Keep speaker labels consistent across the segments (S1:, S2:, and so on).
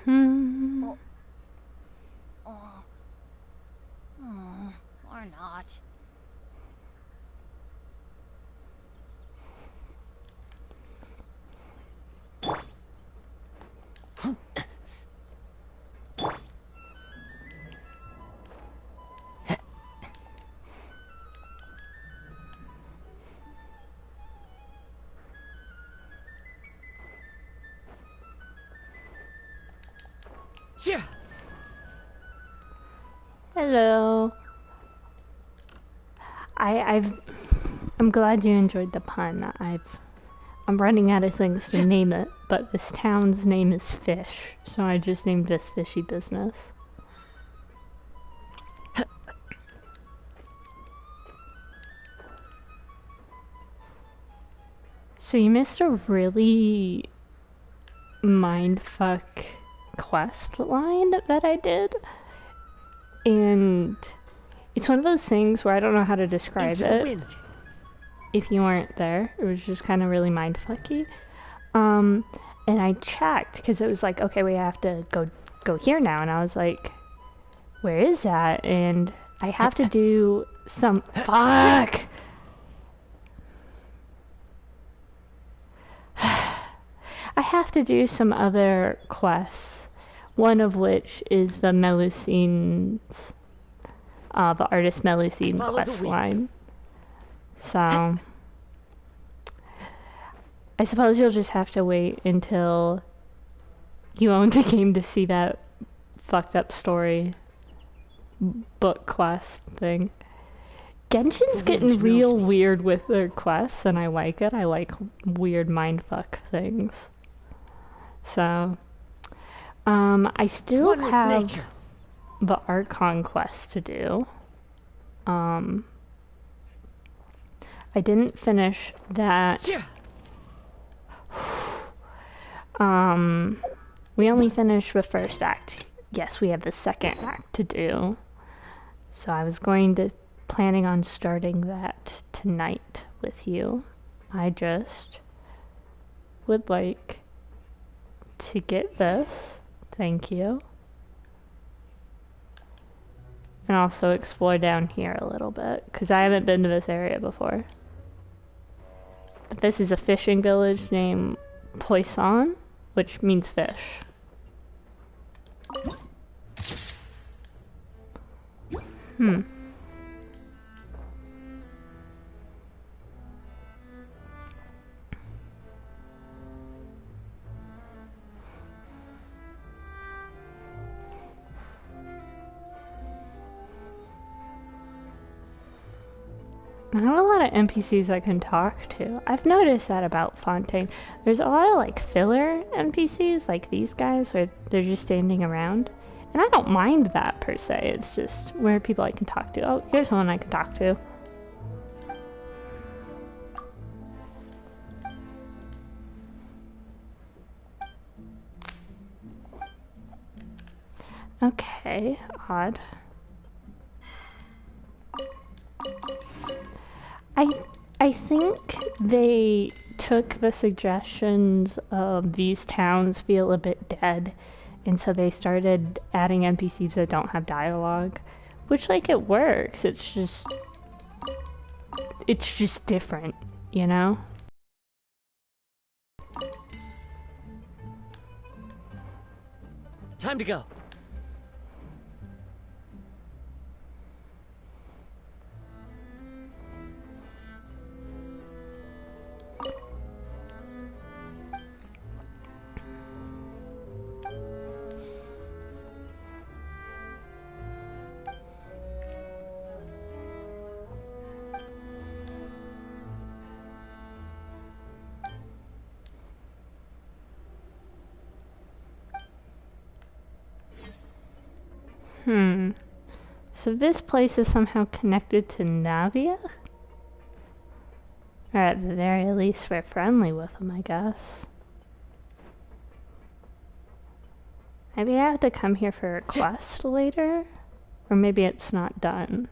S1: Hmm.
S2: Oh. Or not.
S1: Hello. I'm glad you enjoyed the pun. I'm running out of things to name it, but this town's name is Fish, so I just named this Fishy Business. So you missed a really mindfuck quest line that I did, and it's one of those things where I don't know how to describe it. If you weren't there, it was just kind of really mindfucky. And I checked because it was like, okay, we have to go here now, and I was like, where is that? And I have to do some fuck. I have to do some other quests. One of which is the Melusines, the artist Melusine quest line. So I suppose you'll just have to wait until you own the game to see that fucked up story book quest thing. Genshin's getting real weird with their quests, and I like it. I like weird mindfuck things. So, I still have the Archon quest to do. I didn't finish that. We only finished the first act. Yes, we have the second act to do. So I was planning on starting that tonight with you. I just would like to get this. Thank you. And also explore down here a little bit, because I haven't been to this area before. But this is a fishing village named Poisson, which means fish. Not a lot of NPCs I can talk to. I've noticed that about Fontaine. There's a lot of like filler NPCs, like these guys, where they're just standing around. And I don't mind that per se. It's just where are people I can talk to. Oh, here's one I can talk to. Okay, odd. I think they took the suggestions of these towns feel a bit dead, and so they started adding NPCs that don't have dialogue, which like it works. It's just different, you know?
S3: Time to go.
S1: So this place is somehow connected to Navia? Or at the very least we're friendly with them, I guess. Maybe I have to come here for a quest later? Or maybe it's not done.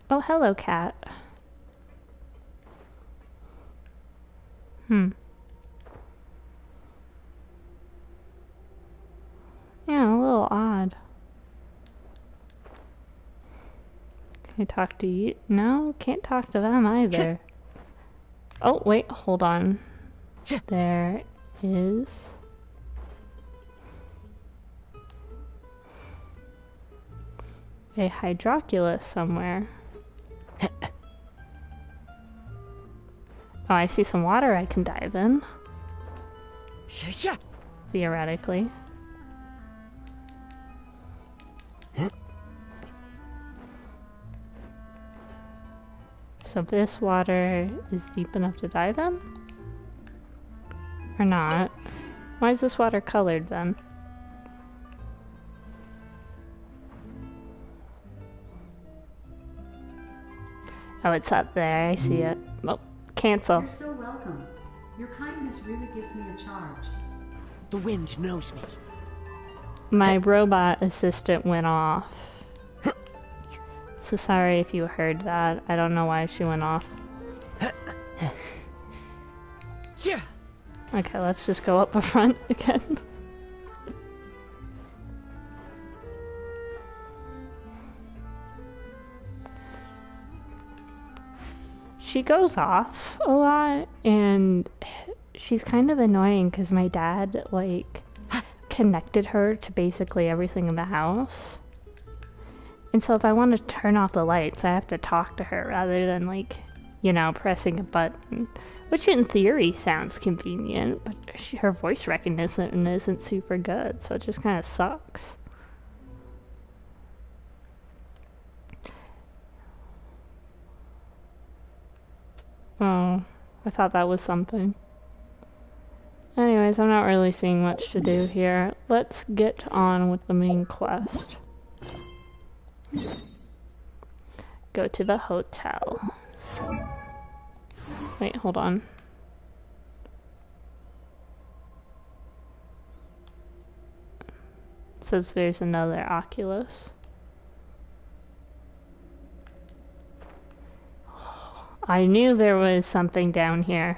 S1: Oh, hello, cat. Hmm. Yeah, a little odd. Can I talk to you? No, can't talk to them either. Oh, wait, hold on. There is... a hydroculus somewhere. Oh, I see some water I can dive in. Theoretically. So this water is deep enough to dive in? Or not? Why is this water colored then? Oh, it's up there. I see it. Oh, cancel.
S3: You're so welcome. Your kindness really gives me a charge.
S4: The wind knows me.
S1: My robot assistant went off. So sorry if you heard that. I don't know why she went off. Okay, let's just go up the front again. She goes off a lot, and she's kind of annoying because my dad, like, connected her to basically everything in the house. And so if I want to turn off the lights, I have to talk to her rather than, like, you know, pressing a button. Which in theory sounds convenient, but her voice recognition isn't super good, so it just kind of sucks. Oh, I thought that was something. Anyways, I'm not really seeing much to do here. Let's get on with the main quest. Go to the hotel. Wait, hold on. It says there's another Oculus. I knew there was something down here.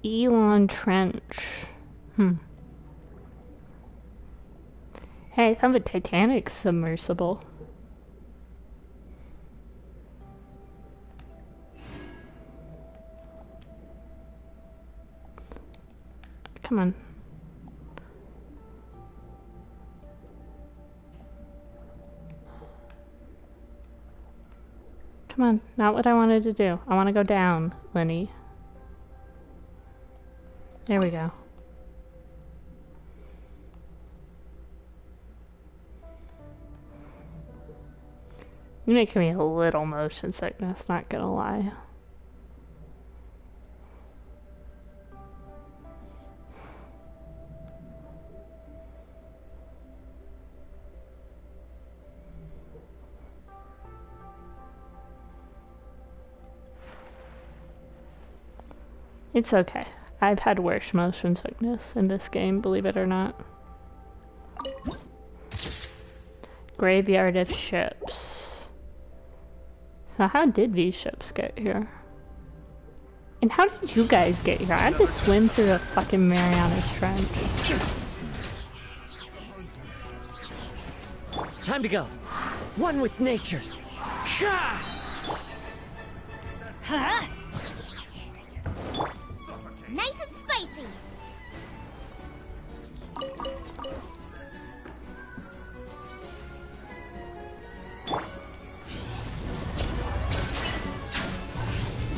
S1: Elon Trench. Hey, I found the Titanic submersible. Come on. Come on, not what I wanted to do. I want to go down, Lenny. There we go. You're making me a little motion sickness, not gonna lie. It's okay. I've had worse motion sickness in this game, believe it or not. Graveyard of ships. So how did these ships get here? And how did you guys get here? I had to swim through the fucking Marianas Trench.
S4: Time to go. One with nature.
S2: Huh? Nice and spicy.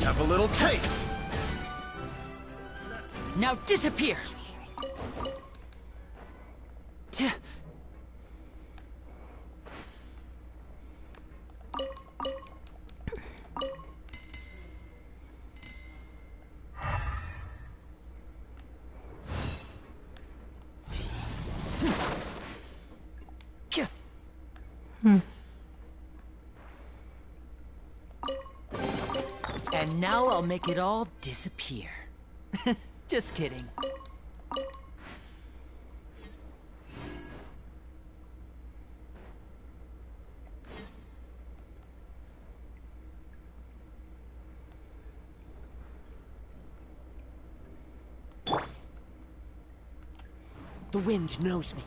S5: Have a little taste.
S4: Now disappear! Tch. And now I'll make it all disappear. Just kidding. The wind knows me.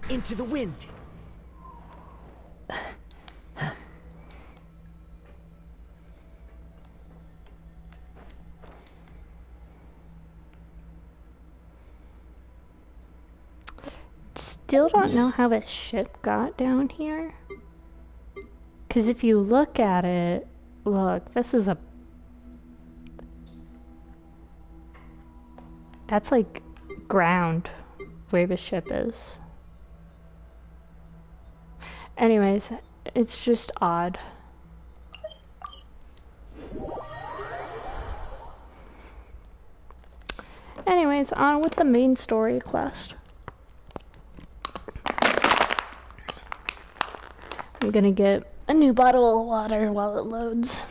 S4: Into the wind.
S1: Still don't know how the ship got down here. Because if you look at it, look, this is a... That's like ground where the ship is. Anyways, it's just odd. Anyways, on with the main story quest. I'm gonna get a new bottle of water while it loads.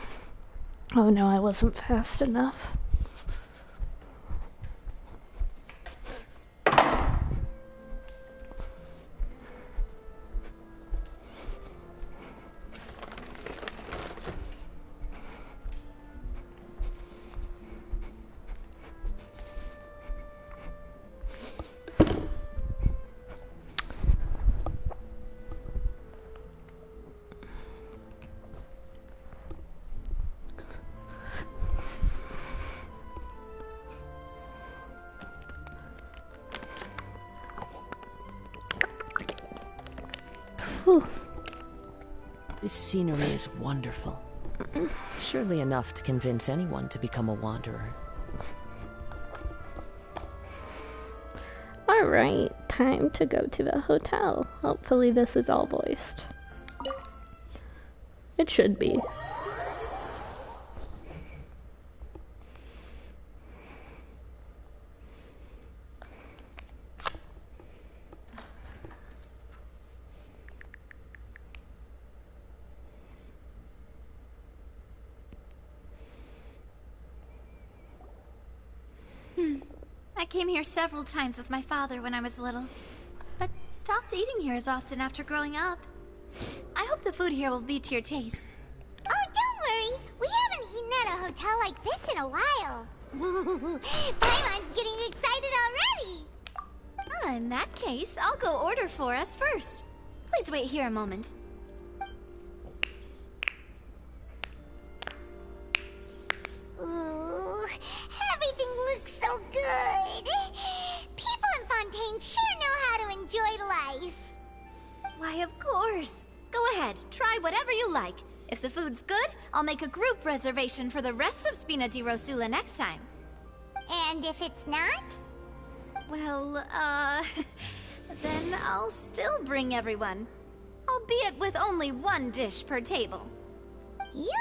S1: Oh no, I wasn't fast enough. Whew.
S4: This scenery is wonderful. Surely enough to convince anyone to become a wanderer.
S1: Alright, time to go to the hotel. Hopefully this is all voiced. It should be.
S2: I came here several times with my father when I was little, but stopped eating here as often after growing up. I hope the food here will be to your taste.
S5: Oh, don't worry. We haven't eaten at a hotel like this in a while. Paimon's getting excited already.
S2: In that case, I'll go order for us first. Please wait here a moment.
S5: Ooh, everything looks so good. People in Fontaine sure know how to enjoy life.
S2: Why, of course. Go ahead, try whatever you like. If the food's good, I'll make a group reservation for the rest of Spina di Rosula next time.
S5: And if it's not?
S2: Well, then I'll still bring everyone. Albeit with only one dish per table.
S5: You,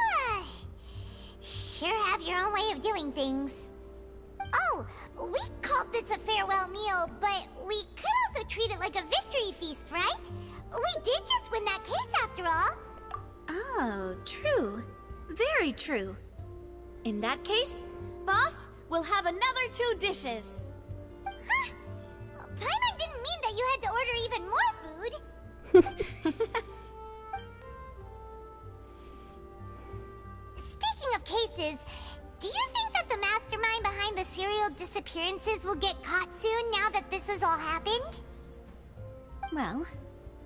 S5: sure have your own way of doing things. Oh, we called this a farewell meal, but we could also treat it like a victory feast, right? We did just win that case after all.
S2: Oh, true. Very true. In that case, boss, we'll have another 2 dishes.
S5: Huh? Paimon didn't mean that you had to order even more food. Speaking of cases, do you think that the mastermind behind the serial disappearances will get caught soon now that this has all happened?
S2: Well,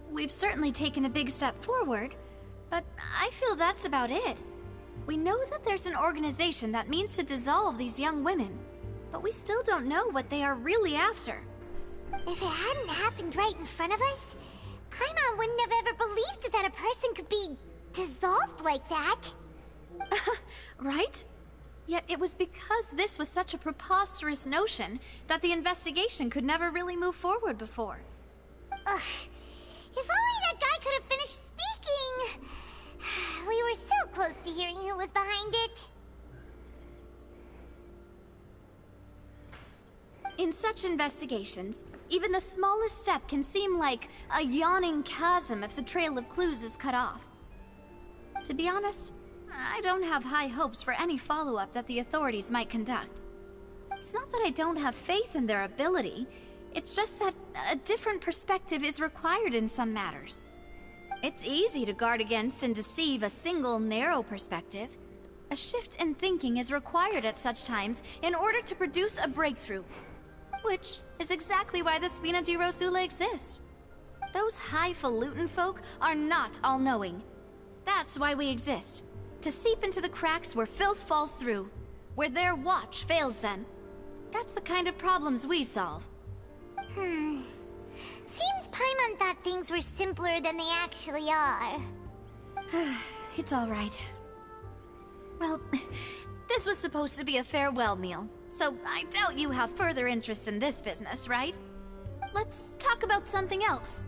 S2: we've certainly taken a big step forward, but I feel that's about it. We know that there's an organization that means to dissolve these young women, but we still don't know what they are really after.
S5: If it hadn't happened right in front of us, Paimon wouldn't have ever believed that a person could be dissolved like that.
S2: Right? Yet it was because this was such a preposterous notion that the investigation could never really move forward before.
S5: Ugh. If only that guy could have finished speaking! We were so close to hearing who was behind it.
S2: In such investigations, even the smallest step can seem like a yawning chasm if the trail of clues is cut off. To be honest, I don't have high hopes for any follow-up that the authorities might conduct. It's not that I don't have faith in their ability, it's just that a different perspective is required in some matters. It's easy to guard against and deceive a single narrow perspective. A shift in thinking is required at such times in order to produce a breakthrough. Which is exactly why the Spina di Rosula exists. Those highfalutin folk are not all-knowing. That's why we exist. To seep into the cracks where filth falls through. Where their watch fails them. That's the kind of problems we solve.
S5: Seems Paimon thought things were simpler than they actually are.
S2: It's alright. Well, this was supposed to be a farewell meal, so I doubt you have further interest in this business, right? Let's talk about something else.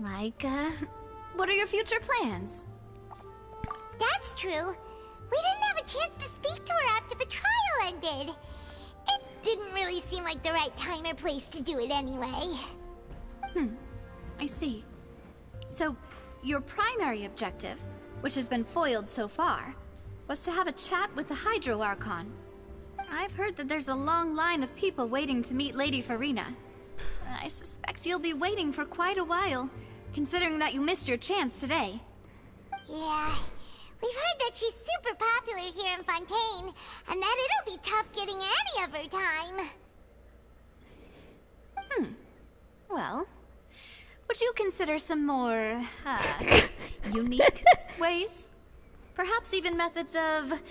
S2: Like, what are your future plans?
S5: That's true. We didn't have a chance to speak to her after the trial ended. It didn't really seem like the right time or place to do it anyway.
S2: I see. So, your primary objective, which has been foiled so far, was to have a chat with the Hydro Archon. I've heard that there's a long line of people waiting to meet Lady Farina. I suspect you'll be waiting for quite a while, considering that you missed your chance today.
S5: Yeah, we've heard that she's super popular here in Fontaine, and that it'll be tough getting any of her time.
S2: Well, would you consider some more, unique ways? Perhaps even methods of,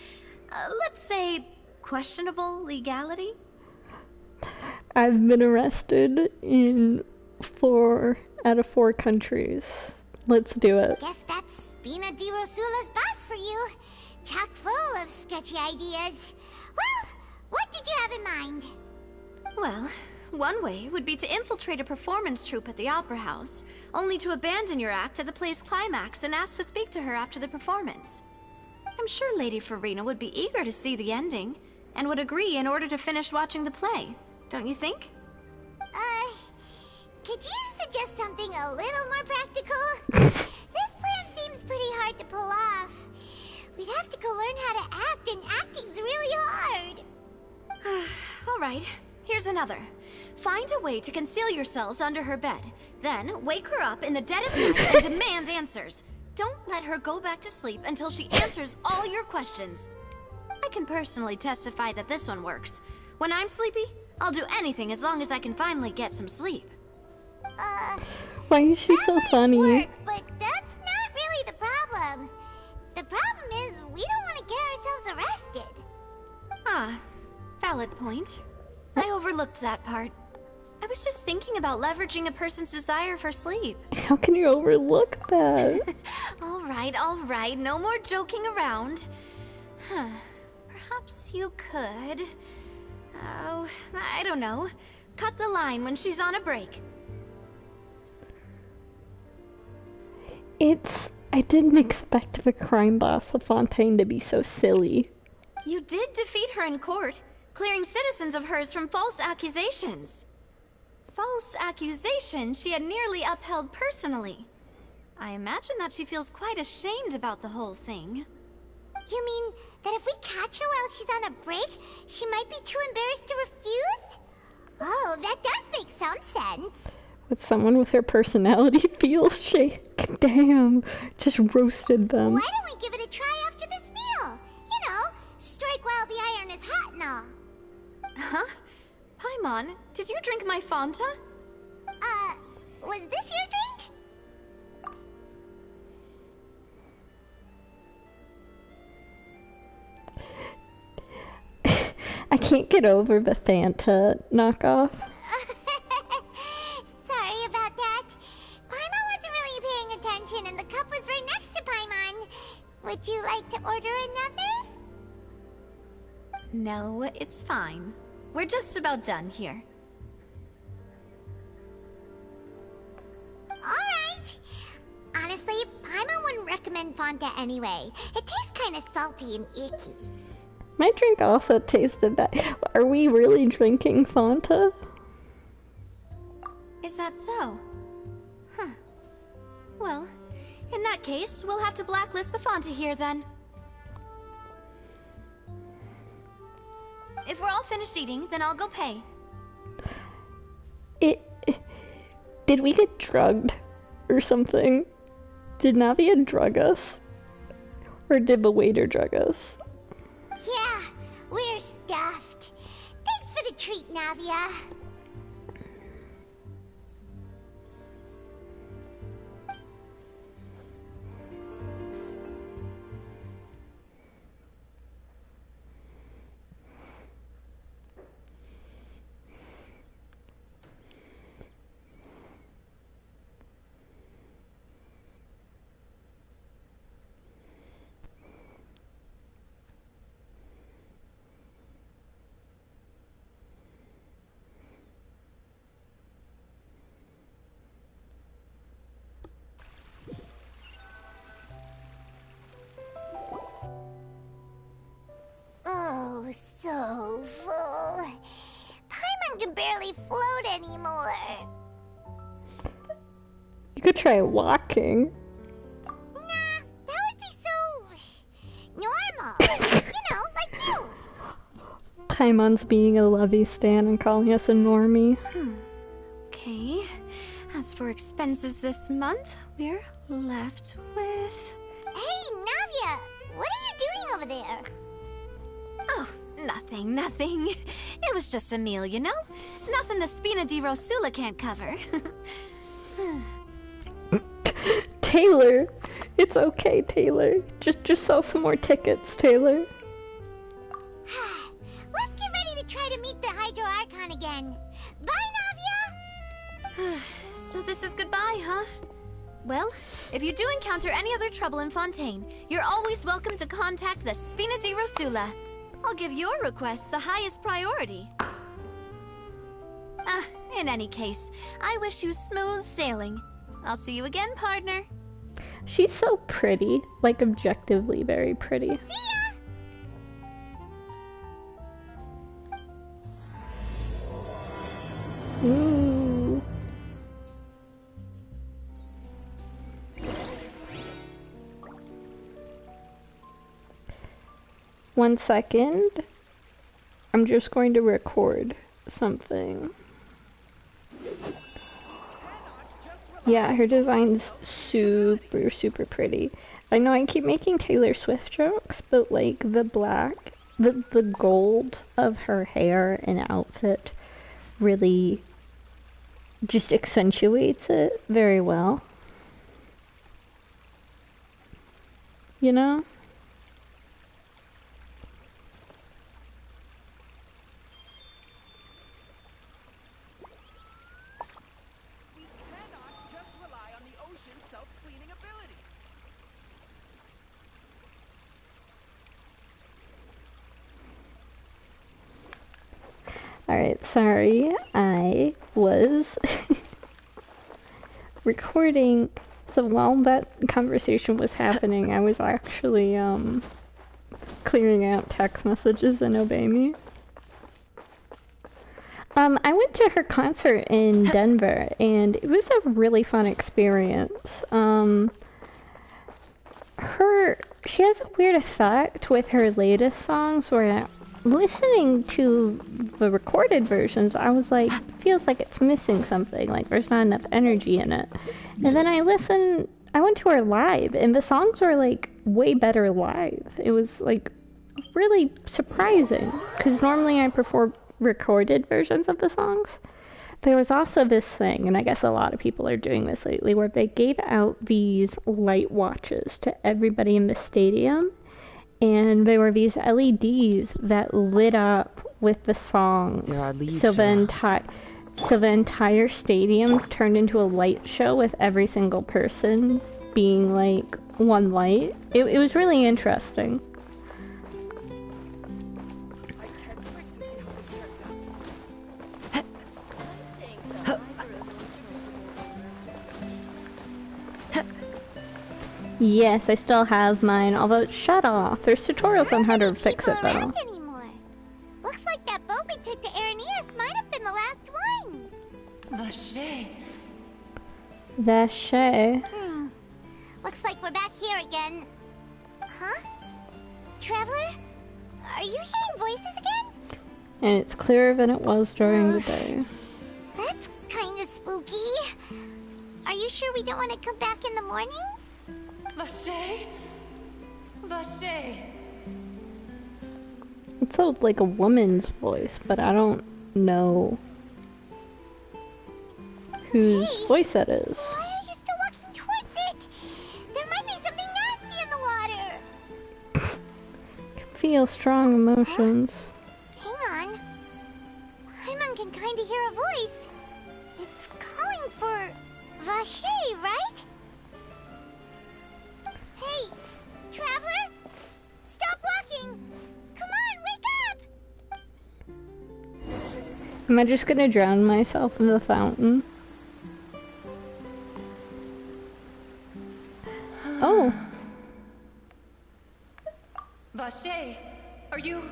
S2: let's say, questionable legality?
S1: I've been arrested in 4 out of 4 countries. Let's do it.
S5: Guess that's Spina di Rosula's boss for you. Chock full of sketchy ideas. Well, what did you have in mind?
S2: Well, one way would be to infiltrate a performance troupe at the Opera House, only to abandon your act at the play's climax and ask to speak to her after the performance. I'm sure Lady Farina would be eager to see the ending, and would agree in order to finish watching the play, don't you think?
S5: Could you suggest something a little more practical? This plan seems pretty hard to pull off. We'd have to go learn how to act, and acting's really hard.
S2: Alright, here's another. Find a way to conceal yourselves under her bed, then wake her up in the dead of night and demand answers. Don't let her go back to sleep until she answers all your questions. I can personally testify that this one works. When I'm sleepy, I'll do anything as long as I can finally get some sleep.
S1: Why is she so funny?
S5: Work, but that's not really the problem. The problem is we don't want to get ourselves arrested.
S2: Valid point. I overlooked that part. I was just thinking about leveraging a person's desire for sleep.
S1: How can you overlook that?
S2: Alright, no more joking around. Perhaps you could... Oh, I don't know. Cut the line when she's on a break.
S1: I didn't expect the crime boss of Fontaine to be so silly.
S2: You did defeat her in court, clearing citizens of hers from false accusations. False accusations she had nearly upheld personally. I imagine that she feels quite ashamed about the whole thing.
S5: You mean that if we catch her while she's on a break, she might be too embarrassed to refuse? Oh, that does make some sense.
S1: With someone with her personality feels shake. Damn, just roasted them.
S5: Why don't we give it a try after this meal? You know, strike while the iron is hot and all.
S2: Huh? Paimon, did you drink my Fanta?
S5: Was this your drink?
S1: I can't get over the Fanta knockoff.
S5: Sorry about that. Paimon was kitchen and the cup was right next to Paimon. Would you like to order another?
S2: No, it's fine. We're just about done here.
S5: Alright. Honestly, Paimon wouldn't recommend Fanta anyway. It tastes kind of salty and icky.
S1: My drink also tasted bad. Are we really drinking Fanta?
S2: Is that so? Huh. Well, in that case, we'll have to blacklist the Fanta here then. If we're all finished eating, then I'll go pay.
S1: Did we get drugged or something? Did Navia drug us? Or did the waiter drug us?
S5: Yeah, we're stuffed. Thanks for the treat, Navia. Oh, so full. Paimon can barely float anymore.
S1: You could try walking.
S5: Nah, that would be so normal. Like you.
S1: Paimon's being a lovey stan and calling us a normie.
S2: Okay. As for expenses this month, we're left with...
S5: Hey, Navia, what are you doing over there?
S2: Oh, nothing. It was just a meal, you know? Nothing the Spina di Rosula can't cover.
S1: Taylor! It's okay, Taylor. Just sell some more tickets, Taylor.
S5: Let's get ready to try to meet the Hydro Archon again. Bye, Navia!
S2: So this is goodbye, huh? Well, if you do encounter any other trouble in Fontaine, you're always welcome to contact the Spina di Rosula. I'll give your request the highest priority. In any case, I wish you smooth sailing. I'll see you again, partner.
S1: She's so pretty. Like, objectively very pretty.
S5: See ya!
S1: Ooh. One second. I'm just going to record something. Yeah, her design's super pretty. I know I keep making Taylor Swift jokes, but like the gold of her hair and outfit really just accentuates it very well. You know? Alright, sorry, I was recording, so while that conversation was happening, I was actually, clearing out text messages in Obey Me. I went to her concert in Denver, and it was a really fun experience. She has a weird effect with her latest songs where listening to the recorded versions, I was like, feels like it's missing something, like there's not enough energy in it. And then I went to her live, and the songs were like way better live. It was like really surprising, because normally I prefer recorded versions of the songs. There was also this thing, and I guess a lot of people are doing this lately, where they gave out these light watches to everybody in the stadium. And there were these LEDs that lit up with the songs.
S4: There are leaves
S1: so the entire stadium turned into a light show with every single person being like one light. It was really interesting.
S6: I can't wait to see how this turns out.
S1: Yes, I still have mine, although it's shut off. There's tutorials on how to fix it though.
S5: Anymore. Looks like that boat we took to Araneas might have been the last one.
S7: Vache.
S1: Vache.
S5: Looks like we're back here again. Huh? Traveler? Are you hearing voices again?
S1: And it's clearer than it was during the day.
S5: That's kinda spooky. Are you sure we don't want to come back in the morning?
S7: Vache. Vache.
S1: It sounds like a woman's voice, but I don't know whose voice that is.
S5: Why are you still walking towards it? There might be something nasty in the water.
S1: Feel strong emotions.
S5: Hang on. Paimon can kinda hear a voice. It's calling for Vache, right? Hey, Traveler? Stop walking! Come on, wake up!
S1: Am I just gonna drown myself in the fountain? Oh.
S7: Vache. Are you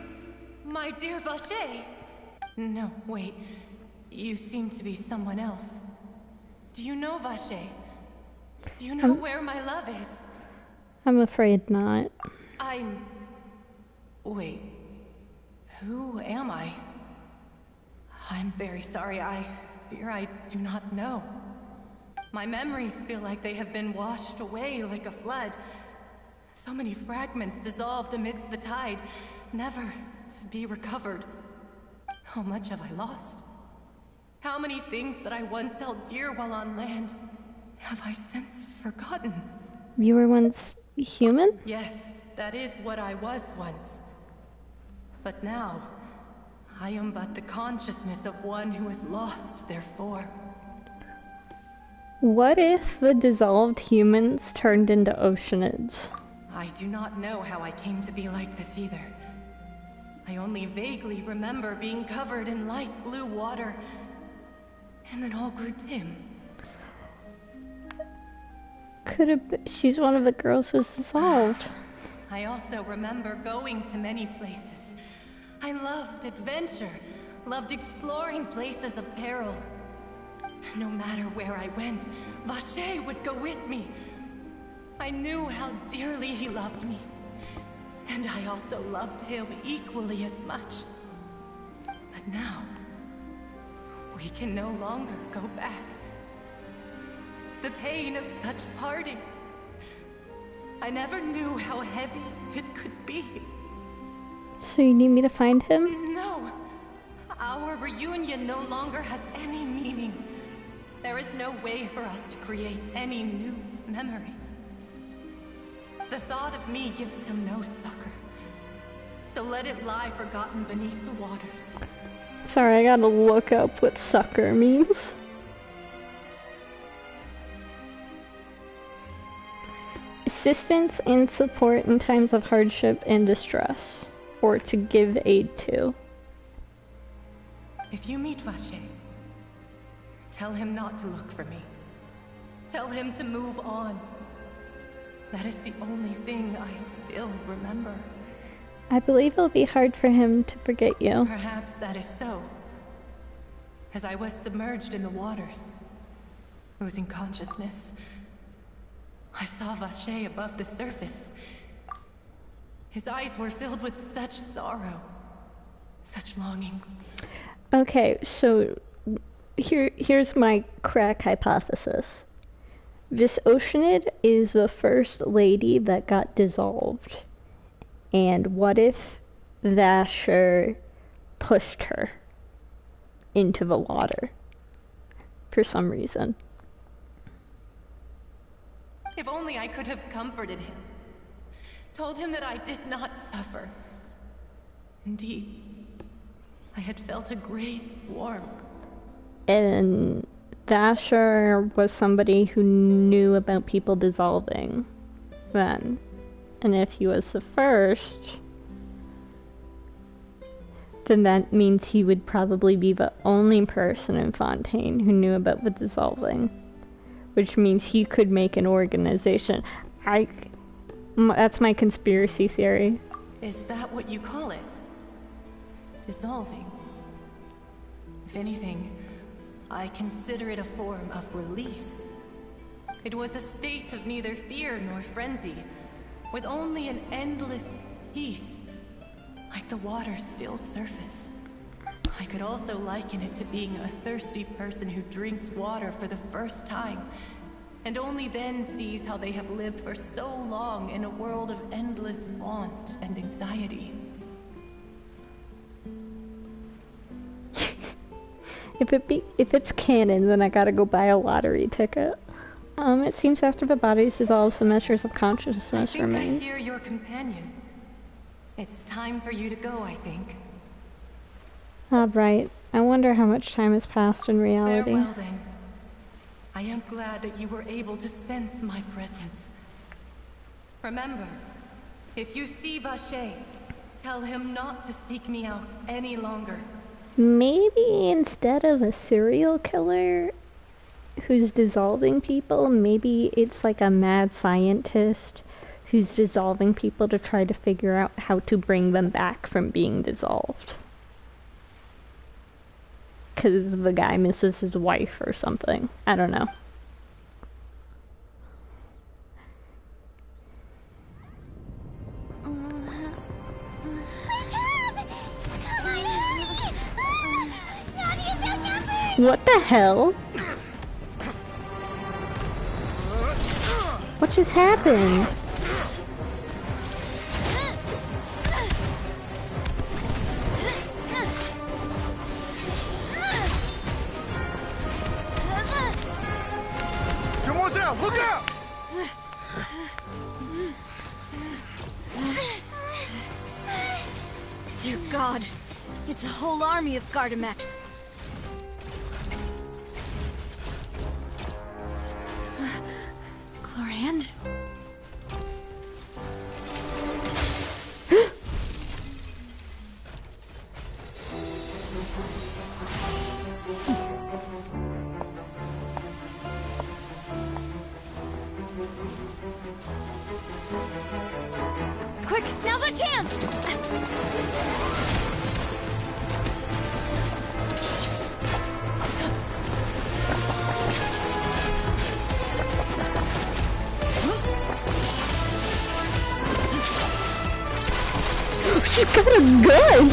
S7: my dear Vache? No, wait. You seem to be someone else. Do you know Vache? Do you know where my love is?
S1: I'm afraid not.
S7: Wait. Who am I? I'm very sorry. I fear I do not know. My memories feel like they have been washed away like a flood. So many fragments dissolved amidst the tide, never to be recovered. How much have I lost? How many things that I once held dear while on land have I since forgotten?
S1: You were once human?
S7: Yes, that is what I was once. But now, I am but the consciousness of one who is lost, therefore.
S1: What if the dissolved humans turned into oceanids?
S7: I do not know how I came to be like this either. I only vaguely remember being covered in light blue water, and then all grew dim.
S1: Could have been. She's one of the girls who was dissolved.
S7: I also remember going to many places. I loved adventure, loved exploring places of peril. No matter where I went, Vache would go with me. I knew how dearly he loved me, and I also loved him equally as much. But now, we can no longer go back. The pain of such parting, I never knew how heavy it could be.
S1: So you need me to find him?
S7: No! Our reunion no longer has any meaning. There is no way for us to create any new memories. The thought of me gives him no succor. So let it lie forgotten beneath the waters.
S1: Sorry, I gotta look up what sucker means. Assistance and support in times of hardship and distress, or to give aid to.
S7: If you meet Vache, tell him not to look for me. Tell him to move on. That is the only thing I still remember.
S1: I believe it'll be hard for him to forget you.
S7: Perhaps that is so. As I was submerged in the waters, losing consciousness, I saw Vache above the surface. His eyes were filled with such sorrow, such longing.
S1: Okay, so here's my crack hypothesis. This Oceanid is the first lady that got dissolved. And what if Vasher pushed her into the water for some reason?
S7: If only I could have comforted him. Told him that I did not suffer. Indeed, I had felt a great warmth.
S1: And The Asher was somebody who knew about people dissolving then. And if he was the first, then that means he would probably be the only person in Fontaine who knew about the dissolving. Which means he could make an organization. That's my conspiracy theory.
S7: Is that what you call it? Dissolving? If anything, I consider it a form of release. It was a state of neither fear nor frenzy, with only an endless peace, like the water's still surface. I could also liken it to being a thirsty person who drinks water for the first time, and only then sees how they have lived for so long in a world of endless want and anxiety.
S1: If it's canon, then I gotta go buy a lottery ticket. It seems after the bodies dissolve, the measures of consciousness remain.
S7: I hear your companion. It's time for you to go, I think.
S1: Right. I wonder how much time has passed in reality.
S7: Farewell, then. I am glad that you were able to sense my presence. Remember, if you see Vacher, tell him not to seek me out any longer.
S1: Maybe instead of a serial killer who's dissolving people, maybe it's like a mad scientist who's dissolving people to try to figure out how to bring them back from being dissolved. Because the guy misses his wife or something. I don't know. What the hell? What just happened?
S6: Demoiselle, look out!
S8: Dear God, it's a whole army of Gardamex. Chlorand?
S2: Quick, now's our chance!
S1: She's got a gun!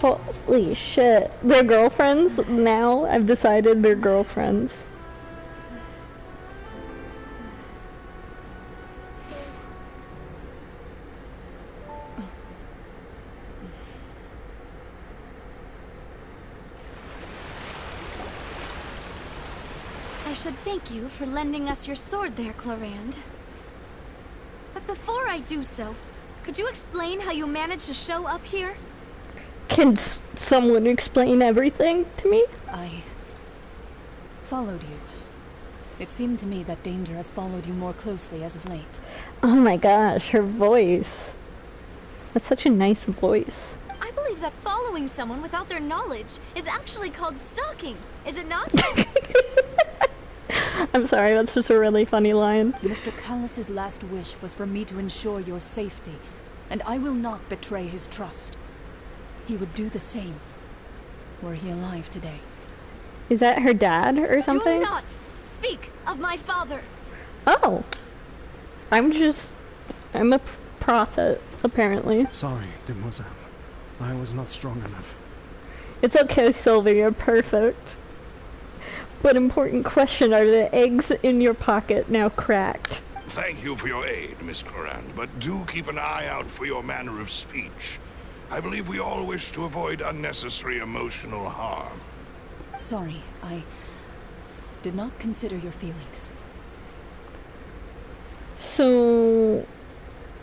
S1: Holy shit. They're girlfriends? Now I've decided they're girlfriends.
S2: I should thank you for lending us your sword there, Chlorand. But before I do so, could you explain how you managed to show up here?
S1: Can someone explain everything to me?
S8: I followed you. It seemed to me that danger has followed you more closely as of late.
S1: Oh my gosh, her voice. That's such a nice voice.
S2: I believe that following someone without their knowledge is actually called stalking, is it not?
S1: I'm sorry, that's just a really funny line.
S8: Mr. Callus's last wish was for me to ensure your safety, and I will not betray his trust. He would do the same, were he alive today.
S1: Is that her dad or something?
S2: Do not speak of my father!
S1: Oh. I'm a prophet, apparently.
S6: Sorry, Demoiselle. I was not strong enough.
S1: It's okay, Sylvia, you're perfect. But important question, are the eggs in your pocket now cracked?
S9: Thank you for your aid, Miss Chlorand, but do keep an eye out for your manner of speech. I believe we all wish to avoid unnecessary emotional harm.
S8: Sorry, I did not consider your feelings.
S1: So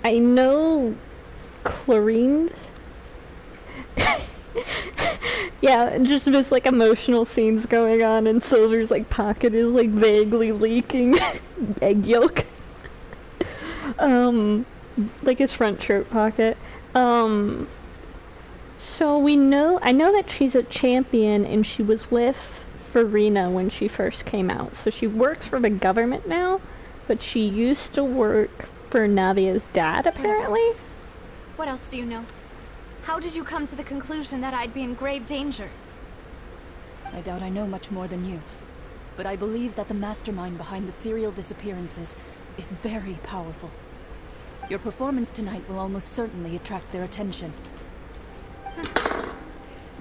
S1: I know chlorine. Yeah, just this like emotional scenes going on, and Silver's like pocket is like vaguely leaking egg yolk. Like his front shirt pocket. So I know that she's a champion, and she was with Farina when she first came out. So she works for the government now, but she used to work for Navia's dad, apparently.
S2: What else do you know? How did you come to the conclusion that I'd be in grave danger?
S8: I doubt I know much more than you, but I believe that the mastermind behind the serial disappearances is very powerful. Your performance tonight will almost certainly attract their attention.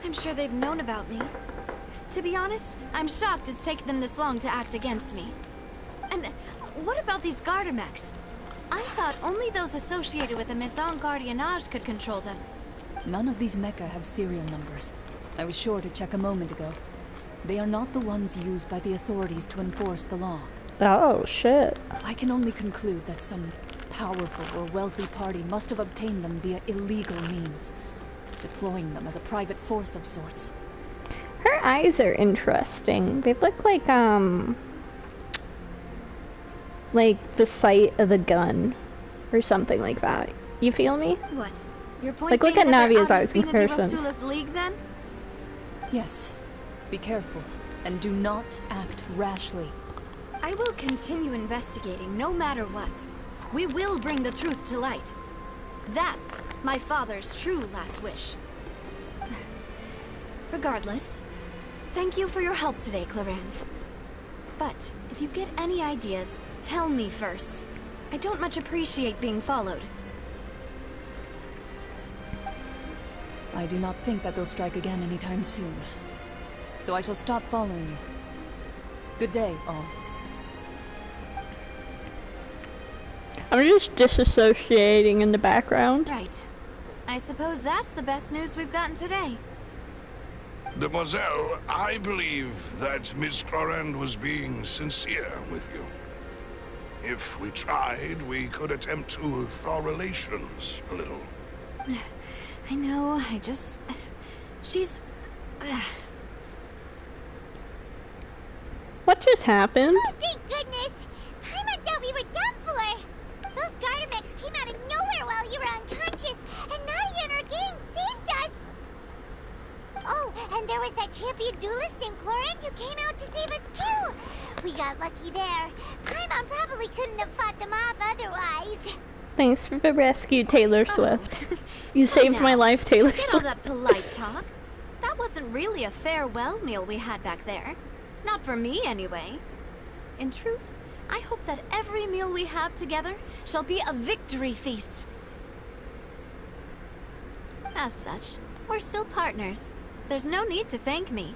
S2: I'm sure they've known about me. To be honest, I'm shocked it's taken them this long to act against me. And what about these Gardamex? I thought only those associated with the Maison Gardiennage could control them.
S8: None of these mecha have serial numbers. I was sure to check a moment ago. They are not the ones used by the authorities to enforce the law.
S1: Oh, shit.
S8: I can only conclude that some powerful or wealthy party must have obtained them via illegal means, deploying them as a private force of sorts.
S1: Her eyes are interesting. They look like the sight of a gun, or something like that. You feel me?
S2: What? Your point
S1: Like, look
S2: being
S1: at
S2: that they're
S1: Navia's
S2: out of
S1: eyes in
S2: Spina di
S1: comparison.
S2: Rosula's league, then?
S8: Yes. Be careful, and do not act rashly.
S2: I will continue investigating, no matter what. We will bring the truth to light. That's my father's true last wish. Regardless, thank you for your help today, Clarande. But if you get any ideas, tell me first. I don't much appreciate being followed.
S8: I do not think that they'll strike again anytime soon. So I shall stop following you. Good day, all.
S1: I'm just disassociating in the background.
S2: Right. I suppose that's the best news we've gotten today.
S9: Demoiselle, I believe that Miss Clarande was being sincere with you. If we tried, we could attempt to thaw relations a little.
S2: I know, she's...
S1: What just happened?
S5: Oh, thank goodness! Paimon thought we were done for! Those Gardamex came out of nowhere while you were unconscious, and Nadia and her gang saved us! Oh, and there was that champion duelist named Clarande who came out to save us too! We got lucky there. Paimon probably couldn't have fought them off otherwise.
S1: Thanks for the rescue, Taylor Swift. You saved my life, Taylor
S2: Forget all
S1: Swift.
S2: that polite talk. That wasn't really a farewell meal we had back there. Not for me, anyway. In truth, I hope that every meal we have together shall be a victory feast. As such, we're still partners. There's no need to thank me.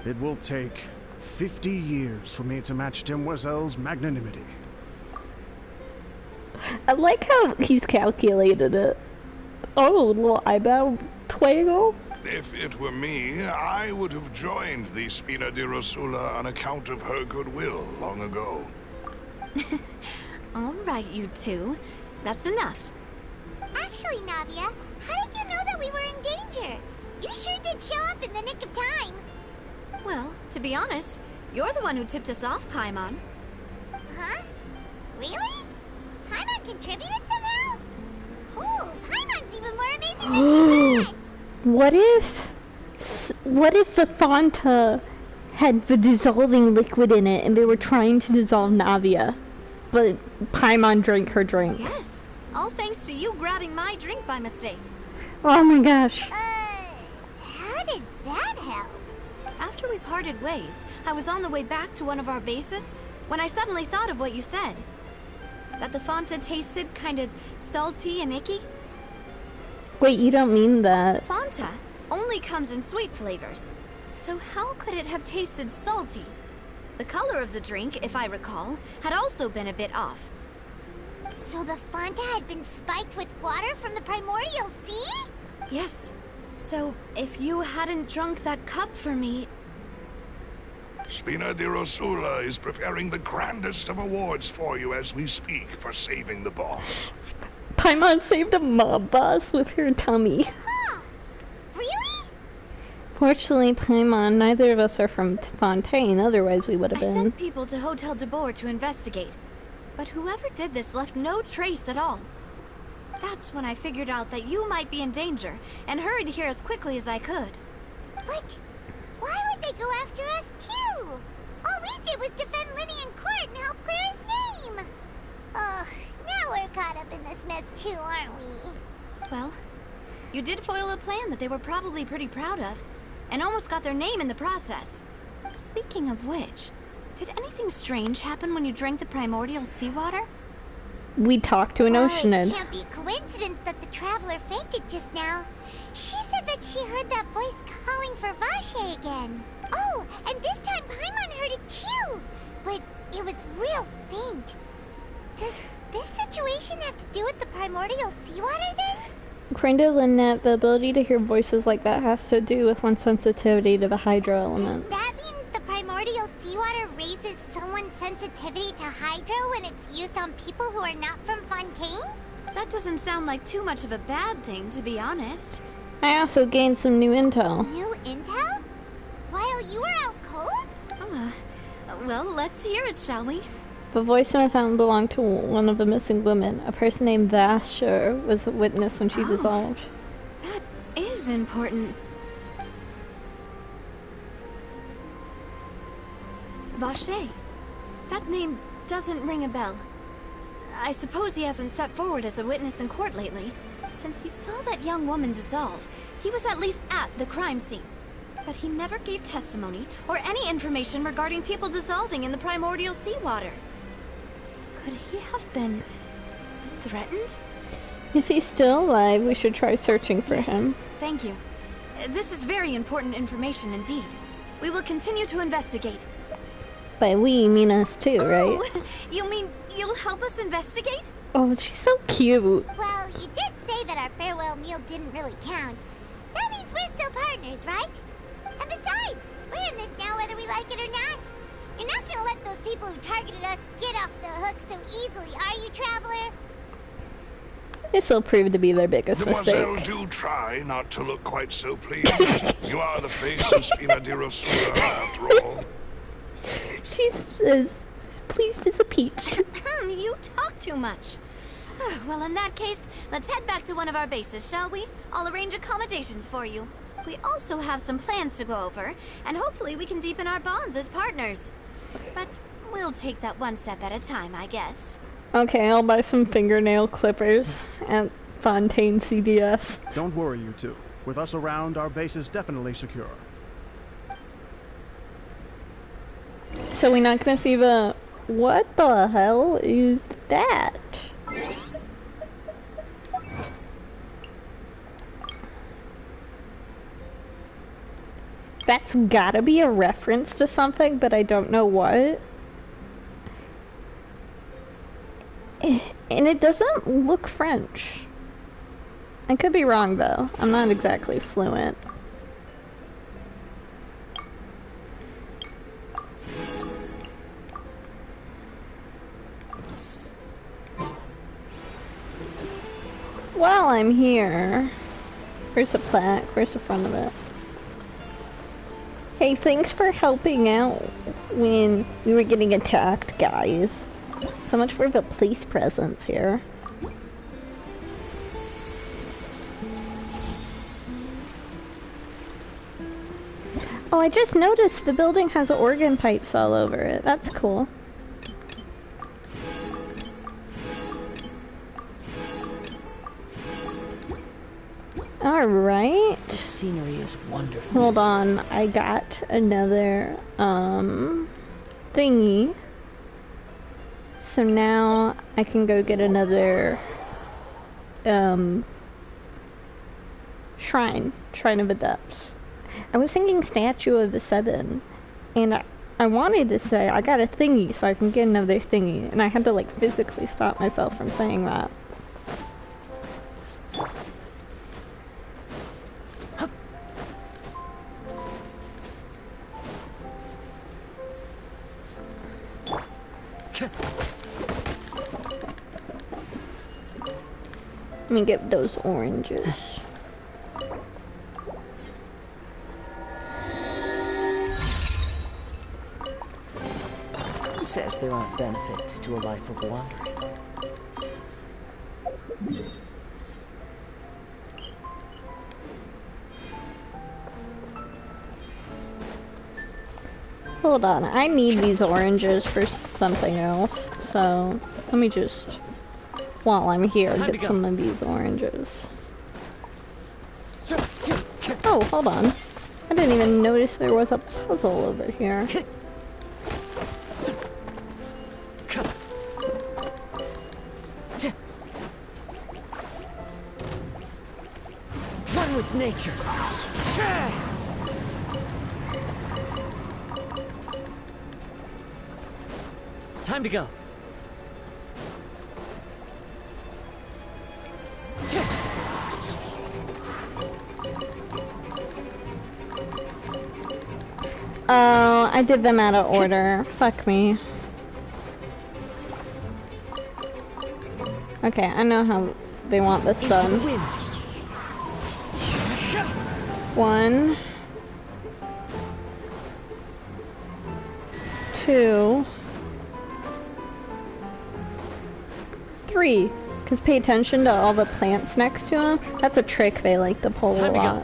S6: It will take 50 years for me to match Demoiselle's magnanimity.
S1: I like how he's calculated it. Oh, a little eyebrow twaggle.
S9: If it were me, I would have joined the Spina di Rosula on account of her goodwill long ago.
S2: All right, you two. That's enough.
S5: Actually, Navia, how did you know that we were in danger? You sure did show up in the nick of time.
S2: Well, to be honest, you're the one who tipped us off, Paimon.
S5: Huh? Really? Paimon contributed somehow? Ooh, Paimon's even more amazing than she thought!
S1: What if the Fanta had the dissolving liquid in it and they were trying to dissolve Navia, but Paimon drank her drink?
S2: Yes. All thanks to you grabbing my drink by mistake.
S1: Oh my gosh.
S5: How did that help?
S2: After we parted ways, I was on the way back to one of our bases when I suddenly thought of what you said. That the Fanta tasted kind of salty and icky.
S1: Wait, you don't mean that?
S2: Fanta only comes in sweet flavors. So how could it have tasted salty? The color of the drink, if I recall, had also been a bit off.
S5: So the Fanta had been spiked with water from the primordial sea?
S2: Yes. So if you hadn't drunk that cup for me...
S9: Spina di Rosula is preparing the grandest of awards for you as we speak for saving the boss.
S1: Paimon saved a mob boss with her tummy.
S5: Huh. Really?
S1: Fortunately, Paimon, neither of us are from Fontaine, otherwise we would have
S2: I
S1: been.
S2: sent people to Hotel de Boer to investigate, but whoever did this left no trace at all. That's when I figured out that you might be in danger, and hurried here as quickly as I could.
S5: But why would they go after us too? All we did was defend Lenny in court and help clear his name. Ugh, now we're caught up in this mess too, aren't we?
S2: Well, you did foil a plan that they were probably pretty proud of, and almost got their name in the process. Speaking of which, did anything strange happen when you drank the primordial seawater?
S1: We talked to an Oceanid.
S5: It can't be coincidence that the traveler fainted just now. She said that she heard that voice calling for Vache again. Oh, and this time Paimon heard it too. But it was real faint. Does this situation have to do with the primordial seawater then?
S1: According to Lynette, the ability to hear voices like that has to do with one's sensitivity to the hydro element.
S5: Does that mean the primordial seawater raises someone's sensitivity to hydro when it's used on people who are not from Fontaine?
S2: That doesn't sound like too much of a bad thing, to be honest.
S1: I also gained some new intel.
S5: New intel? While you were out cold?
S2: Well, let's hear it, shall we?
S1: The voice I found belonged to one of the missing women. A person named Vasher was a witness when she dissolved.
S2: That is important. Vache. That name doesn't ring a bell. I suppose he hasn't stepped forward as a witness in court lately. Since he saw that young woman dissolve, he was at least at the crime scene. But he never gave testimony or any information regarding people dissolving in the primordial seawater. Could he have been threatened?
S1: If he's still alive, we should try searching for him.
S2: Thank you. This is very important information indeed. We will continue to investigate.
S1: By we, you mean us too, right?
S2: Oh, you mean you'll help us investigate?
S1: Oh, she's so cute.
S5: Well, you did say that our farewell meal didn't really count. That means we're still partners, right? And besides, we're in this now whether we like it or not. You're not gonna let those people who targeted us get off the hook so easily, are you, Traveler?
S1: This will prove to be their biggest
S9: Mademoiselle,
S1: mistake.
S9: do try not to look quite so pleased. You are the face of Spina di Rosula, after all.
S1: She says, pleased as a peach.
S2: You talk too much. Well, in that case, let's head back to one of our bases, shall we? I'll arrange accommodations for you. We also have some plans to go over, and hopefully we can deepen our bonds as partners. But we'll take that one step at a time, I guess.
S1: Okay, I'll buy some fingernail clippers at Fontaine CVS.
S6: Don't worry, you two. With us around, our base is definitely secure.
S1: So we're not gonna see the... What the hell is that? That's gotta be a reference to something, but I don't know what. And it doesn't look French. I could be wrong though. I'm not exactly fluent. While I'm here, where's the plaque? Where's the front of it? Hey, thanks for helping out when we were getting attacked, guys. So much for the police presence here. Oh, I just noticed the building has organ pipes all over it. That's cool. Alright.
S4: The scenery is wonderful.
S1: Hold on, I got another, thingy. So now I can go get another, Shrine of Adepts. I was thinking Statue of the Seven, and I wanted to say I got a thingy so I can get another thingy, and I had to like physically stop myself from saying that. Let me get those oranges.
S4: Who says there aren't benefits to a life of wandering?
S1: Hold on, I need these oranges for something else, so let me just, while I'm here, get some of these oranges. Oh, hold on. I didn't even notice there was a puzzle over here.
S4: One with nature. Time to go.
S1: Oh, I did them out of order. Fuck me. Okay, I know how they want this done. 1, 2, 3. Because pay attention to all the plants next to them. That's a trick they like to pull a lot.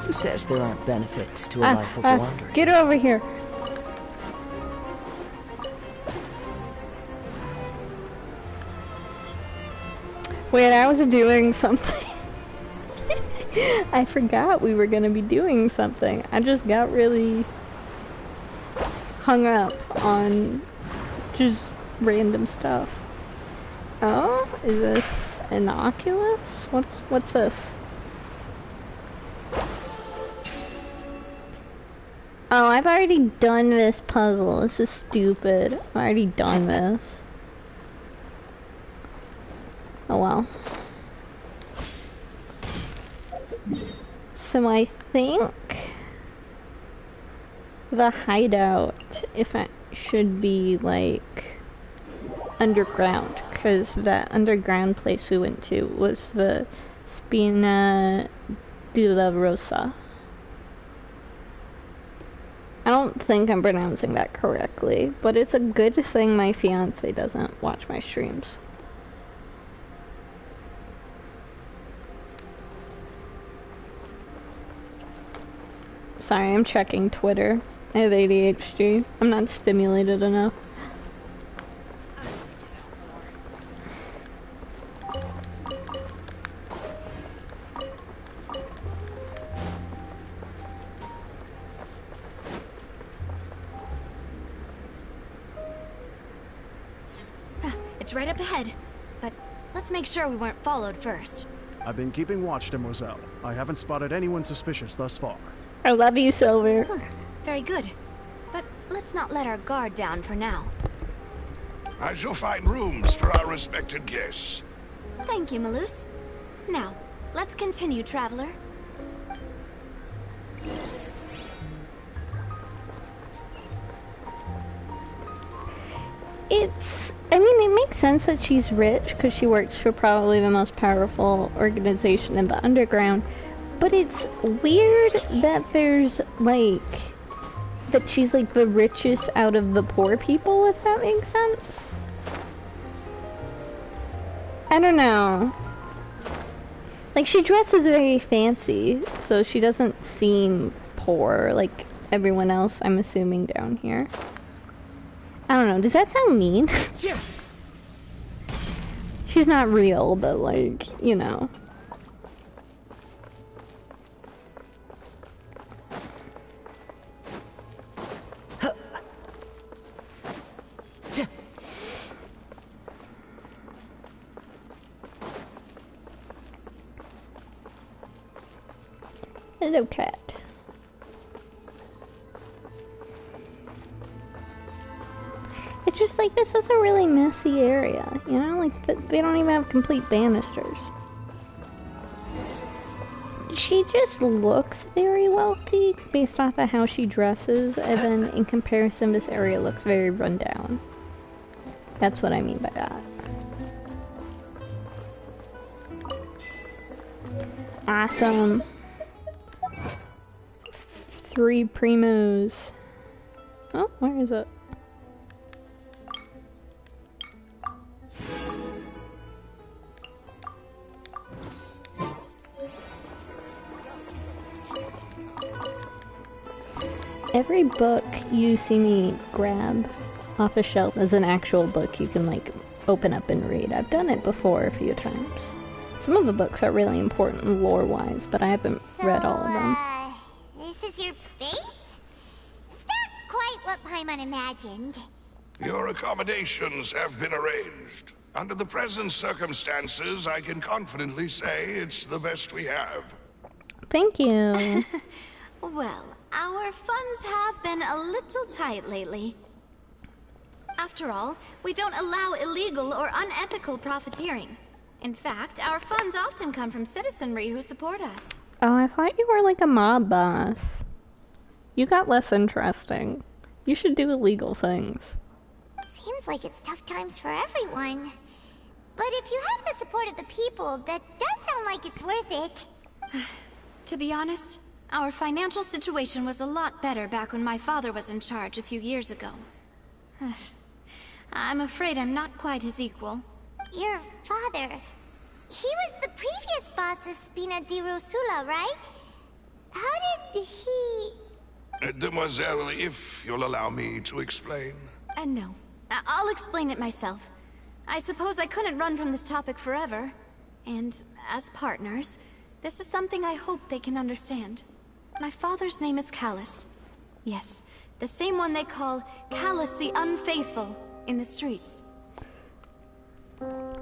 S4: Who says there aren't benefits to a life of wandering?
S1: Get over here. Wait, I was doing something. I forgot we were gonna be doing something. I just got really hung up on just random stuff. Oh, is this an Oculus? What's this? Oh, I've already done this puzzle. This is stupid. I've already done this. Oh well. So I think the hideout, if I should be like underground, because that underground place we went to was the Spina di la Rosa. I don't think I'm pronouncing that correctly, but it's a good thing my fiance doesn't watch my streams. Sorry, I'm checking Twitter. I have ADHD. I'm not stimulated enough.
S2: It's right up ahead, but let's make sure we weren't followed first.
S6: I've been keeping watch, Demoiselle. I haven't spotted anyone suspicious thus far.
S1: I love you, Silver.
S2: Very good. But let's not let our guard down for now.
S9: I shall find rooms for our respected guests.
S2: Thank you, Malus. Now, let's continue, traveler.
S1: I mean, it makes sense that she's rich because she works for probably the most powerful organization in the underground. But it's weird that there's, like, that she's, like, the richest out of the poor people, if that makes sense. I don't know. Like, she dresses very fancy, so she doesn't seem poor like everyone else, I'm assuming, down here. I don't know, does that sound mean? She's not real, but, like, you know. Hello, cat. It's just like, this is a really messy area, you know? Like, they don't even have complete banisters. She just looks very wealthy based off of how she dresses, and then in comparison, this area looks very run down. That's what I mean by that. Awesome. 3 primos. Oh, where is it? Every book you see me grab off a shelf is an actual book you can, like, open up and read. I've done it before a few times. Some of the books are really important lore-wise, but I haven't read all of them.
S5: This is your base? It's not quite what Paimon imagined.
S9: Your accommodations have been arranged. Under the present circumstances, I can confidently say it's the best we have.
S1: Thank you.
S2: Well, our funds have been a little tight lately. After all, we don't allow illegal or unethical profiteering. In fact, our funds often come from citizenry who support us.
S1: Oh, I thought you were like a mob boss. You got less interesting. You should do illegal things.
S5: Seems like it's tough times for everyone. But if you have the support of the people, that does sound like it's worth it.
S2: To be honest, our financial situation was a lot better back when my father was in charge a few years ago. I'm afraid I'm not quite his equal.
S5: Your father... he was the previous boss of Spina di Rosula, right? How did he...
S9: Demoiselle, if you'll allow me to explain.
S2: No. I'll explain it myself. I suppose I couldn't run from this topic forever. And, as partners, this is something I hope they can understand. My father's name is Callus. Yes, the same one they call Callus the Unfaithful in the streets.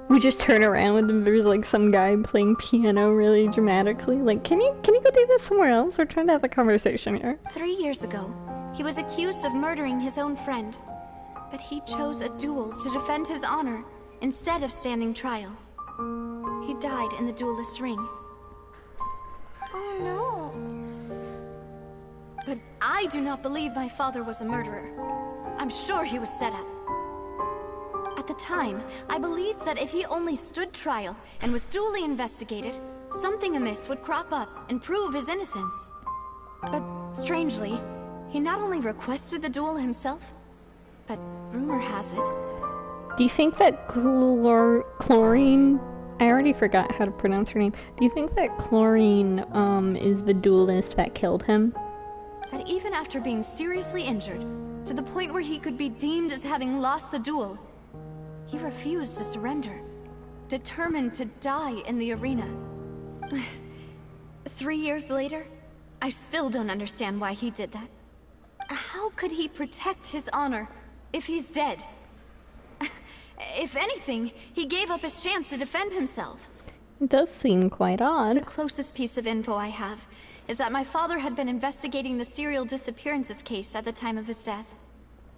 S1: We just turn around and there's like some guy playing piano really dramatically. Like, can you go do this somewhere else? We're trying to have a conversation here.
S2: 3 years ago, he was accused of murdering his own friend. But he chose a duel to defend his honor instead of standing trial. He died in the duelist's ring.
S5: Oh no.
S2: But I do not believe my father was a murderer. I'm sure he was set up. At the time, I believed that if he only stood trial and was duly investigated, something amiss would crop up and prove his innocence. But strangely, he not only requested the duel himself, but rumor has it...
S1: Do you think that Chlorine... I already forgot how to pronounce her name. Do you think that Chlorine, is the duelist that killed him?
S2: That even after being seriously injured, to the point where he could be deemed as having lost the duel, he refused to surrender, determined to die in the arena. 3 years later, I still don't understand why he did that. How could he protect his honor if he's dead? If anything, he gave up his chance to defend himself.
S1: It does seem quite odd.
S2: The closest piece of info I have is that my father had been investigating the serial disappearances case at the time of his death.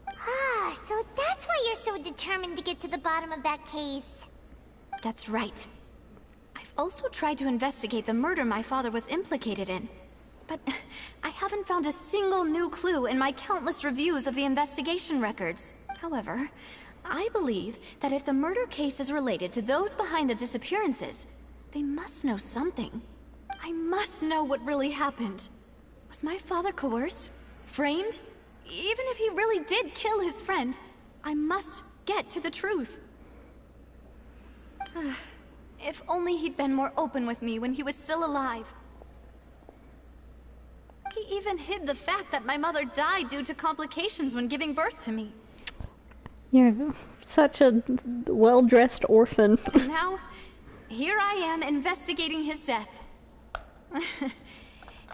S5: Ah, so that's why you're so determined to get to the bottom of that case.
S2: That's right. I've also tried to investigate the murder my father was implicated in. But I haven't found a single new clue in my countless reviews of the investigation records. However, I believe that if the murder case is related to those behind the disappearances, they must know something. I must know what really happened. Was my father coerced? Framed? Even if he really did kill his friend, I must get to the truth. If only he'd been more open with me when he was still alive. He even hid the fact that my mother died due to complications when giving birth to me.
S1: You're such a well-dressed orphan.
S2: And now, here I am investigating his death.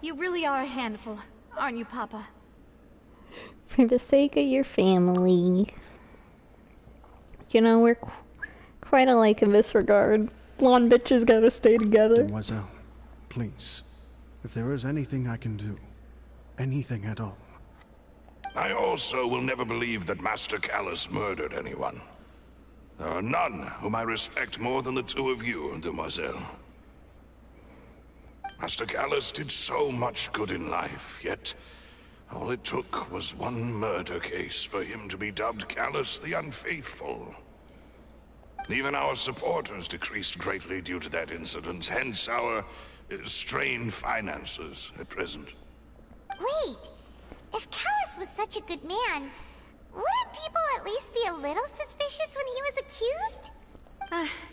S2: You really are a handful, aren't you, Papa?
S1: For the sake of your family. You know, we're quite alike in this regard. Blonde bitches gotta stay together.
S6: Mademoiselle, please, if there is anything I can do, anything at all.
S9: I also will never believe that Master Callus murdered anyone. There are none whom I respect more than the two of you, Demoiselle. Master Callus did so much good in life, yet all it took was one murder case for him to be dubbed Callus the Unfaithful. Even our supporters decreased greatly due to that incident, hence our strained finances at present.
S5: Wait, if Callus was such a good man, wouldn't people at least be a little suspicious when he was accused?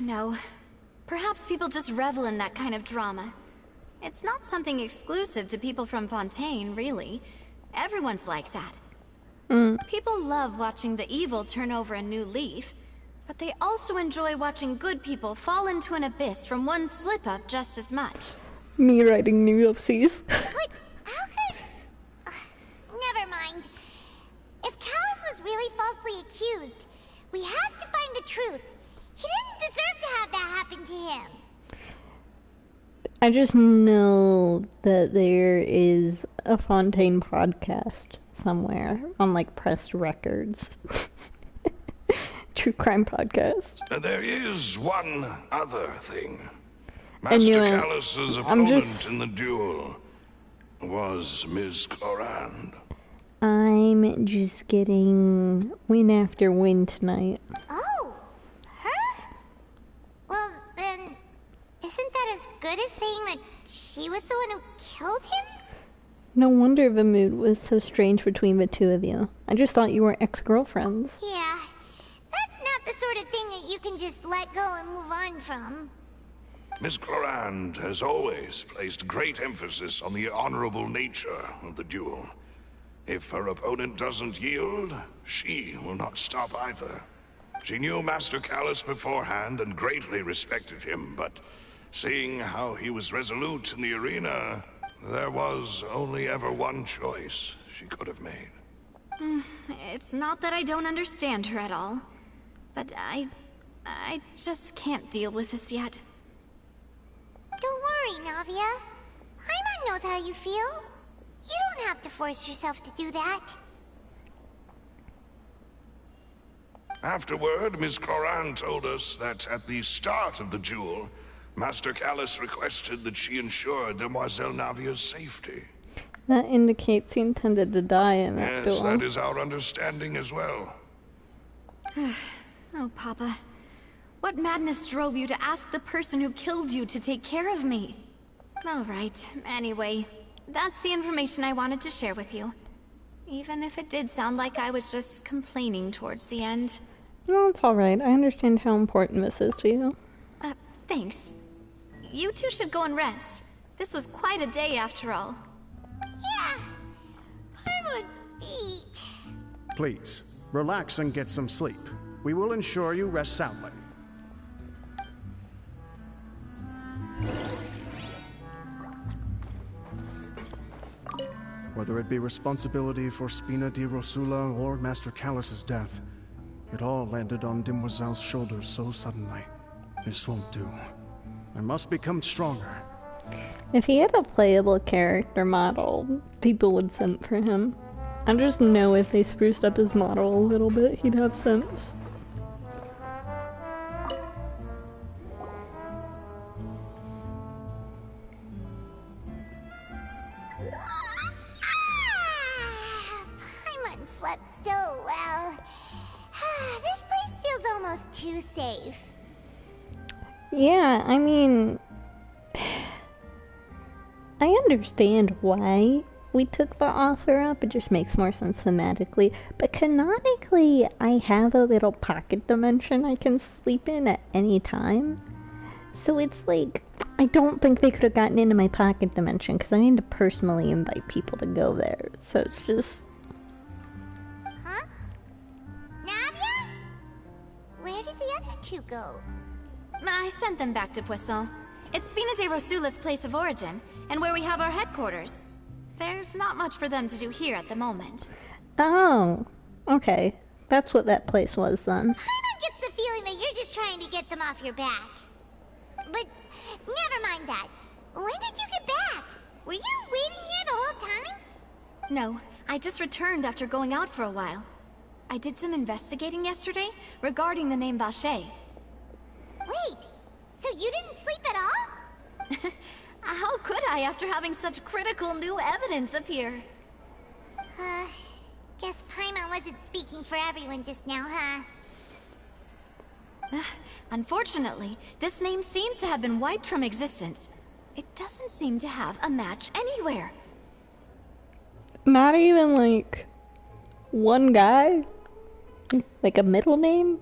S2: No. Perhaps people just revel in that kind of drama. It's not something exclusive to people from Fontaine, really. Everyone's like that. People love watching the evil turn over a new leaf, but they also enjoy watching good people fall into an abyss from one slip-up just as much.
S1: Me writing new UFCs.
S5: But how could... never mind. If Callus was really falsely accused, we have to find the truth. He didn't deserve to have that happen to him.
S1: I just know that there is a Fontaine podcast somewhere on, like, Pressed Records. True crime podcast.
S9: There is one other thing.
S1: I knew
S9: Master
S1: it.
S9: Callus's
S1: I'm
S9: opponent
S1: just-
S9: in the duel was Ms. Clorand.
S1: I'm just getting win after win tonight.
S5: Oh, her? Well, then, isn't that as good as saying that she was the one who killed him?
S1: No wonder the mood was so strange between the two of you. I just thought you were ex-girlfriends.
S5: Yeah, that's not the sort of thing that you can just let go and move on from.
S9: Ms. Clorand has always placed great emphasis on the honorable nature of the duel. If her opponent doesn't yield, she will not stop either. She knew Master Callus beforehand and greatly respected him, but seeing how he was resolute in the arena, there was only ever one choice she could have made.
S2: It's not that I don't understand her at all, but I just can't deal with this yet.
S5: Don't worry, Navia. Paimon knows how you feel. You don't have to force yourself to do that.
S9: Afterward, Ms. Clorand told us that at the start of the duel, Master Callus requested that she ensure Demoiselle Navia's safety.
S1: That indicates he intended to die in that
S9: Yes,
S1: duel.
S9: that is our understanding as well.
S2: Oh, Papa. What madness drove you to ask the person who killed you to take care of me? All right, anyway, that's the information I wanted to share with you. Even if it did sound like I was just complaining towards the end.
S1: No, it's alright. I understand how important this is to you.
S2: Thanks. You two should go and rest. This was quite a day after all.
S5: Yeah. Paimon's feet.
S6: Please, relax and get some sleep. We will ensure you rest soundly. Whether it be responsibility for Spina di Rosula or Master Callus's death, it all landed on Demoiselle's shoulders so suddenly. This won't do. I must become stronger.
S1: If he had a playable character model, people would simp for him. I just know if they spruced up his model a little bit, he'd have simps.
S5: Paimon slept so well. This place feels almost too safe.
S1: Yeah, I mean... I understand why we took the offer up, it just makes more sense thematically. But canonically, I have a little pocket dimension I can sleep in at any time. So it's like, I don't think they could have gotten into my pocket dimension, because I need to personally invite people to go there. So it's just...
S5: Huh? Navia? Where did the other two go?
S2: I sent them back to Poisson. It's Spina de Rosula's place of origin, and where we have our headquarters. There's not much for them to do here at the moment.
S1: Oh, okay. That's what that place was then.
S5: Paimon gets the feeling that you're just trying to get them off your back. But never mind that. When did you get back? Were you waiting here the whole time?
S2: No, I just returned after going out for a while. I did some investigating yesterday regarding the name Vache.
S5: Wait, so you didn't sleep at all?
S2: How could I after having such critical new evidence appear?
S5: Guess Paimon wasn't speaking for everyone just now, huh?
S2: Unfortunately, this name seems to have been wiped from existence. It doesn't seem to have a match anywhere.
S1: Not even like one guy? Like a middle name?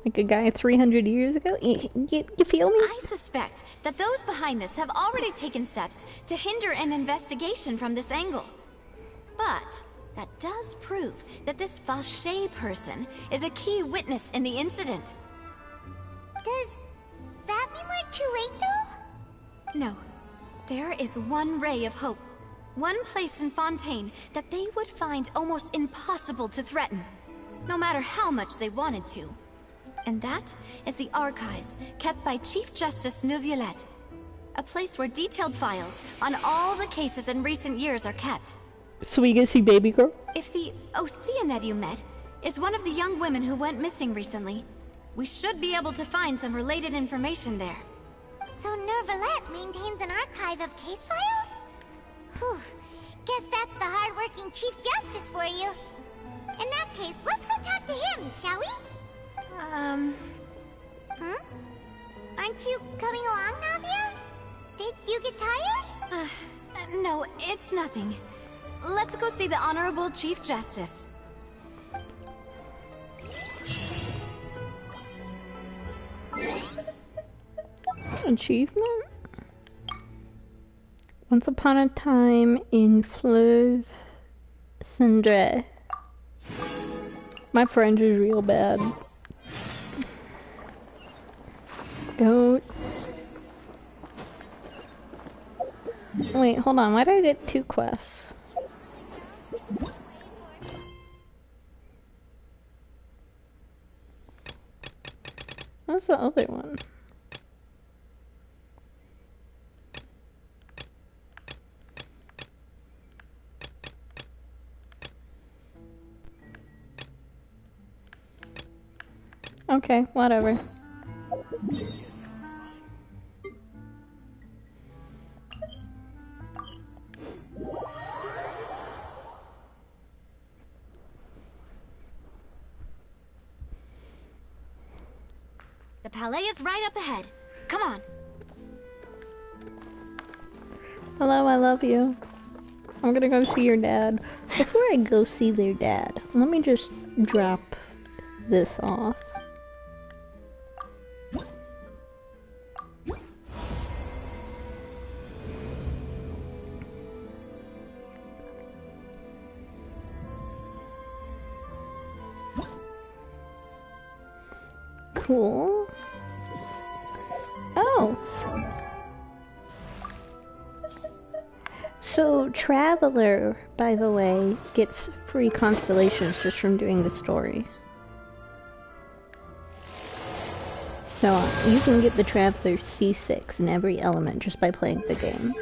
S1: Like a guy 300 years ago? You feel me?
S2: I suspect that those behind this have already taken steps to hinder an investigation from this angle. But that does prove that this FIshy person is a key witness in the incident.
S5: Does that mean we're too late, though?
S2: No. There is one ray of hope. One place in Fontaine that they would find almost impossible to threaten, no matter how much they wanted to. And that is the archives kept by Chief Justice Neuvillette. A place where detailed files on all the cases in recent years are kept.
S1: So we get to see baby girl?
S2: If the Oceanette you met is one of the young women who went missing recently, we should be able to find some related information there.
S5: So Neuvillette maintains an archive of case files? Whew. Guess that's the hard-working Chief Justice for you. In that case, let's go talk to him, shall we? Aren't you coming along, Navia? Did you get tired?
S2: No, it's nothing. Let's go see the Honorable Chief Justice.
S1: Achievement? Once upon a time in Fleuve Cendré. My French is real bad. Goats. Wait, hold on. Why did I get 2 quests? What's the other one? Okay, whatever.
S2: The Palais is right up ahead. Come on.
S1: Hello, I love you. I'm gonna go see your dad. Before I go see their dad, let me just drop this off. Cool. Oh. So, Traveler, by the way, gets free constellations just from doing the story. So, you can get the Traveler C6 in every element just by playing the game.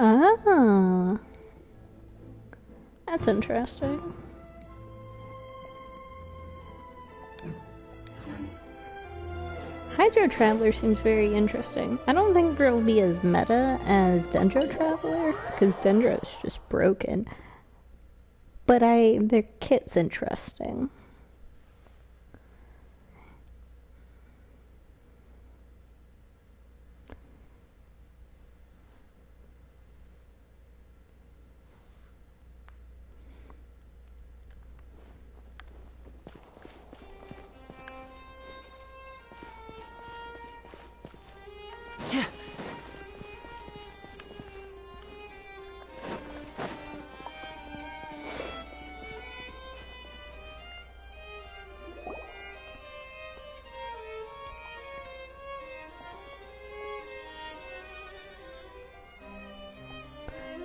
S1: Ah, that's interesting. Hydro Traveler seems very interesting. I don't think it'll be as meta as Dendro Traveler, because Dendro is just broken. But their kit's interesting.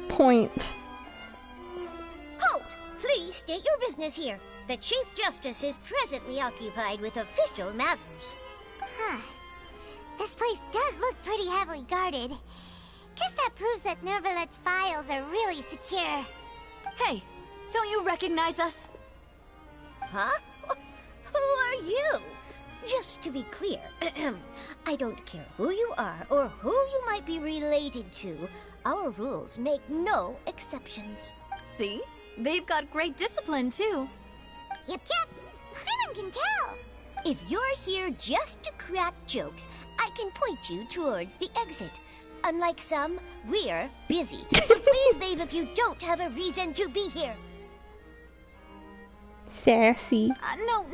S1: Point.
S5: Halt! Please state your business here. The Chief Justice is presently occupied with official matters. Huh. This place does look pretty heavily guarded. Guess that proves that Neuvillette's files are really secure.
S2: Hey, don't you recognize us?
S5: Huh? Who are you? Just to be clear, I don't care who you are or who you might be related to. Our rules make no exceptions.
S2: See? They've got great discipline, too.
S5: Yep, yep. Paimon can tell. If you're here just to crack jokes, I can point you towards the exit. Unlike some, we're busy. So please leave if you don't have a reason to be here.
S1: Sassy.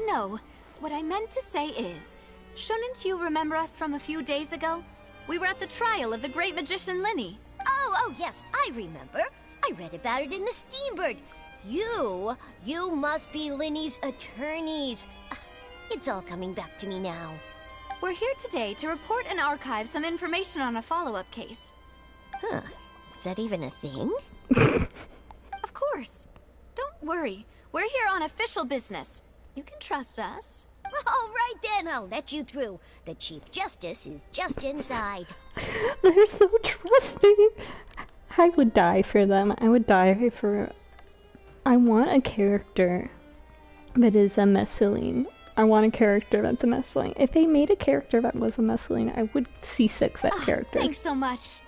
S2: No. What I meant to say is, shouldn't you remember us from a few days ago? We were at the trial of the great magician Linny.
S5: Oh, yes, I remember. I read about it in the Steambird. You must be Linny's attorneys. It's all coming back to me now.
S2: We're here today to report and archive some information on a follow-up case.
S5: Huh. Is that even a thing?
S2: Of course. Don't worry. We're here on official business. You can trust us.
S5: All right then, I'll let you through. The Chief Justice is just inside.
S1: They're so trusting. I would die for them. I would die for... I want a character that is a Mescaline. I want a character that's a Mescaline. If they made a character that was a Mescaline, I would C6 that character.
S2: Thanks so much.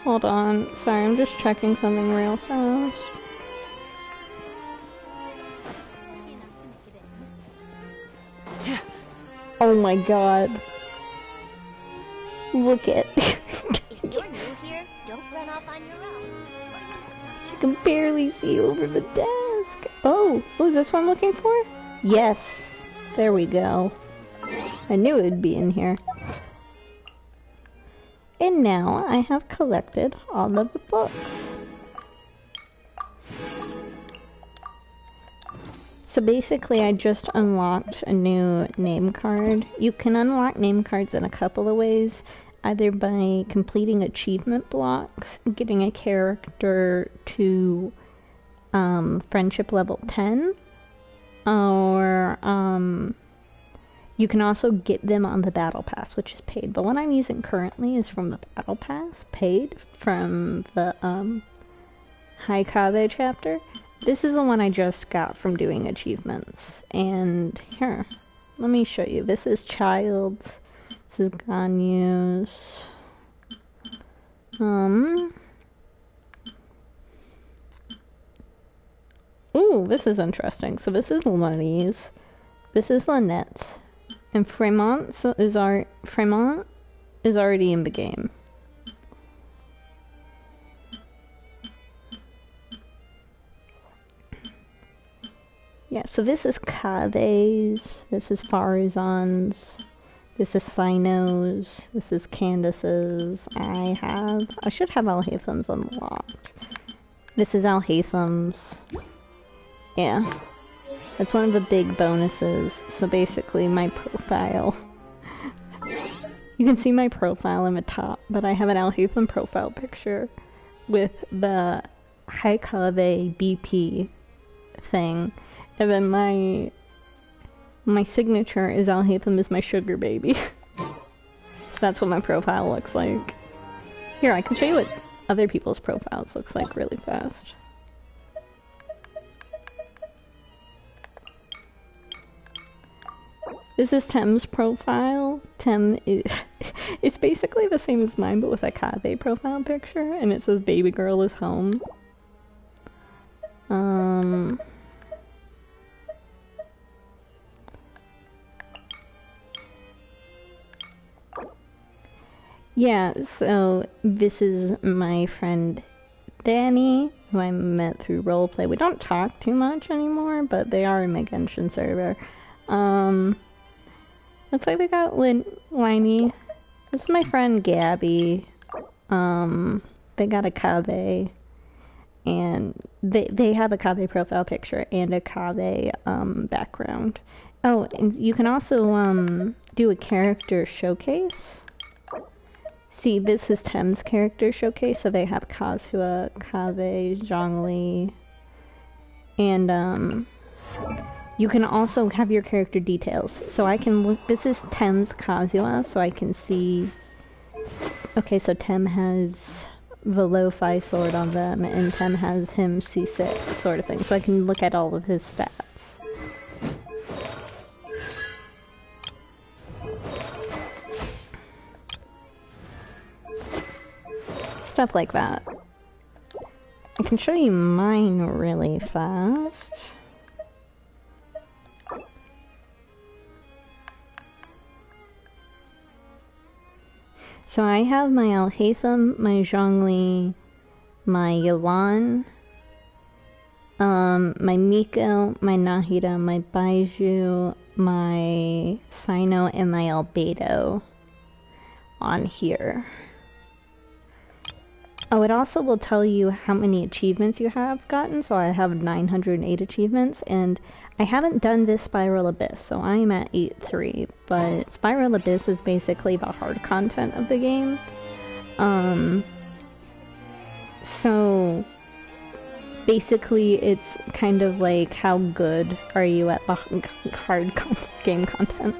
S1: Hold on. Sorry, I'm just checking something real fast. Oh my god. Look at...
S5: If you're new here, don't run off on your own.
S1: She can barely see over the desk. Oh, was this what I'm looking for? Yes. There we go. I knew it would be in here. And now I have collected all of the books. So basically I just unlocked a new name card. You can unlock name cards in a couple of ways. Either by completing achievement blocks, getting a character to friendship level 10, or you can also get them on the battle pass, which is paid. The one I'm using currently is from the battle pass, paid from the Haikage chapter. This is the one I just got from doing achievements. And here, let me show you. This is Child's. This is Ganyu's. Ooh, this is interesting. So this is Lenny's. This is Lynette's. And Fremont is already in the game. Yeah, so this is Kade's, this is Farazan's, this is Sino's, this is Candace's. I should have Al-Haytham's unlocked. This is Al-Haytham's. Yeah. That's one of the big bonuses. So basically my profile. You can see my profile in the top, but I have an Al-Haytham profile picture with the Haikage BP thing. And then my signature is Al-Haytham is my sugar baby. So that's what my profile looks like. Here, I can show you what other people's profiles looks like really fast. This is Tem's profile. Tem is it's basically the same as mine, but with a Kave profile picture, and it says baby girl is home. Yeah, so this is my friend Danny, who I met through roleplay. We don't talk too much anymore, but they are in my Genshin server. Looks like we got Liney. This is my friend Gabby. They got a Kave, and they have a Kave profile picture and a Kave background. Oh, and you can also do a character showcase. See, this is Tem's character showcase, so they have Kazuha, Kave, Zhongli, and you can also have your character details. So I can look, this is Tem's Kazuha, so I can see Okay, so Tem has the lo-fi sword on them, and Tem has him C6 sort of thing, so I can look at all of his stats. Stuff like that. I can show you mine really fast. So I have my Alhaitham, my Zhongli, my Yalan, my Miko, my Nahida, my Baiju, my Sino, and my Albedo on here. Oh, it also will tell you how many achievements you have gotten, so I have 908 achievements, and I haven't done this Spiral Abyss, so I am at 8-3, but Spiral Abyss is basically the hard content of the game. So basically it's kind of like how good are you at the hard game content.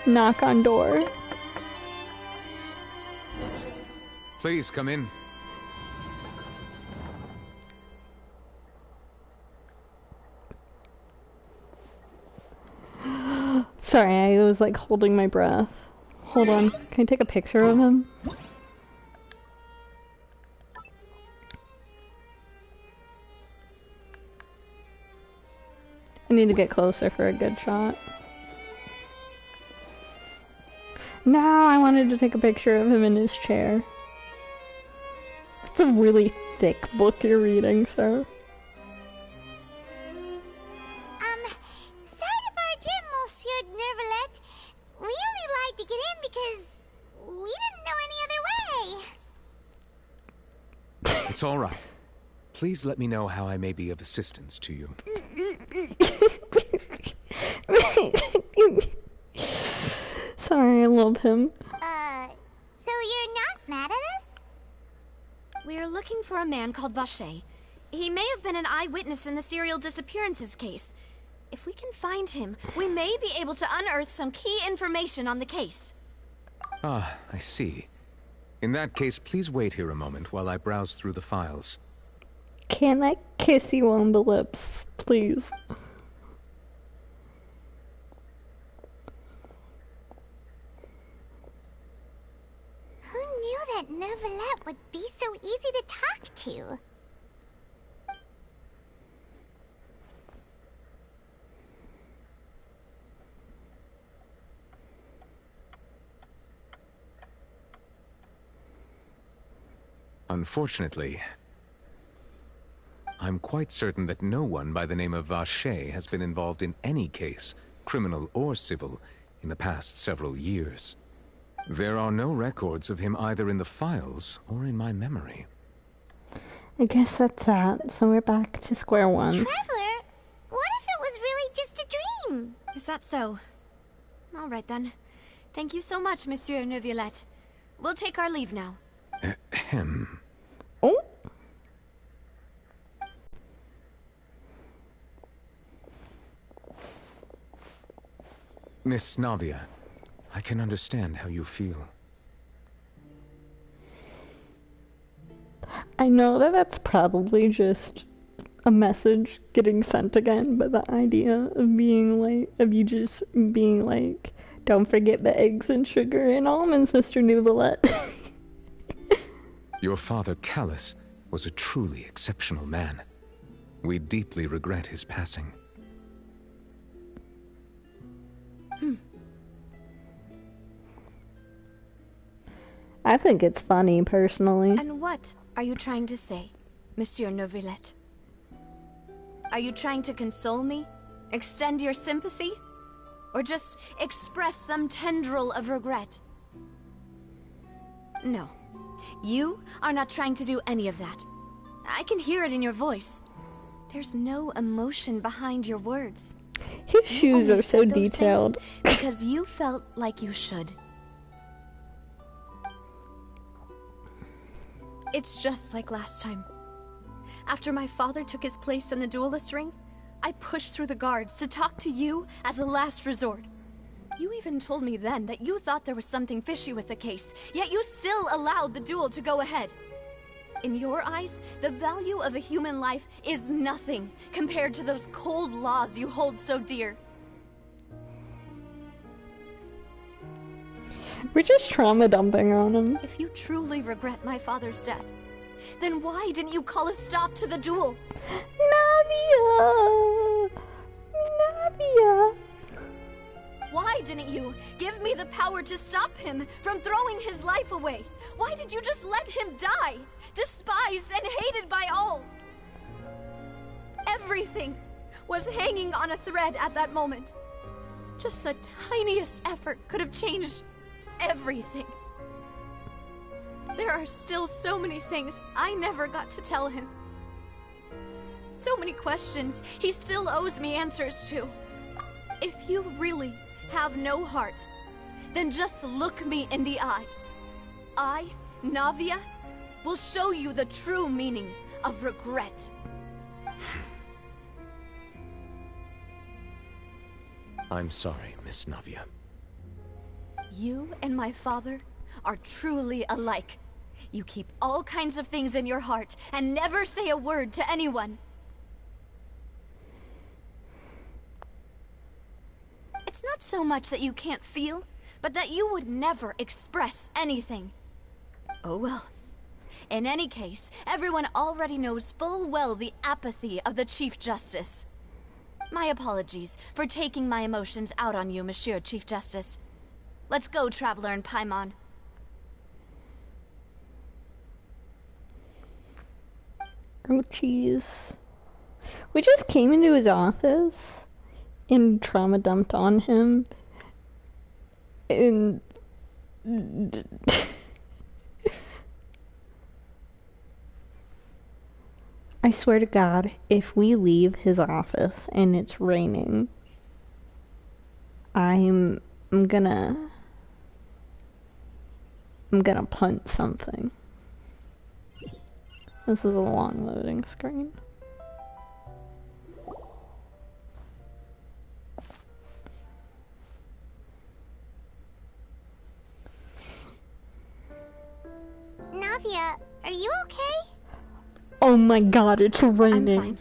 S1: Knock on door.
S10: Please come in.
S1: Sorry, I was like holding my breath. Hold on, can I take a picture of him? I need to get closer for a good shot. Now I wanted to take a picture of him in his chair. It's a really thick book you're reading, sir.
S5: Sorry to barge in, Monsieur Nervalet. We only lied to get in because we didn't know any other way.
S10: It's all right. Please let me know how I may be of assistance to you.
S1: Sorry, I love him.
S5: So you're not mad at us?
S2: We're looking for a man called Vache. He may have been an eyewitness in the serial disappearances case. If we can find him, we may be able to unearth some key information on the case.
S10: Ah, I see. In that case, please wait here a moment while I browse through the files.
S1: Can I kiss you on the lips, please?
S5: Who knew that Nervalet would be so easy to talk to?
S10: Unfortunately, I'm quite certain that no one by the name of Vache has been involved in any case, criminal or civil, in the past several years. There are no records of him either in the files or in my memory.
S1: I guess that's that, so we're back to square one.
S5: Traveler, what if it was really just a dream?
S2: Is that so? All right then. Thank you so much, Monsieur Neuvillette. We'll take our leave now.
S10: Ahem.
S1: Oh?
S10: Miss Navia, I can understand how you feel.
S1: I know that that's probably just a message getting sent again, but the idea of being like, of you just being like, don't forget the eggs and sugar and almonds, Mr. Neuvillette.
S10: Your father, Callus, was a truly exceptional man. We deeply regret his passing.
S1: I think it's funny, personally.
S2: And what are you trying to say, Monsieur Neuvillette? Are you trying to console me? Extend your sympathy? Or just express some tendril of regret? No. You are not trying to do any of that. I can hear it in your voice. There's no emotion behind your words.
S1: His shoes are so detailed.
S2: Because you felt like you should. It's just like last time. After my father took his place in the duelist ring, I pushed through the guards to talk to you as a last resort.
S8: You even told me then that you thought there was something fishy with the case, yet you still allowed the duel to go ahead. In your eyes, the value of a human life is nothing compared to those cold laws you hold so dear.
S1: We're just trauma dumping on him.
S8: If you truly regret my father's death, then why didn't you call a stop to the duel?
S1: Navia! Navia!
S8: Why didn't you give me the power to stop him from throwing his life away? Why did you just let him die, despised and hated by all? Everything was hanging on a thread at that moment. Just the tiniest effort could have changed everything. There are still so many things I never got to tell him. So many questions he still owes me answers to. If you really have no heart, then just look me in the eyes. I, Navia, will show you the true meaning of regret.
S10: I'm sorry, Miss Navia.
S8: You and my father are truly alike. You keep all kinds of things in your heart and never say a word to anyone. It's not so much that you can't feel, but that you would never express anything. Oh well. In any case, everyone already knows full well the apathy of the Chief Justice. My apologies for taking my emotions out on you, Monsieur Chief Justice. Let's go, Traveler and Paimon.
S1: Oh, jeez. We just came into his office and trauma dumped on him. And... I swear to God, if we leave his office and it's raining, I'm gonna punt something. This is a long loading screen.
S5: Navia, are you okay?
S1: Oh my God, it's raining.
S8: I'm fine.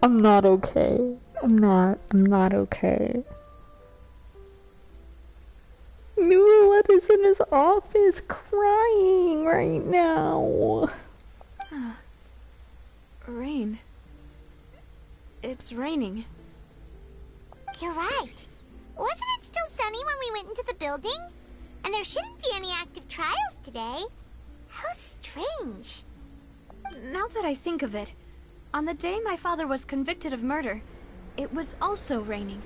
S1: I'm not okay. I'm not okay. Newlet is in his office crying right now.
S8: Rain. It's raining.
S5: You're right. Wasn't it still sunny when we went into the building? And there shouldn't be any active trials today. How strange.
S8: Now that I think of it, on the day my father was convicted of murder, it was also raining.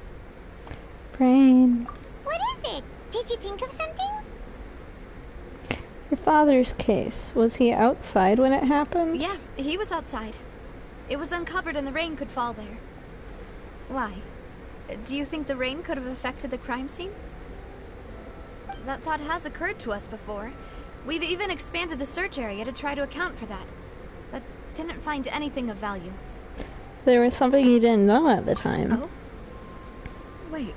S1: Rain.
S5: What is it? Did you think of something?
S1: Your father's case. Was he outside when it happened?
S8: Yeah, he was outside. It was uncovered and the rain could fall there. Why? Do you think the rain could have affected the crime scene? That thought has occurred to us before. We've even expanded the search area to try to account for that, but didn't find anything of value.
S1: There was something you didn't know at the time.
S8: Oh? Wait.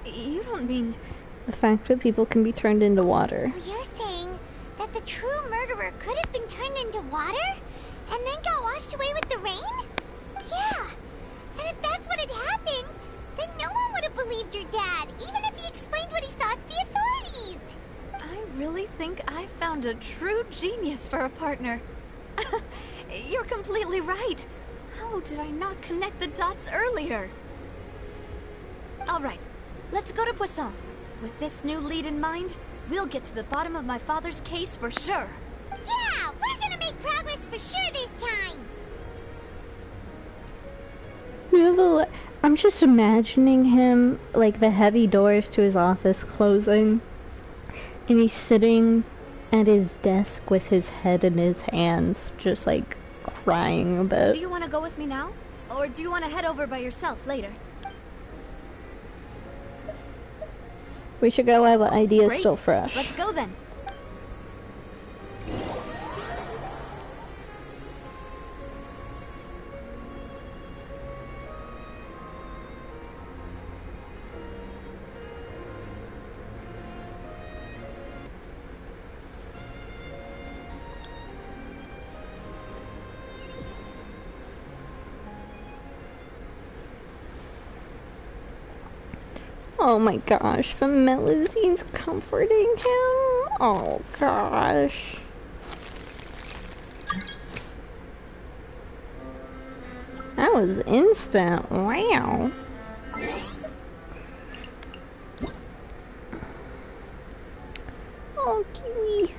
S8: You don't mean...
S1: The fact that people can be turned into water.
S5: So you're saying that the true murderer could have been turned into water? And then got washed away with the rain? Yeah. And if that's what had happened, then no one would have believed your dad, even if he explained what he saw to the authorities.
S8: I really think I found a true genius for a partner. You're completely right. How did I not connect the dots earlier? All right, let's go to Poisson. With this new lead in mind, we'll get to the bottom of my father's case for sure.
S5: Yeah, we're gonna make progress for sure this time.
S1: I'm just imagining him, like the heavy doors to his office closing, and he's sitting at his desk with his head in his hands, just like crying a bit.
S8: Do you want to go with me now? Or do you want to head over by yourself later?
S1: We should go while the idea is
S8: Great.
S1: still fresh.
S8: Let's go then.
S1: Oh my gosh, Famelizine's comforting him? Oh gosh. That was instant. Wow. Oh, Kiwi.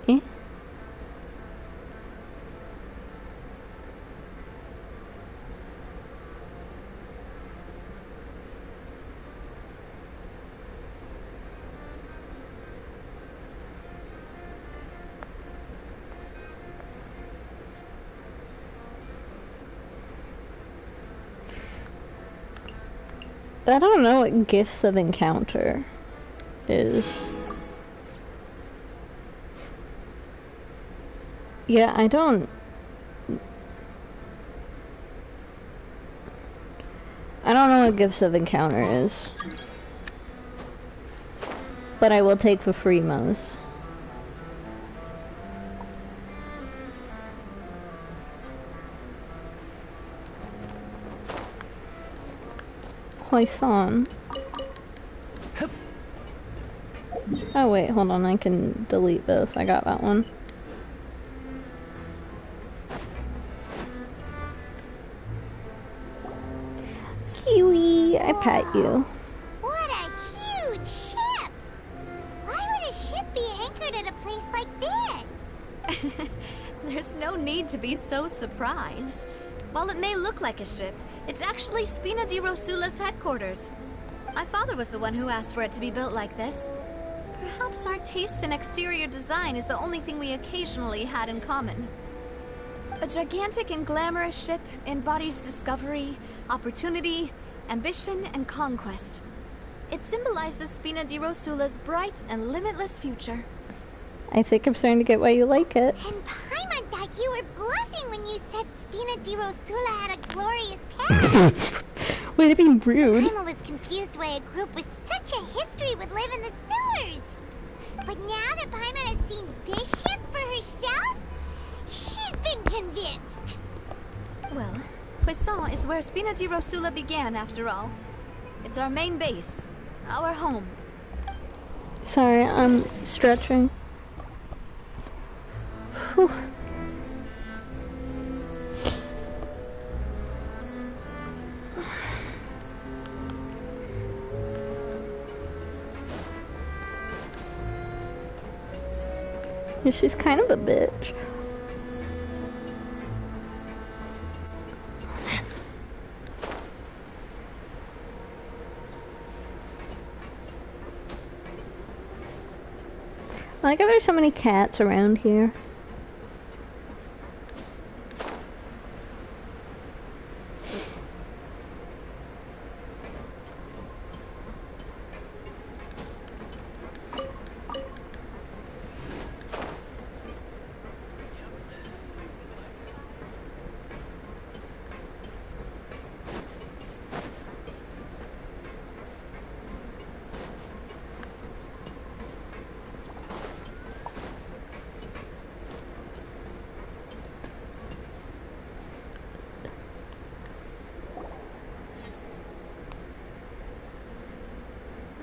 S1: Eh? I don't know what Gifts of Encounter is. Yeah, I don't know what Gifts of Encounter is. But I will take the free Mos. Poisson. Oh wait, hold on, I can delete this. I got that one. Kiwi, I pat you.
S5: What a huge ship! Why would a ship be anchored at a place like this?
S2: There's no need to be so surprised. While it may look like a ship, it's actually Spina di Rosula's headquarters. My father was the one who asked for it to be built like this. Perhaps our taste in exterior design is the only thing we occasionally had in common. A gigantic and glamorous ship embodies discovery, opportunity, ambition, and conquest. It symbolizes Spina di Rosula's bright and limitless future.
S1: I think I'm starting to get why you like it.
S5: And Paimon thought you were bluffing when you said Spina di Rosula had a glorious past.
S1: Way to be rude.
S5: Paimon was confused why a group with such a history would live in the sewers. But now that Paimon has seen this ship for herself, she's been convinced.
S2: Well, Poisson is where Spina di Rosula began, after all. It's our main base, our home.
S1: Sorry, I'm stretching. Whew. Yeah, she's kind of a bitch. I like how there's so many cats around here.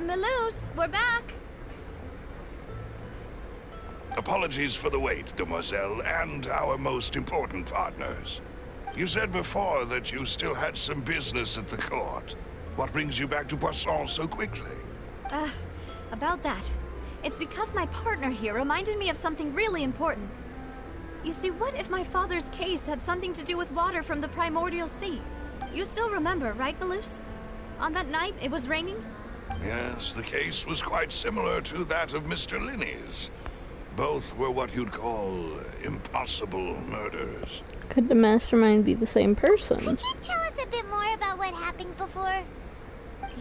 S2: Melus, we're back!
S9: Apologies for the wait, demoiselle, and our most important partners. You said before that you still had some business at the court. What brings you back to Poisson so quickly?
S2: About that. It's because my partner here reminded me of something really important. You see, what if my father's case had something to do with water from the primordial sea? You still remember, right, Melus? On that night, it was raining?
S9: Yes, the case was quite similar to that of Mr. Linney's. Both were what you'd call impossible murders.
S1: Could the mastermind be the same person?
S5: Could you tell us a bit more about what happened before?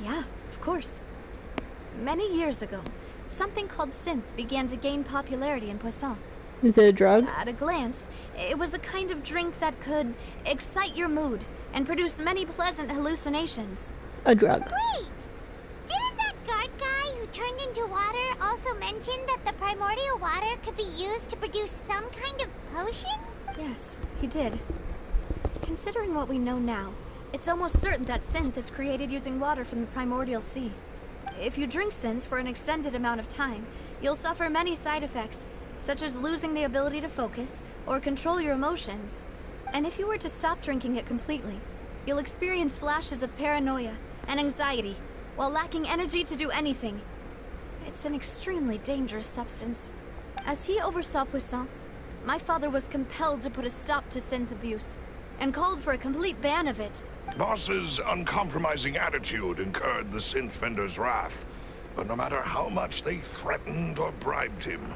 S2: Yeah, of course. Many years ago, something called synth began to gain popularity in Poisson.
S1: Is it a drug?
S2: At a glance, it was a kind of drink that could excite your mood and produce many pleasant hallucinations.
S1: A drug.
S5: Wait! Didn't that guard guy who turned into water also also mention that the primordial water could be used to produce some kind of potion?
S2: Yes, he did. Considering what we know now, it's almost certain that synth is created using water from the primordial sea. If you drink synth for an extended amount of time, you'll suffer many side effects, such as losing the ability to focus or control your emotions. And if you were to stop drinking it completely, you'll experience flashes of paranoia and anxiety while lacking energy to do anything. It's an extremely dangerous substance. As he oversaw Puissant, my father was compelled to put a stop to synth abuse and called for a complete ban of it.
S9: Boss's uncompromising attitude incurred the synth vendor's wrath, but no matter how much they threatened or bribed him,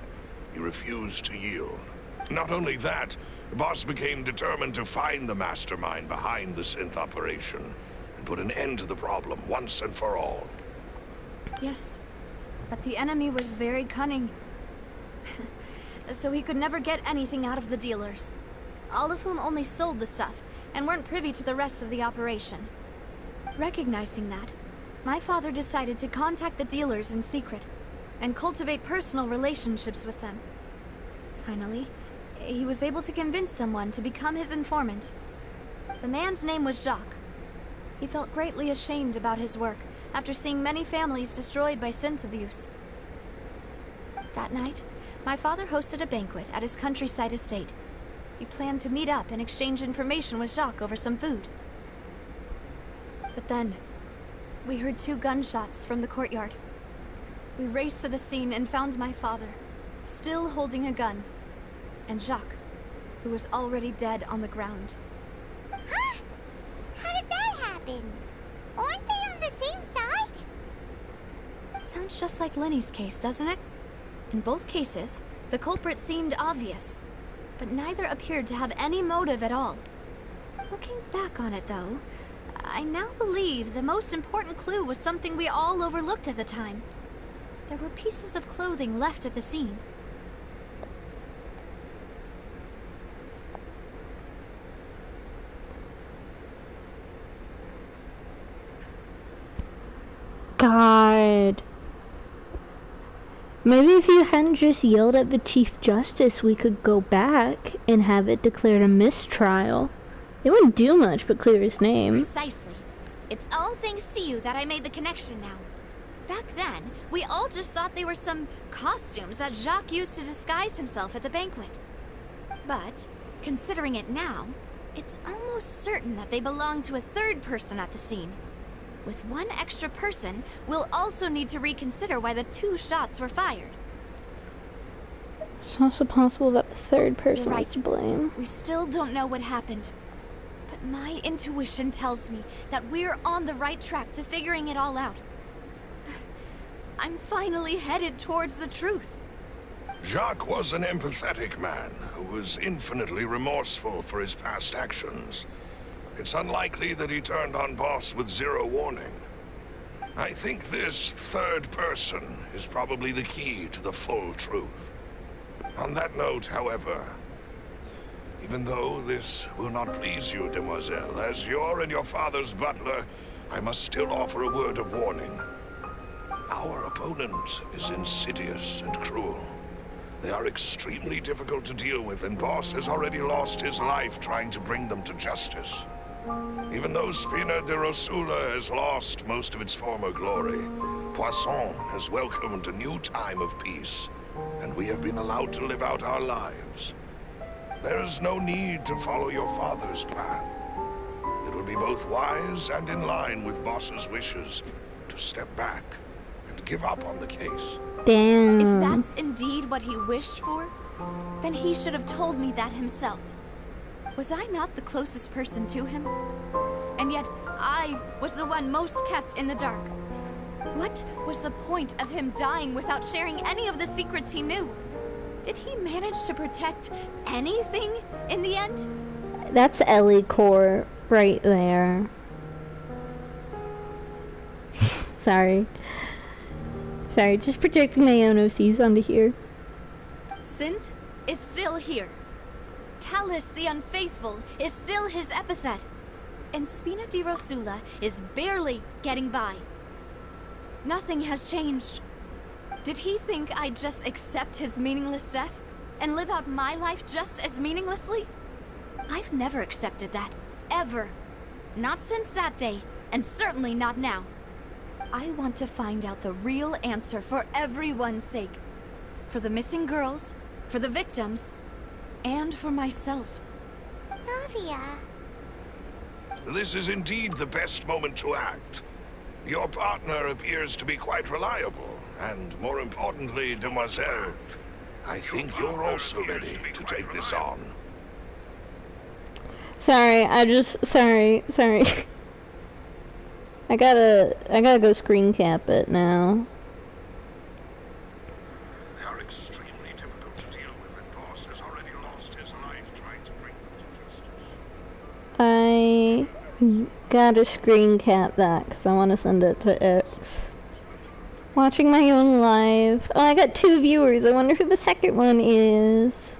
S9: he refused to yield. Not only that, Boss became determined to find the mastermind behind the synth operation and put an end to the problem once and for all.
S2: Yes, but the enemy was very cunning. So he could never get anything out of the dealers, all of whom only sold the stuff and weren't privy to the rest of the operation. Recognizing that, my father decided to contact the dealers in secret and cultivate personal relationships with them. Finally, he was able to convince someone to become his informant. The man's name was Jacques. He felt greatly ashamed about his work after seeing many families destroyed by synth abuse. That night, my father hosted a banquet at his countryside estate. He planned to meet up and exchange information with Jacques over some food. But then, we heard 2 gunshots from the courtyard. We raced to the scene and found my father, still holding a gun, and Jacques, who was already dead on the ground.
S5: Huh? How did that happen? Aren't they on the same side?
S2: Sounds just like Lenny's case, doesn't it? In both cases, the culprit seemed obvious, but neither appeared to have any motive at all. Looking back on it, though, I now believe the most important clue was something we all overlooked at the time. There were pieces of clothing left at the scene.
S1: God. Maybe if you hadn't just yelled at the Chief Justice, we could go back and have it declared a mistrial. It wouldn't do much but clear his name.
S2: Precisely. It's all thanks to you that I made the connection now. Back then, we all just thought they were some costumes that Jacques used to disguise himself at the banquet. But, considering it now, it's almost certain that they belong to a third person at the scene. With one extra person, we'll also need to reconsider why the 2 shots were fired.
S1: It's also possible that the third person
S2: You're right.
S1: was to blame.
S2: We still don't know what happened. But my intuition tells me that we're on the right track to figuring it all out. I'm finally headed towards the truth.
S9: Jacques was an empathetic man who was infinitely remorseful for his past actions. It's unlikely that he turned on Boss with 0 warning. I think this third person is probably the key to the full truth. On that note, however, even though this will not please you, demoiselle, as your and your father's butler, I must still offer a word of warning. Our opponent is insidious and cruel. They are extremely difficult to deal with, and Boss has already lost his life trying to bring them to justice. Even though Spina de Rosula has lost most of its former glory, Poisson has welcomed a new time of peace, and we have been allowed to live out our lives. There is no need to follow your father's path. It would be both wise and in line with Boss's wishes to step back and give up on the case.
S1: Damn.
S2: If that's indeed what he wished for, then he should have told me that himself. Was I not the closest person to him? And yet, I was the one most kept in the dark. What was the point of him dying without sharing any of the secrets he knew? Did he manage to protect anything in the end?
S1: That's Ellie Core right there. Sorry, just projecting my own OCs onto here.
S2: Synth is still here. Callus the Unfaithful is still his epithet. And Spina di Rosula is barely getting by. Nothing has changed. Did he think I'd just accept his meaningless death and live out my life just as meaninglessly? I've never accepted that. Ever. Not since that day, and certainly not now. I want to find out the real answer for everyone's sake. For the missing girls, for the victims, and for myself.
S5: Davia.
S9: This is indeed the best moment to act. Your partner appears to be quite reliable, and more importantly, Demoiselle, I think you're also ready to take this on.
S1: Sorry, sorry. I gotta go screen cap it now.
S9: They are extremely difficult to deal with, and Boss has already lost his life trying to bring them to justice.
S1: I gotta screen cap that because I want to send it to X. Watching my own live. Oh, I got 2 viewers. I wonder who the second one is.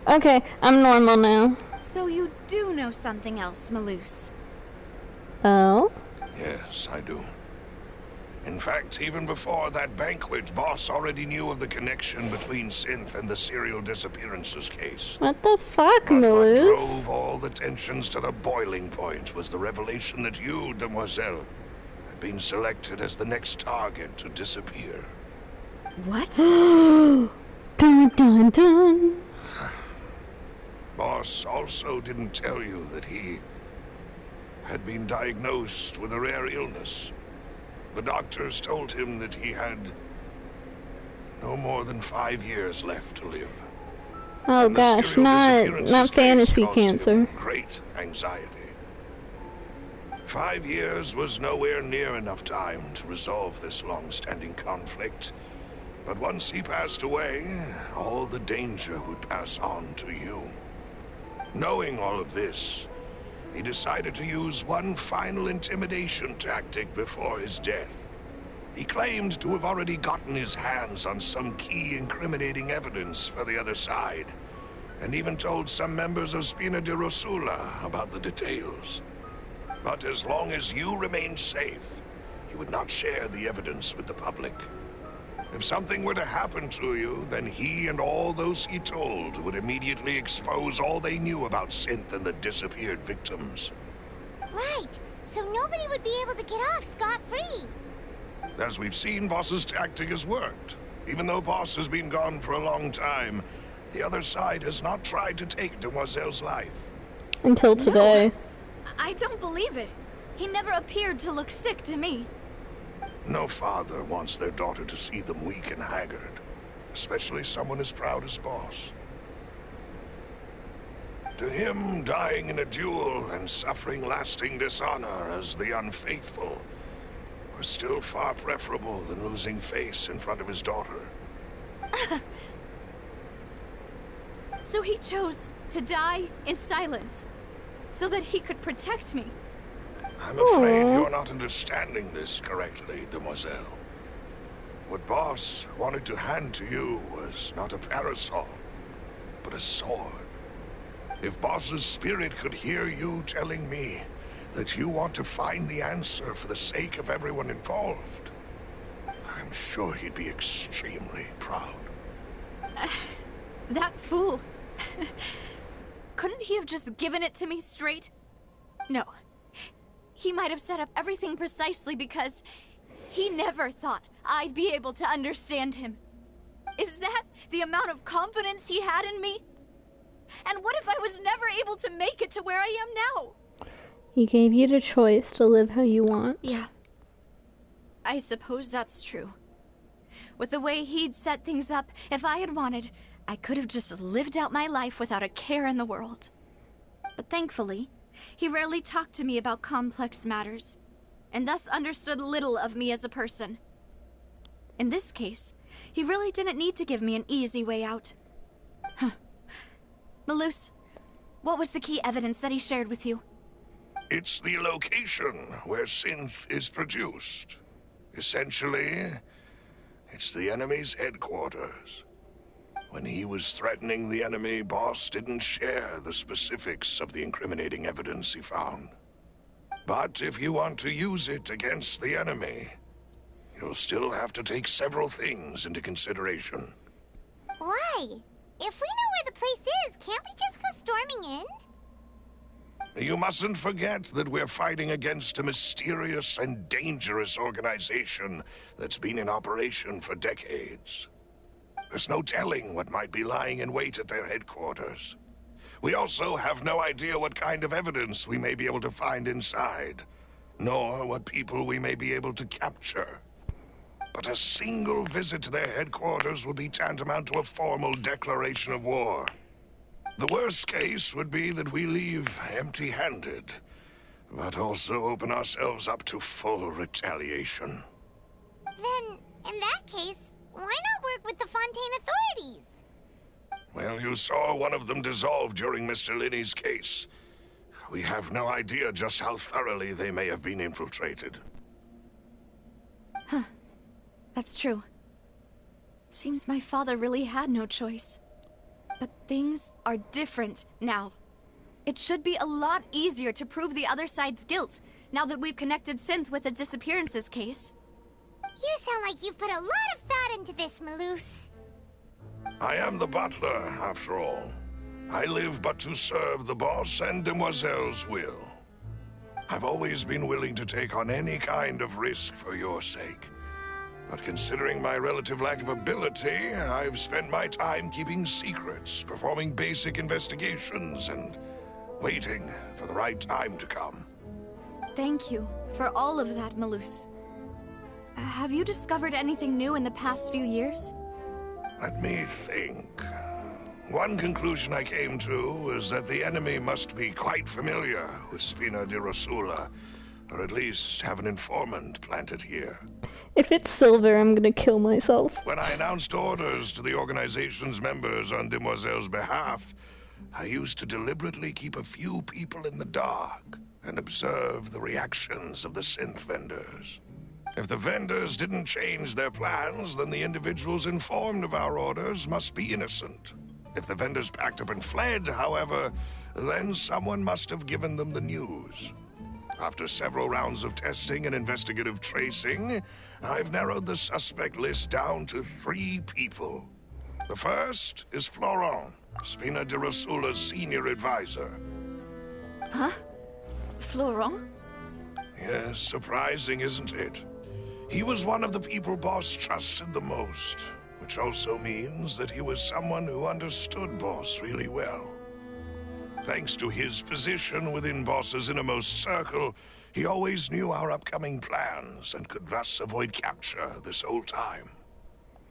S1: Okay, I'm normal now.
S2: So you do know something else, Maloose.
S1: Oh?
S9: Yes, I do. In fact, even before that banquet, Boss already knew of the connection between Synth and the serial disappearances case.
S1: What the fuck,
S9: But what
S1: Maloose?
S9: drove all the tensions to the boiling point was the revelation that you, Demoiselle, had been selected as the next target to disappear.
S2: What?
S1: Dun dun dun.
S9: Boss also didn't tell you that he had been diagnosed with a rare illness. The doctors told him that he had no more than 5 years left to live.
S1: Oh
S9: And the
S1: gosh,
S9: serial disappearances
S1: not
S9: case
S1: fantasy
S9: caused him
S1: cancer.
S9: great anxiety. 5 years was nowhere near enough time to resolve this long-standing conflict. But once he passed away, all the danger would pass on to you. Knowing all of this, he decided to use one final intimidation tactic before his death. He claimed to have already gotten his hands on some key incriminating evidence for the other side, and even told some members of Spina di Rosula about the details. But as long as you remained safe, he would not share the evidence with the public. If something were to happen to you, then he and all those he told would immediately expose all they knew about Synth and the disappeared victims.
S5: Right. So nobody would be able to get off scot-free.
S9: As we've seen, Boss's tactic has worked. Even though Boss has been gone for a long time, the other side has not tried to take Demoiselle's life.
S1: Until today.
S2: No, I don't believe it. He never appeared to look sick to me.
S9: No father wants their daughter to see them weak and haggard, especially someone as proud as Boss. To him, dying in a duel and suffering lasting dishonor as the unfaithful were still far preferable than losing face in front of his daughter.
S2: So he chose to die in silence, so that he could protect me.
S9: I'm afraid you're not understanding this correctly, Demoiselle. What Boss wanted to hand to you was not a parasol, but a sword. If Boss's spirit could hear you telling me that you want to find the answer for the sake of everyone involved, I'm sure he'd be extremely proud.
S2: That fool. Couldn't he have just given it to me straight? No. He might have set up everything precisely because he never thought I'd be able to understand him. Is that the amount of confidence he had in me? And what if I was never able to make it to where I am now?
S1: He gave you the choice to live how you want.
S2: Yeah. I suppose that's true. With the way he'd set things up, if I had wanted, I could have just lived out my life without a care in the world. But thankfully, he rarely talked to me about complex matters. and thus understood little of me as a person. In this case, he really didn't need to give me an easy way out. Huh. Malus, what was the key evidence that he shared with you?
S9: It's the location where synth is produced. Essentially, it's the enemy's headquarters. When he was threatening the enemy, Boss didn't share the specifics of the incriminating evidence he found. But if you want to use it against the enemy, you'll still have to take several things into consideration.
S5: Why? If we know where the place is, can't we just go storming in?
S9: You mustn't forget that we're fighting against a mysterious and dangerous organization that's been in operation for decades. There's no telling what might be lying in wait at their headquarters. We also have no idea what kind of evidence we may be able to find inside, nor what people we may be able to capture. But a single visit to their headquarters would be tantamount to a formal declaration of war. The worst case would be that we leave empty-handed, but also open ourselves up to full retaliation.
S5: Then, in that case, why not work with the Fontaine authorities?
S9: Well, you saw one of them dissolve during Mr. Linney's case. We have no idea just how thoroughly they may have been infiltrated.
S2: Huh. That's true. Seems my father really had no choice. But things are different now. It should be a lot easier to prove the other side's guilt, now that we've connected Synth with the disappearances case.
S5: You sound like you've put a lot of thought into this, Malus.
S9: I am the butler, after all. I live but to serve the boss and Demoiselle's will. I've always been willing to take on any kind of risk for your sake. But considering my relative lack of ability, I've spent my time keeping secrets, performing basic investigations, and waiting for the right time to come.
S2: Thank you for all of that, Malus. Have you discovered anything new in the past few years?
S9: Let me think. One conclusion I came to was that the enemy must be quite familiar with Spina di Rosula, or at least have an informant planted here.
S1: If it's silver, I'm gonna kill myself.
S9: When I announced orders to the organization's members on Demoiselle's behalf, I used to deliberately keep a few people in the dark and observe the reactions of the synth vendors. If the vendors didn't change their plans, then the individuals informed of our orders must be innocent. If the vendors packed up and fled, however, then someone must have given them the news. After several rounds of testing and investigative tracing, I've narrowed the suspect list down to 3 people. The first is Florent, Spina di Rosula's senior advisor.
S2: Huh? Florent?
S9: Yes, surprising, isn't it? He was one of the people Boss trusted the most, which also means that he was someone who understood Boss really well. Thanks to his position within Boss's innermost circle, he always knew our upcoming plans and could thus avoid capture this whole time.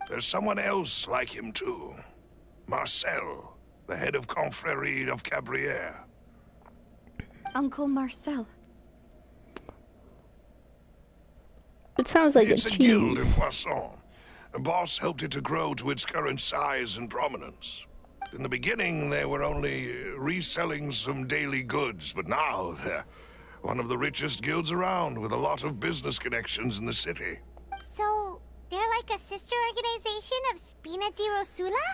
S9: There's someone else like him too. Marcel, the head of Confrérie of Cabrières.
S2: Uncle Marcel.
S1: It sounds like
S9: It's
S1: a
S9: a
S1: cheese.
S9: guild in Poisson. Boss helped it to grow to its current size and prominence. In the beginning, they were only reselling some daily goods, but now they're one of the richest guilds around, with a lot of business connections in the city.
S5: So, they're like a sister organization of Spina di Rosula?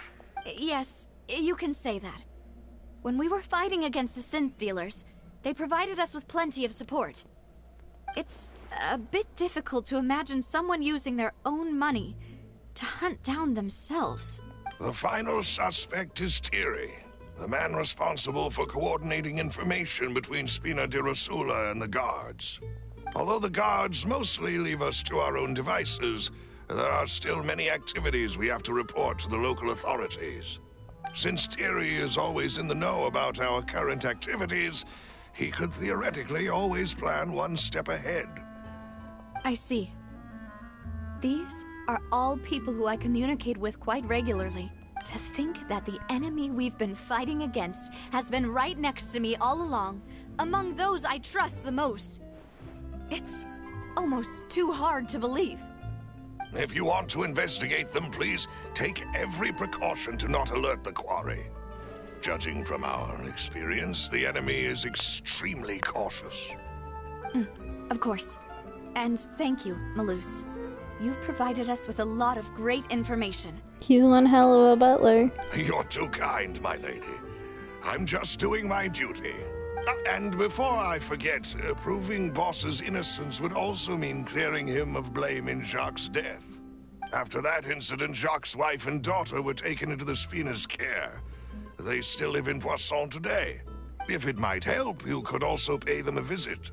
S2: Yes, you can say that. When we were fighting against the synth dealers, they provided us with plenty of support. It's a bit difficult to imagine someone using their own money to hunt down themselves.
S9: The final suspect is Thierry, the man responsible for coordinating information between Spina di Rosula and the guards. Although the guards mostly leave us to our own devices, there are still many activities we have to report to the local authorities. Since Thierry is always in the know about our current activities, he could theoretically always plan one step ahead.
S2: I see. These are all people who I communicate with quite regularly. To think that the enemy we've been fighting against has been right next to me all along, among those I trust the most. It's
S7: almost too hard to believe.
S9: If you want to investigate them, please take every precaution to not alert the quarry. Judging from our experience, the enemy is extremely cautious.
S2: Of course. And thank you, Malus. You've provided us with a lot of great information.
S1: He's one hell of a butler.
S9: You're too kind, my lady. I'm just doing my duty. And before I forget, proving Boss's innocence would also mean clearing him of blame in Jacques' death. After that incident, Jacques' wife and daughter were taken into the Spina's care. They still live in Poisson today. If it might help, you could also pay them a visit.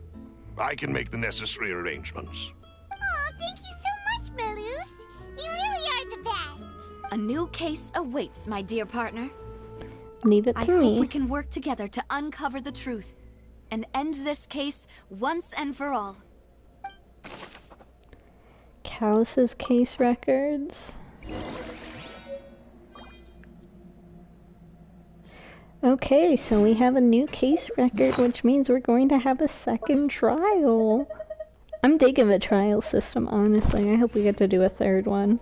S9: I can make the necessary arrangements.
S5: Aw, thank you so much, Malus. You really are the best.
S2: A new case awaits, my dear partner.
S1: Leave it
S2: I
S1: to
S2: hope
S1: me.
S2: we can work together to uncover the truth and end this case once and for all.
S1: Callus's case records. Okay, so we have a new case record, which means we're going to have a second trial. I'm digging the trial system, honestly. I hope we get to do a third one.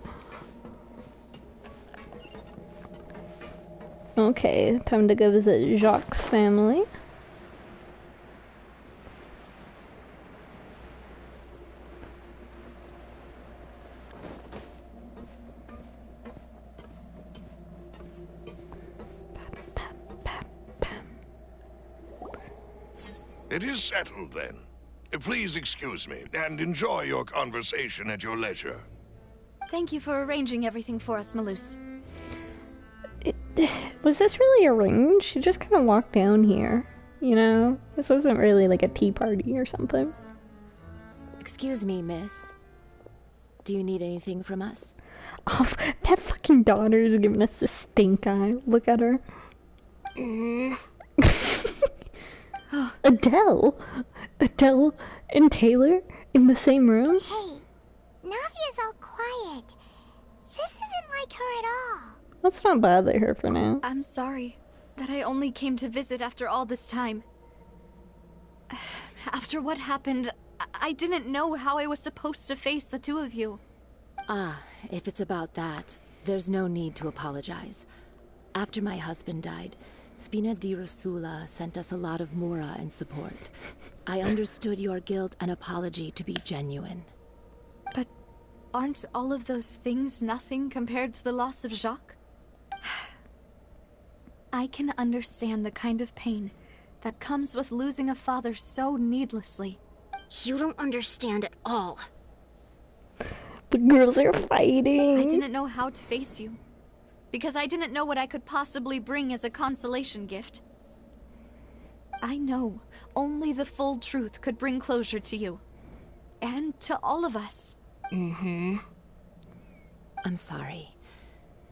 S1: Okay, time to go visit Jacques' family.
S9: It is settled, then. Please excuse me, and enjoy your conversation at your leisure.
S2: Thank you for arranging everything for us, Malus.
S1: Was this really arranged? She just kind of walked down here, you know? This wasn't really like a tea party or something.
S4: Excuse me, miss. Do you need anything from us?
S1: Oh, that fucking daughter is giving us the stink eye. Look at her. Adele and Taylor in the same room?
S5: Hey, Navia's all quiet. This isn't like her at all.
S1: Let's not bother her for now.
S2: I'm sorry that I only came to visit after all this time. After what happened, I didn't know how I was supposed to face the two of you.
S4: Ah, if it's about that, there's no need to apologize. After my husband died, Spina di Rosula sent us a lot of mura and support. I understood your guilt and apology to be genuine.
S2: But aren't all of those things nothing compared to the loss of Jacques? I can understand the kind of pain that comes with losing a father so needlessly.
S5: You don't understand at all.
S1: The girls are fighting.
S2: I didn't know how to face you, because I didn't know what I could possibly bring as a consolation gift. I know only the full truth could bring closure to you, and to all of us.
S4: I'm sorry.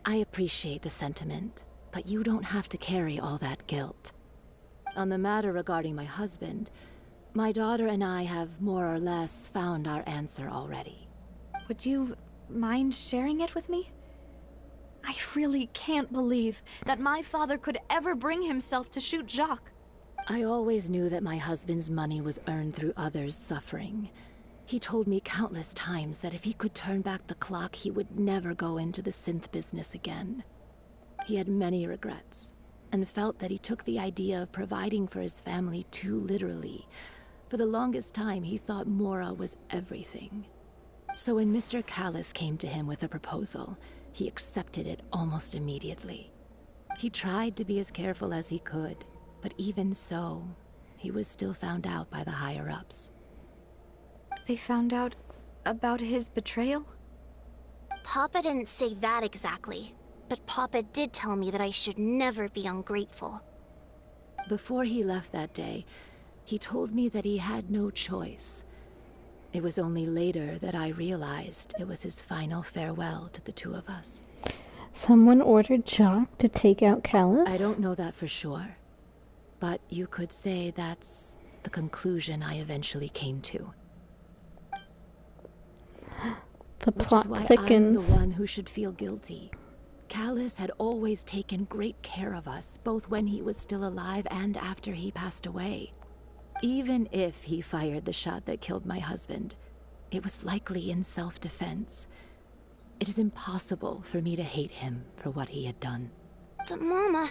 S4: I appreciate the sentiment, but you don't have to carry all that guilt. On the matter regarding my husband, my daughter and I have more or less found our answer already.
S2: Would you mind sharing it with me? I really can't believe that my father could ever bring himself to shoot Jacques.
S4: I always knew that my husband's money was earned through others' suffering. He told me countless times that if he could turn back the clock, he would never go into the synth business again. He had many regrets, and felt that he took the idea of providing for his family too literally. For the longest time, he thought Mora was everything. So when Mr. Callus came to him with a proposal, he accepted it almost immediately. He tried to be as careful as he could, but even so, he was still found out by the higher-ups.
S2: They found out about his betrayal?
S5: Papa didn't say that exactly, but Papa did tell me that I should never be ungrateful.
S4: Before he left that day, he told me that he had no choice. It was only later that I realized it was his final farewell to the two of us.
S1: Someone ordered Jacques to take out Callus?
S4: I don't know that for sure, but you could say that's the conclusion I eventually came to.
S1: The plot
S4: Which is why
S1: thickens.
S4: I'm the one who should feel guilty. Callus had always taken great care of us, both when he was still alive and after he passed away. Even if he fired the shot that killed my husband, it was likely in self-defense. It is impossible for me to hate him for what he had done.
S5: But Mama,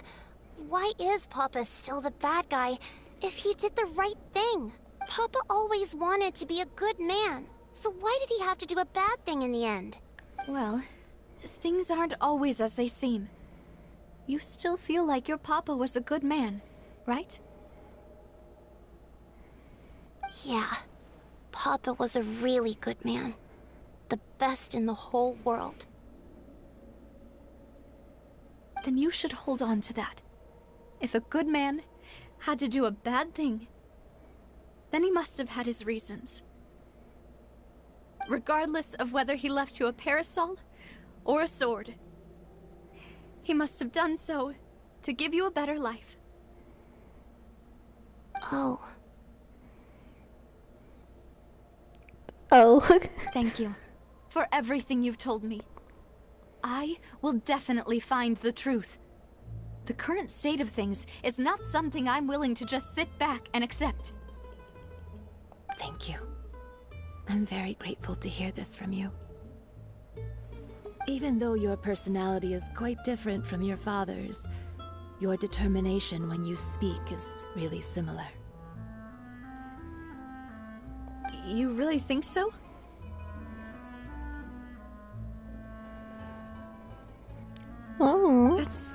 S5: why is Papa still the bad guy if he did the right thing? Papa always wanted to be a good man, so why did he have to do a bad thing in the end?
S2: Well, things aren't always as they seem. You still feel like your papa was a good man, right?
S5: Yeah, Papa was a really good man. The best in the whole world.
S2: Then you should hold on to that. If a good man had to do a bad thing, then he must have had his reasons. Regardless of whether he left you a parasol or a sword, he must have done so to give you a better life.
S5: Oh.
S1: Oh.
S2: Thank you for everything you've told me. I will definitely find the truth. The current state of things is not something I'm willing to just sit back and accept.
S4: Thank you. I'm very grateful to hear this from you. Even though your personality is quite different from your father's, your determination when you speak is really similar.
S2: You really think so?
S1: Oh.
S2: That's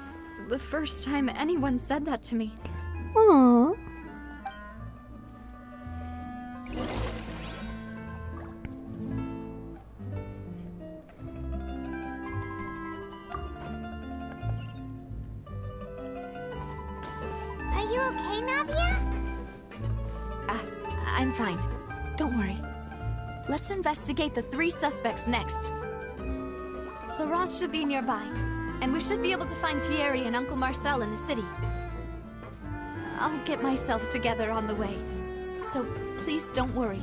S2: the first time anyone said that to me.
S1: Oh.
S5: Are you okay, Navia?
S2: I'm fine. Don't worry. Let's investigate the 3 suspects next. Florent should be nearby, and we should be able to find Thierry and Uncle Marcel in the city. I'll get myself together on the way, so please don't worry.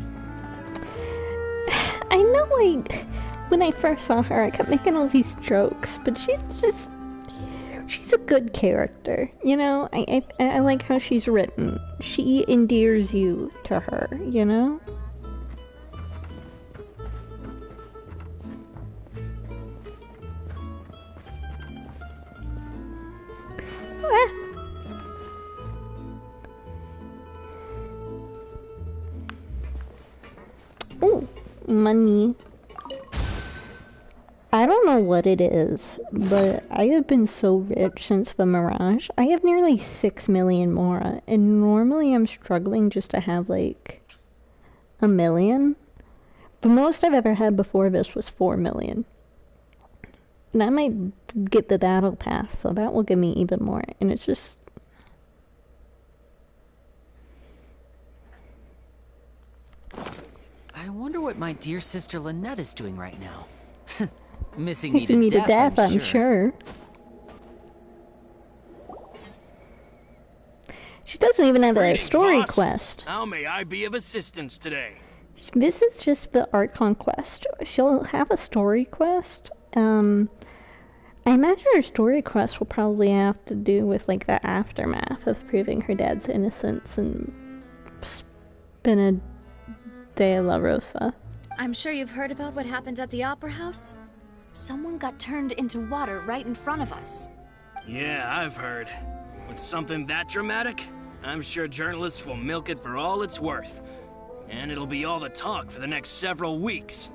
S1: I know, like, when I first saw her, I kept making all these jokes, but she's a good character, you know? I like how she's written. She endears you to her, you know? Oh, money. I don't know what it is, but I have been so rich since the Mirage. I have nearly 6 million more, and normally I'm struggling just to have like 1 million. The most I've ever had before this was 4 million. And I might get the battle pass, so that will give me even more. And it's just...
S11: I wonder what my dear sister Lynette is doing right now. Missing
S1: Kissing
S11: me to death,
S1: I'm sure. She doesn't even have a story
S12: boss.
S1: quest.
S12: How may I be of assistance today?
S1: This is just the Archon quest. She'll have a story quest. I imagine her story quest will probably have to do with like the aftermath of proving her dad's innocence and Spina de la Rosa.
S2: I'm sure you've heard about what happened at the Opera House. Someone got turned into water right in front of us.
S12: Yeah, I've heard. With something that dramatic, I'm sure journalists will milk it for all it's worth. And it'll be all the talk for the next several weeks.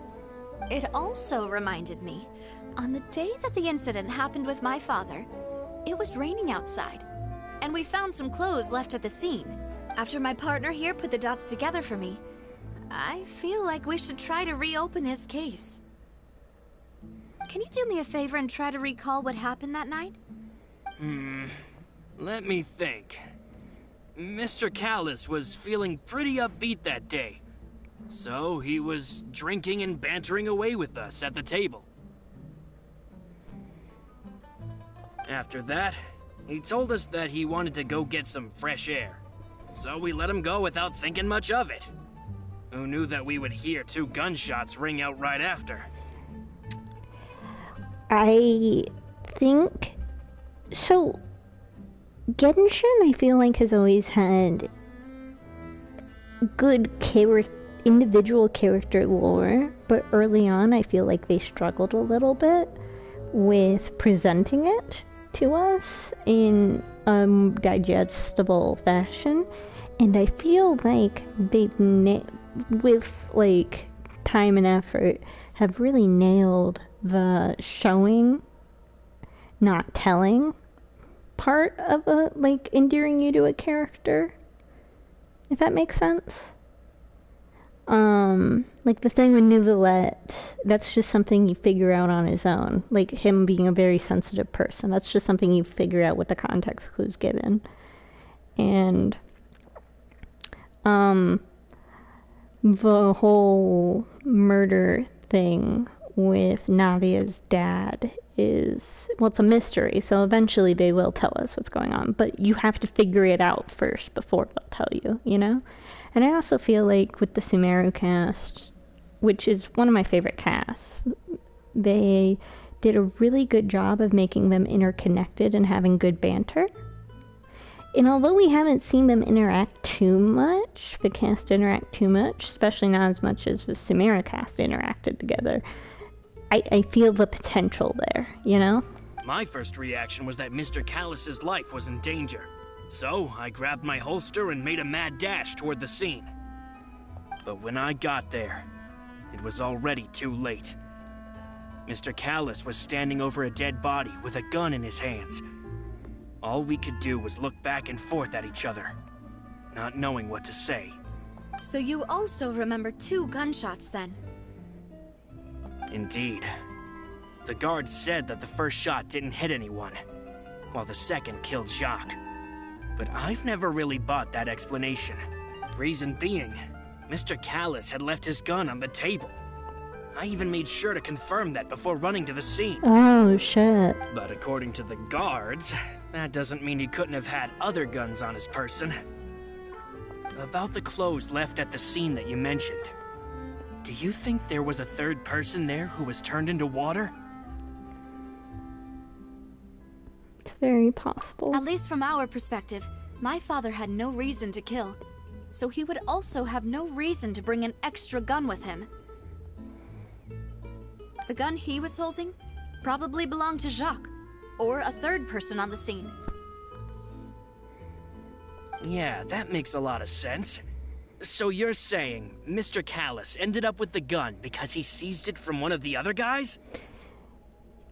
S2: It also reminded me, on the day that the incident happened with my father, it was raining outside, and we found some clothes left at the scene. After my partner here put the dots together for me, I feel like we should try to reopen his case. Can you do me a favor and try to recall what happened that night?
S12: Let me think. Mr. Callis was feeling pretty upbeat that day. So he was drinking and bantering away with us at the table. After that, he told us that he wanted to go get some fresh air. So we let him go without thinking much of it. Who knew that we would hear 2 gunshots ring out right after?
S1: I think... So, Genshin, I feel like, has always had good individual character lore, but early on I feel like they struggled a little bit with presenting it to us in a digestible fashion, and I feel like they've with like time and effort have really nailed the showing, not telling part of a like endearing you to a character, if that makes sense. Like the thing with Neuvillette, that's just something you figure out on his own. Like him being a very sensitive person, that's just something you figure out with the context clues given. And the whole murder thing with Navia's dad is, well, it's a mystery, so eventually they will tell us what's going on, but you have to figure it out first before they'll tell you, you know? And I also feel like with the Sumeru cast, which is one of my favorite casts, they did a really good job of making them interconnected and having good banter. And although we haven't seen them interact too much, the cast interact too much, especially not as much as the Sumeru cast interacted together, I feel the potential there, you know?
S12: My first reaction was that Mr. Callus's life was in danger. So, I grabbed my holster and made a mad dash toward the scene. But when I got there, it was already too late. Mr. Callus was standing over a dead body with a gun in his hands. All we could do was look back and forth at each other, not knowing what to say.
S2: So you also remember 2 gunshots then?
S12: Indeed. The guards said that the first shot didn't hit anyone, while the second killed Jacques. But I've never really bought that explanation. Reason being, Mr. Callus had left his gun on the table. I even made sure to confirm that before running to the scene.
S1: Oh, shit.
S12: But according to the guards, that doesn't mean he couldn't have had other guns on his person. About the clothes left at the scene that you mentioned, do you think there was a third person there who was turned into water?
S1: It's very possible.
S2: At least from our perspective, my father had no reason to kill. So he would also have no reason to bring an extra gun with him. The gun he was holding probably belonged to Jacques, or a third person on the scene.
S12: Yeah, that makes a lot of sense. So you're saying Mr. Callus ended up with the gun because he seized it from one of the other guys?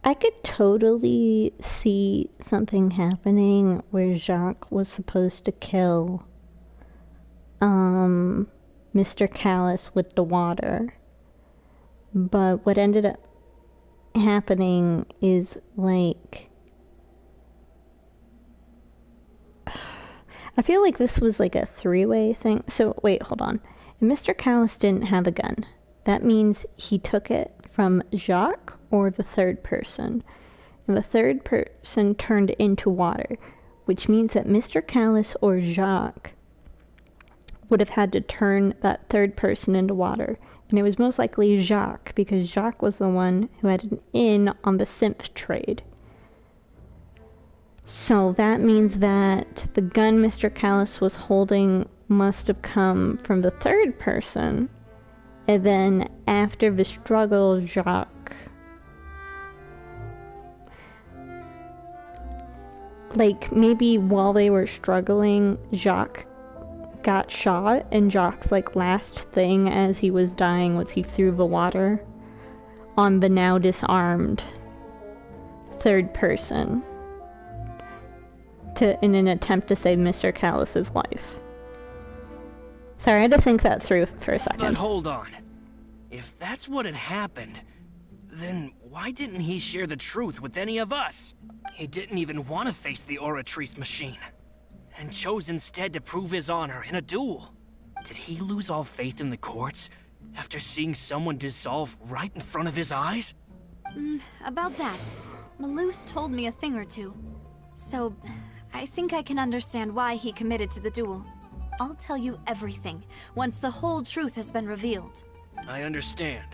S1: I could totally see something happening where Jacques was supposed to kill Mr. Callus with the water. But what ended up happening is like, I feel like this was like a 3-way thing. So wait, hold on. If Mr. Callus didn't have a gun, that means he took it from Jacques or the third person. And the third person turned into water, which means that Mr. Callus or Jacques would have had to turn that third person into water. And it was most likely Jacques, because Jacques was the one who had an in on the synth trade. So that means that the gun Mr. Callus was holding must have come from the third person. And then after the struggle, Jacques, like maybe while they were struggling, Jacques got shot, and Jacques' like last thing as he was dying was he threw the water on the now disarmed third person in an attempt to save Mr. Callus's life. Sorry, I had to think that through for a second.
S12: But hold on. If that's what had happened, then why didn't he share the truth with any of us? He didn't even want to face the Oratrice machine, and chose instead to prove his honor in a duel. Did he lose all faith in the courts after seeing someone dissolve right in front of his eyes?
S2: About that, Malus told me a thing or two. So, I think I can understand why he committed to the duel. I'll tell you everything, once the whole truth has been revealed.
S12: I understand.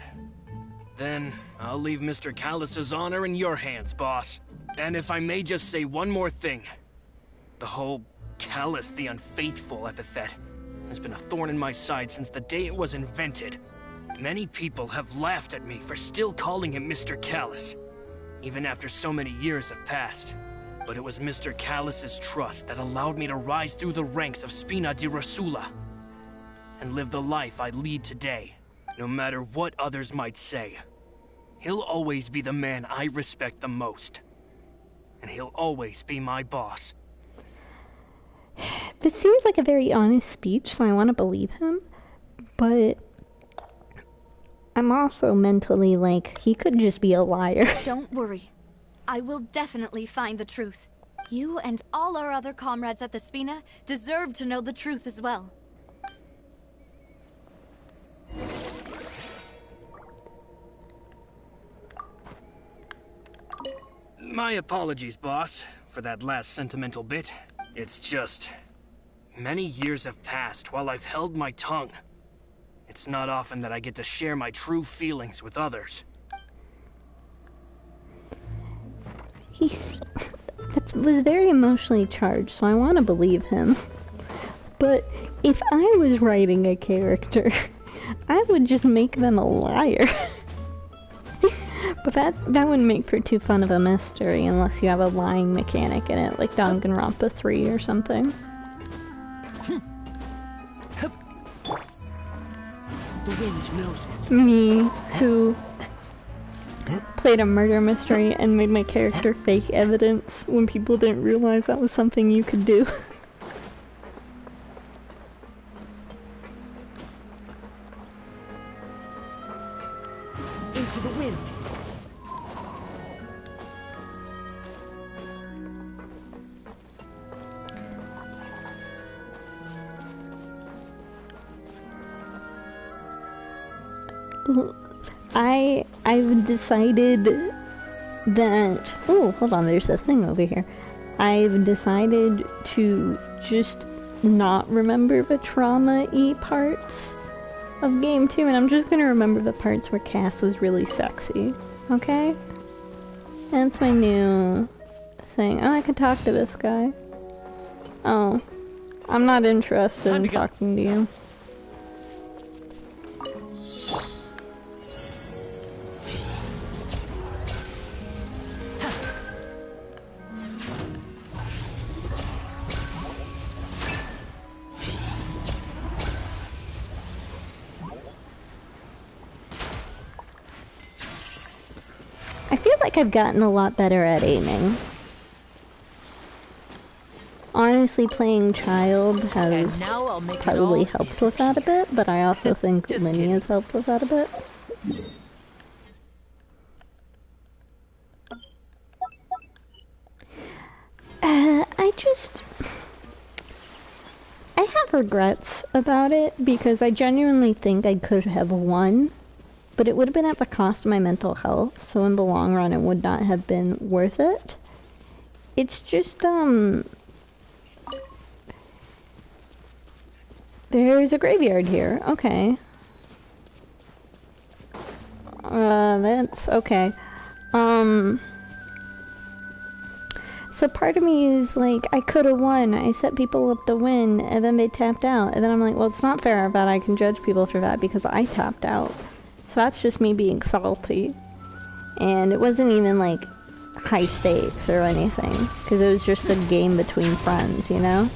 S12: Then, I'll leave Mr. Callus's honor in your hands, boss. And if I may just say one more thing. The whole Callus the Unfaithful epithet has been a thorn in my side since the day it was invented. Many people have laughed at me for still calling him Mr. Callus, even after so many years have passed. But it was Mr. Callus's trust that allowed me to rise through the ranks of Spina di Rosula and live the life I lead today, no matter what others might say. He'll always be the man I respect the most, and he'll always be my boss.
S1: This seems like a very honest speech, so I want to believe him, but I'm also mentally like, he could just be a liar.
S2: Don't worry. I will definitely find the truth. You and all our other comrades at the Spina deserve to know the truth as well.
S12: My apologies, boss, for that last sentimental bit. It's just... many years have passed while I've held my tongue. It's not often that I get to share my true feelings with others.
S1: That was very emotionally charged, so I want to believe him. But if I was writing a character, I would just make them a liar. But that wouldn't make for too fun of a mystery unless you have a lying mechanic in it, like Danganronpa 3 or something.
S11: The wind knows
S1: Me, who played a murder mystery and made my character fake evidence when people didn't realize that was something you could do.
S11: into the wind.
S1: I've decided that... Oh, hold on, there's a thing over here. I've decided to just not remember the trauma-y parts of Game 2, and I'm just gonna remember the parts where Cass was really sexy. Okay? That's my new thing. Oh, I can talk to this guy. Oh. I'm not interested in talking to you. I feel like I've gotten a lot better at aiming. Honestly, playing Child has probably helped with that a bit, but I also think Linny has helped with that a bit. I have regrets about it because I genuinely think I could have won, but it would have been at the cost of my mental health, so in the long run it would not have been worth it. It's just, there's a graveyard here. Okay. That's okay. So part of me is like, I could have won. I set people up to win, and then they tapped out. And then I'm like, well, it's not fair that I can judge people for that because I tapped out. So that's just me being salty. And it wasn't even like high stakes or anything, because it was just a game between friends, you know?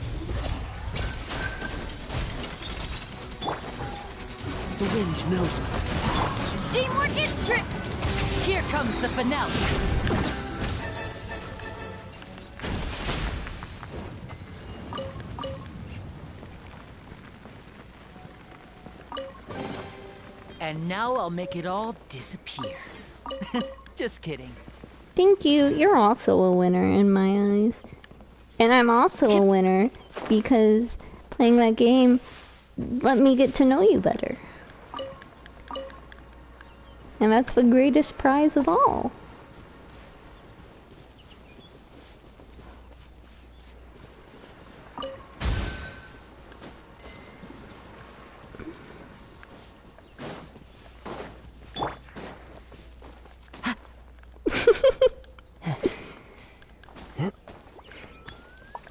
S11: The wind knows me.
S8: Teamwork is trick! Here comes the finale!
S11: And now I'll make it all disappear. Just kidding.
S1: Thank you. You're also a winner in my eyes. And I'm also a winner because playing that game let me get to know you better. And that's the greatest prize of all.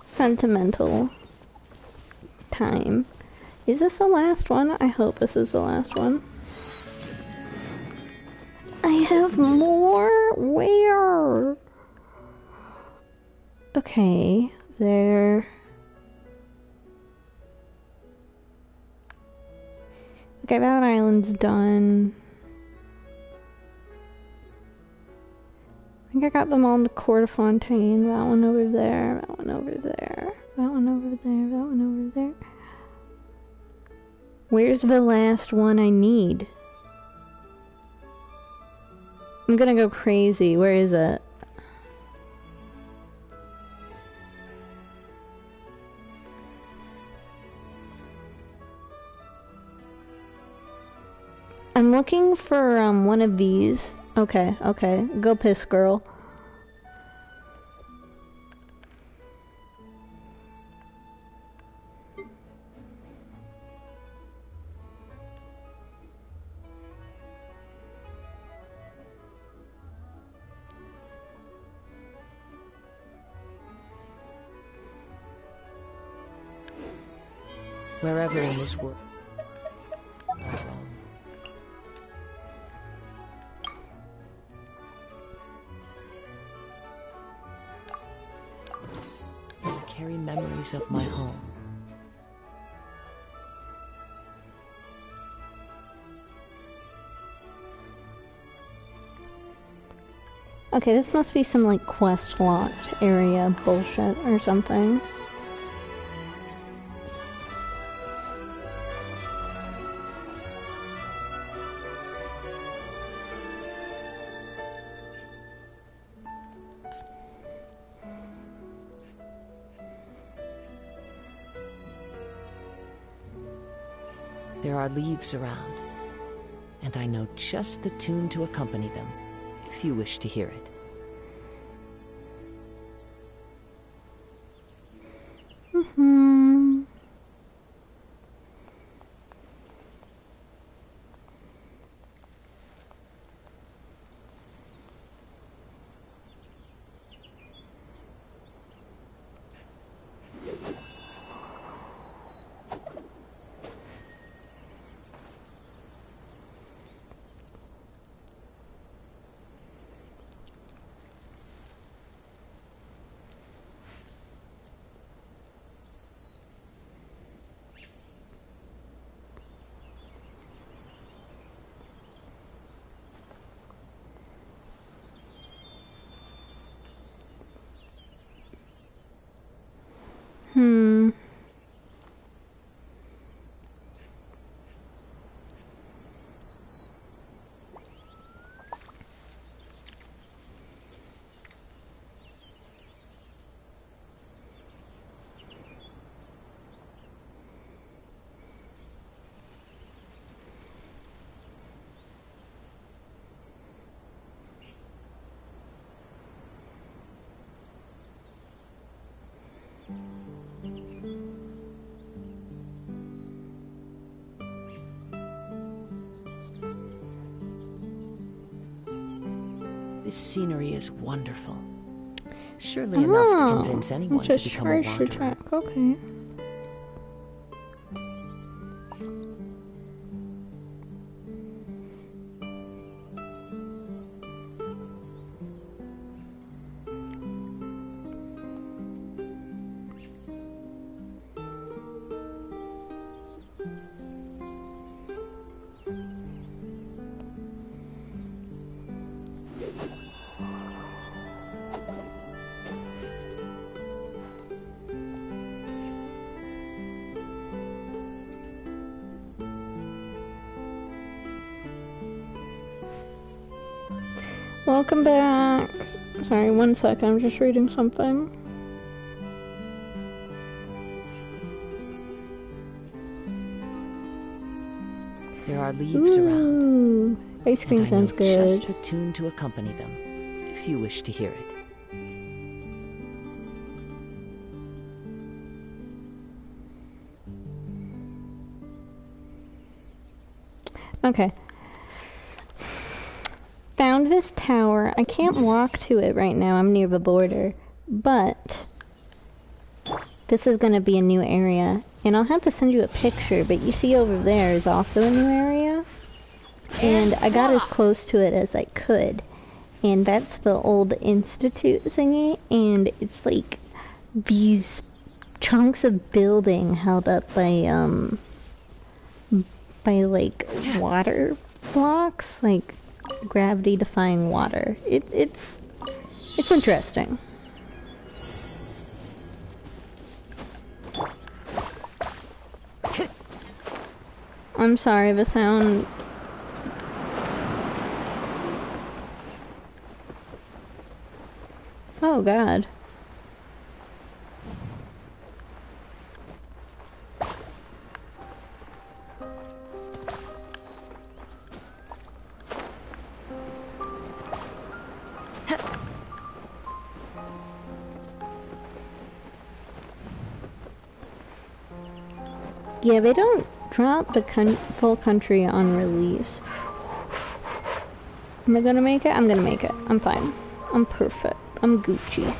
S1: Sentimental time. Is this the last one? I hope this is the last one. I have more? Where? Okay, there. Okay, that island's done. I think I got them all in the Court of Fontaine. That one over there, that one over there, that one over there, that one over there. Where's the last one I need? I'm gonna go crazy. Where is it? I'm looking for one of these. Okay, okay. Go piss, girl.
S13: Wherever in this world. I carry memories of my home.
S1: Okay, this must be some like quest locked area bullshit or something.
S13: There are leaves around, and I know just the tune to accompany them, if you wish to hear it.
S1: Mm-hmm. Hmm.
S13: This scenery is wonderful. Surely enough to convince anyone to become a wanderer.
S1: Okay. Welcome back. Sorry, one sec, I'm just reading something.
S13: There are leaves around.
S1: Ice cream sounds good.
S13: Just the tune to accompany them, if you wish to hear it.
S1: Okay. Found this tower. I can't walk to it right now. I'm near the border. But this is gonna be a new area. And I'll have to send you a picture, but you see over there is also a new area. And I got as close to it as I could. And that's the old institute thingy, and it's like these chunks of building held up by like water blocks, like gravity defying water. It's interesting. I'm sorry, the sound. Oh god. Yeah, they don't drop the full country on release. Am I gonna make it? I'm gonna make it. I'm fine. I'm perfect. I'm Gucci.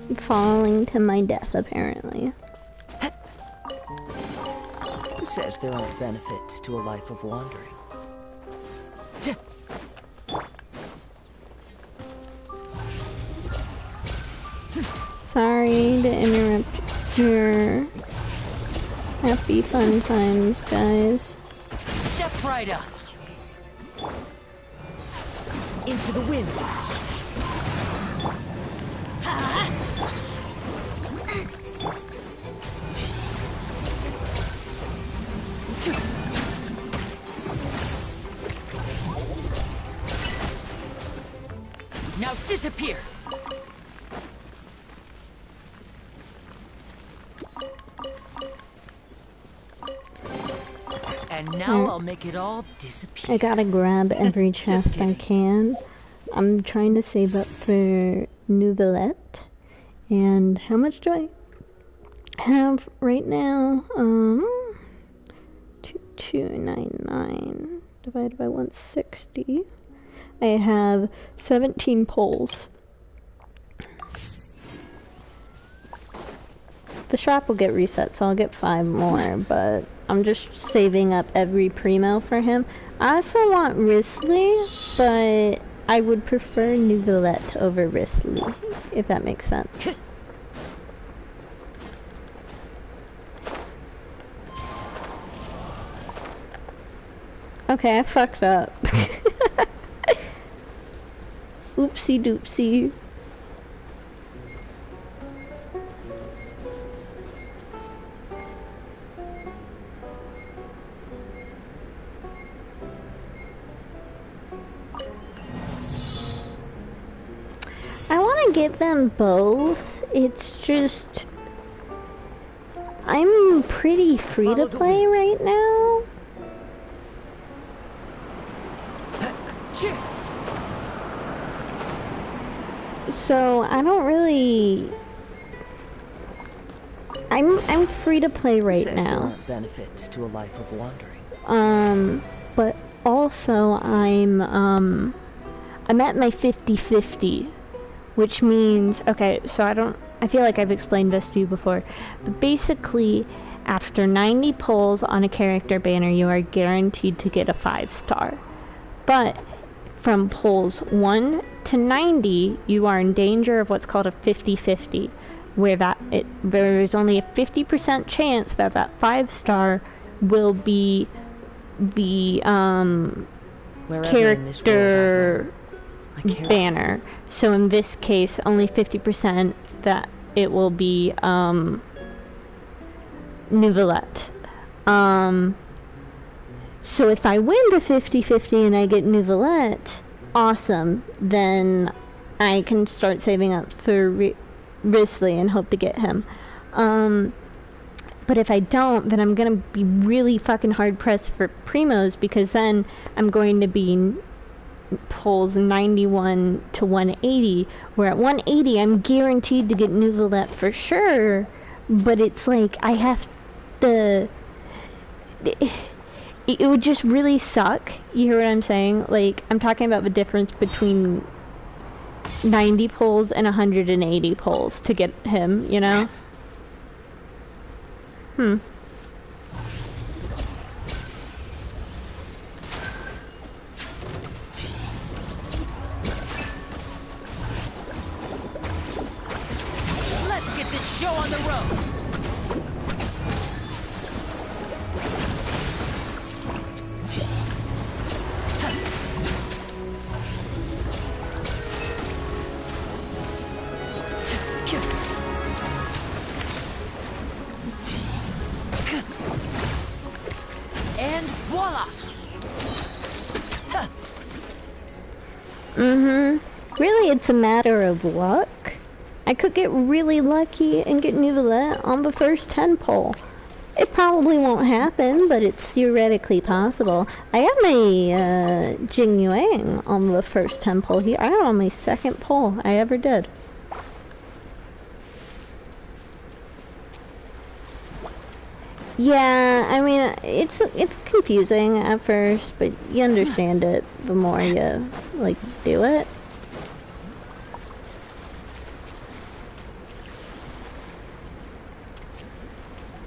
S1: I'm falling to my death, apparently.
S13: Who says there aren't benefits to a life of wandering?
S1: Sorry to interrupt your happy fun times, guys.
S11: Step right up.
S13: Into the wind.
S11: Now disappear. And now I'll make it all disappear.
S1: I gotta grab every chest I can. I'm trying to save up for Nouvellette. And how much do I have right now? 2299 divided by 160. I have 17 poles. The shop will get reset, so I'll get 5 more, but I'm just saving up every primo for him. I also want Risley, but I would prefer Nouvellette over Risley, if that makes sense. Okay, I fucked up. Oopsie doopsie. I want to get them both. It's just I'm pretty free to play right now. So I don't really. I'm free to play right
S13: Says
S1: now.
S13: There aren't benefits to a life of wandering.
S1: But also I'm at my 50-50, which means, okay, so I feel like I've explained this to you before, but basically after 90 pulls on a character banner, you are guaranteed to get a 5-star. But from pulls 1 to 90, you are in danger of what's called a 50-50, where there is only a 50% chance that that 5-star will be the character banner. So in this case, only 50% that it will be Nouvellette. So if I win the 50-50 and I get Nouvellette, awesome. Then I can start saving up for Risley and hope to get him. But if I don't, then I'm gonna be really fucking hard pressed for primos, because then I'm going to be pulls 91 to 180, where at 180 I'm guaranteed to get Nouvellette for sure, but it's like I have to. It would just really suck. You hear what I'm saying? Like, I'm talking about the difference between 90 pulls and 180 pulls to get him, you know?
S11: Let's get this show on the road. And voila!
S1: Really, it's a matter of luck. I could get really lucky and get Nouvelle on the first 10 pull. It probably won't happen, but it's theoretically possible. I have my Jing Yuang on the first 10 pull here. I have on my second pull I ever did. Yeah, I mean, it's confusing at first, but you understand it the more you, like, do it.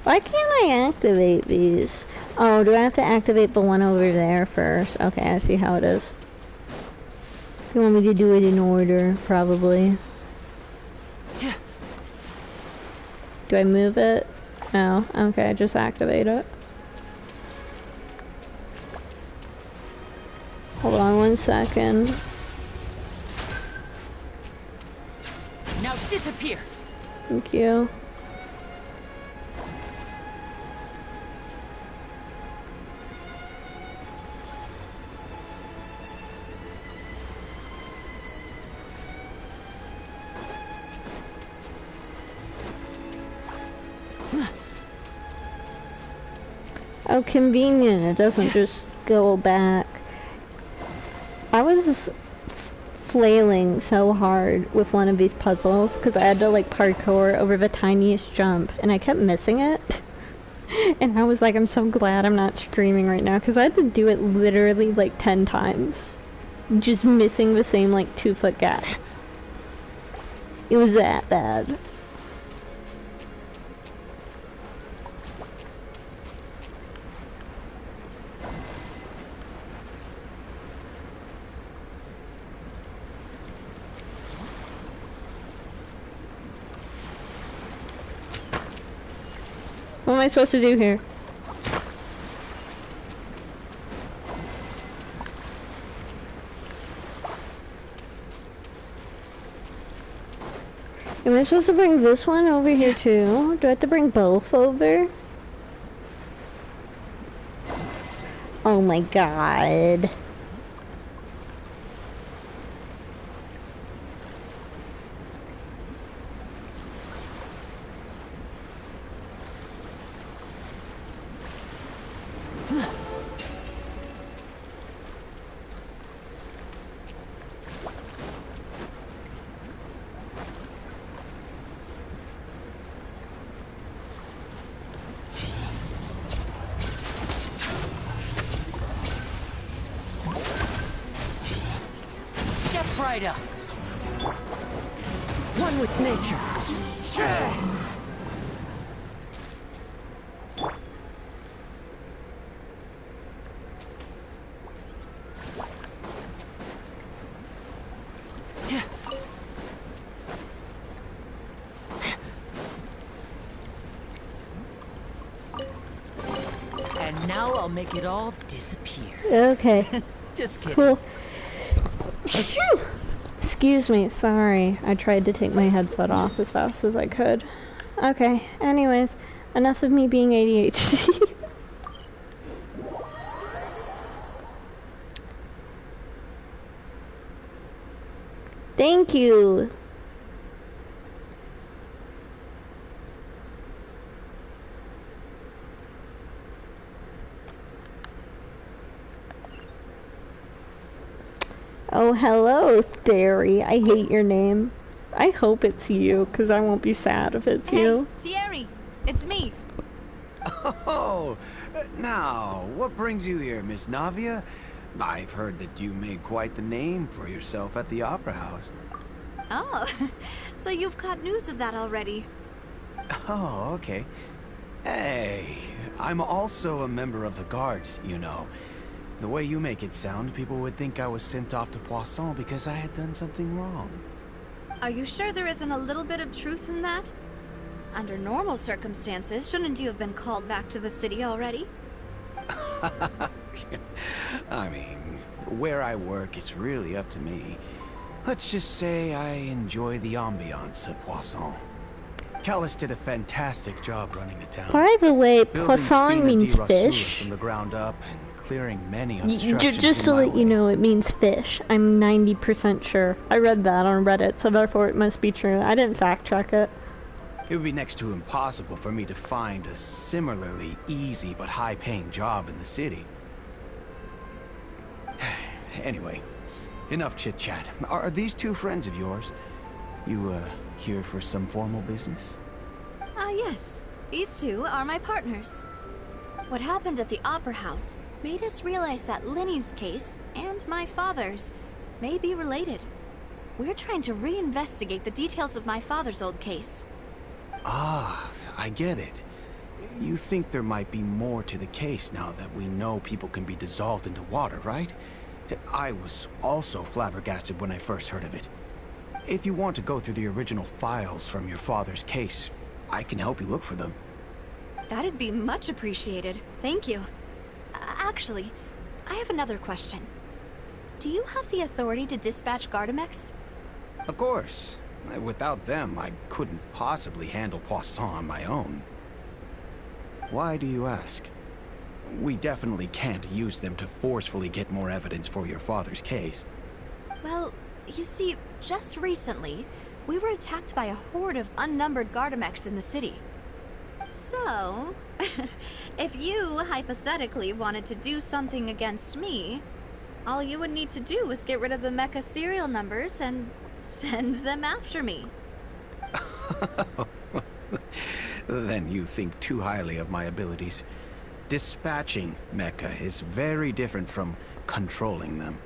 S1: Why can't I activate these? Oh, do I have to activate the one over there first? Okay, I see how it is. You want me to do it in order, probably. Do I move it? No. Okay, just activate it. Hold on 1 second.
S11: Now disappear.
S1: Thank you. Oh, convenient. It doesn't just go back. I was flailing so hard with one of these puzzles because I had to like parkour over the tiniest jump and I kept missing it. And I was like, I'm so glad I'm not streaming right now because I had to do it literally like 10 times. Just missing the same like 2-foot gap. It was that bad. What am I supposed to do here? Am I supposed to bring this one over here too? Do I have to bring both over? Oh my god.
S11: Right up. One with nature. And now I'll make it all disappear.
S1: Okay.
S11: Just kidding.
S1: Cool. Excuse me, sorry. I tried to take my headset off as fast as I could. Okay, anyways, enough of me being ADHD. Thank you. Oh, hello, Theory. I hate your name. I hope it's you, because I won't be sad if it's you.
S14: Thierry, it's me.
S15: Oh, now, what brings you here, Miss Navia? I've heard that you made quite the name for yourself at the Opera House.
S2: Oh, so you've caught news of that already.
S15: Oh, okay. Hey, I'm also a member of the guards, you know. The way you make it sound, people would think I was sent off to Poisson because I had done something wrong.
S2: Are you sure there isn't a little bit of truth in that? Under normal circumstances, shouldn't you have been called back to the city already?
S15: I mean, where I work is really up to me. Let's just say I enjoy the ambiance of Poisson. Callus did a fantastic job running the town.
S1: By the way,
S15: Building
S1: poisson
S15: Spina
S1: means
S15: di Rosula
S1: fish.
S15: from the ground up and clearing many obstructions
S1: Just to
S15: in my
S1: let you
S15: way.
S1: know, it means fish. I'm 90% sure. I read that on Reddit, so therefore it must be true. I didn't fact check it.
S15: It would be next to impossible for me to find a similarly easy but high-paying job in the city. Anyway, enough chit-chat. Are these two friends of yours? You, here for some formal business?
S2: Yes. These two are my partners. What happened at the Opera House made us realize that Linny's case and my father's may be related. We're trying to reinvestigate the details of my father's old case.
S15: Ah, I get it. You think there might be more to the case now that we know people can be dissolved into water, right? I was also flabbergasted when I first heard of it. If you want to go through the original files from your father's case, I can help you look for them.
S2: That'd be much appreciated. Thank you. Actually, I have another question. Do you have the authority to dispatch Gardamex?
S15: Of course. Without them, I couldn't possibly handle Poisson on my own. Why do you ask? We definitely can't use them to forcefully get more evidence for your father's case.
S2: Well, you see, just recently, we were attacked by a horde of unnumbered Gardamex in the city. So, if you hypothetically wanted to do something against me, all you would need to do is get rid of the mecha serial numbers and send them after me.
S15: Then you think too highly of my abilities. Dispatching mecha is very different from controlling them.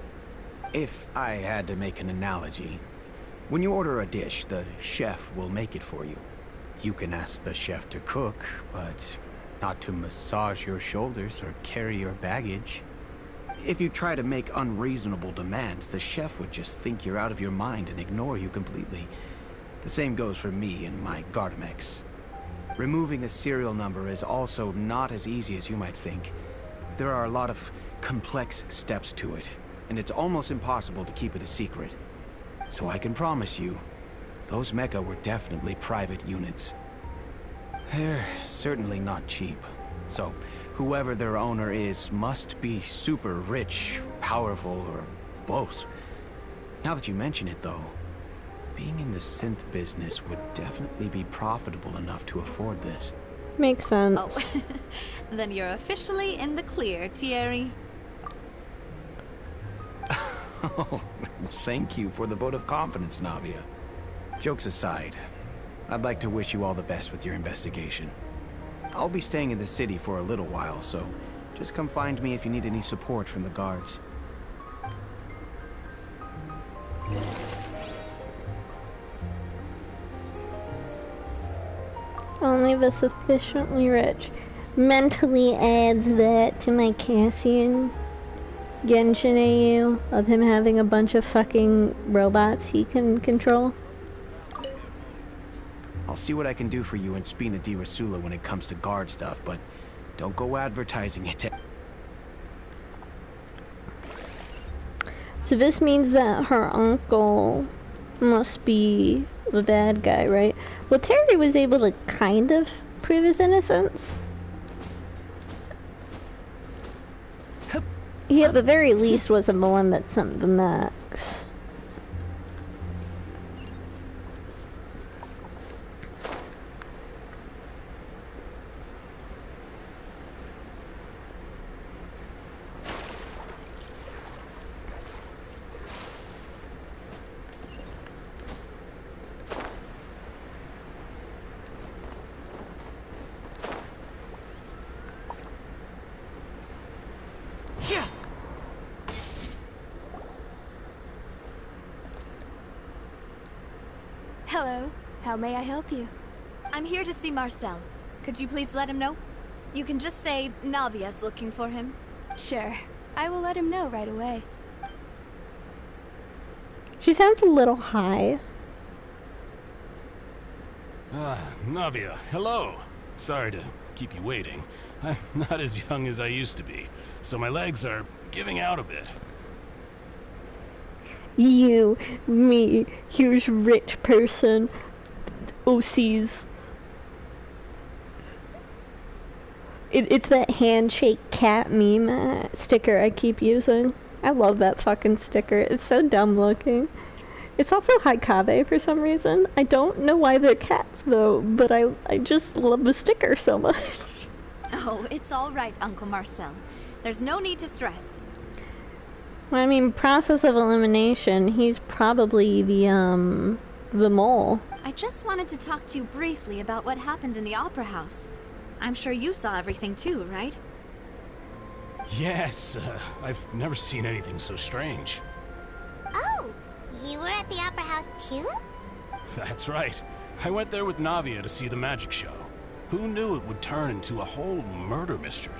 S15: If I had to make an analogy, when you order a dish, the chef will make it for you. You can ask the chef to cook, but not to massage your shoulders or carry your baggage. If you try to make unreasonable demands, the chef would just think you're out of your mind and ignore you completely. The same goes for me and my Gardamex. Removing a serial number is also not as easy as you might think. There are a lot of complex steps to it, and it's almost impossible to keep it a secret. So I can promise you, those mecha were definitely private units. They're certainly not cheap. So, whoever their owner is must be super rich, powerful, or both. Now that you mention it, though, being in the synth business would definitely be profitable enough to afford this.
S1: Makes sense.
S2: Oh, then you're officially in the clear, Thierry.
S15: Oh, thank you for the vote of confidence, Navia. Jokes aside, I'd like to wish you all the best with your investigation. I'll be staying in the city for a little while, so just come find me if you need any support from the guards.
S1: Only the sufficiently rich mentally adds that to my Cassian Genshin AU of him having a bunch of fucking robots he can control.
S15: I'll see what I can do for you in Spina di Rosula when it comes to guard stuff, but don't go advertising it to...
S1: So this means that her uncle must be the bad guy, right? Well, Terry was able to kind of prove his innocence. He at the very least wasn't the one that sent the Max.
S14: Hello. How may I help you? I'm here to see Marcel. Could you please let him know? You can just say Navia's looking for him. Sure. I will let him know right away.
S1: She sounds a little high.
S16: Navia, hello. Sorry to keep you waiting. I'm not as young as I used to be, so my legs are giving out a bit.
S1: You, me, huge rich person, OCs. It's that handshake cat meme sticker I keep using. I love that fucking sticker. It's so dumb looking. It's also Haikage for some reason. I don't know why they're cats though, but I just love the sticker so much.
S2: Oh, it's all right, Uncle Marcel. There's no need to stress.
S1: Well, I mean, process of elimination, he's probably the mole.
S2: I just wanted to talk to you briefly about what happened in the Opera House. I'm sure you saw everything too, right?
S16: Yes, I've never seen anything so strange.
S5: Oh, you were at the Opera House too?
S16: That's right. I went there with Navia to see the magic show. Who knew it would turn into a whole murder mystery?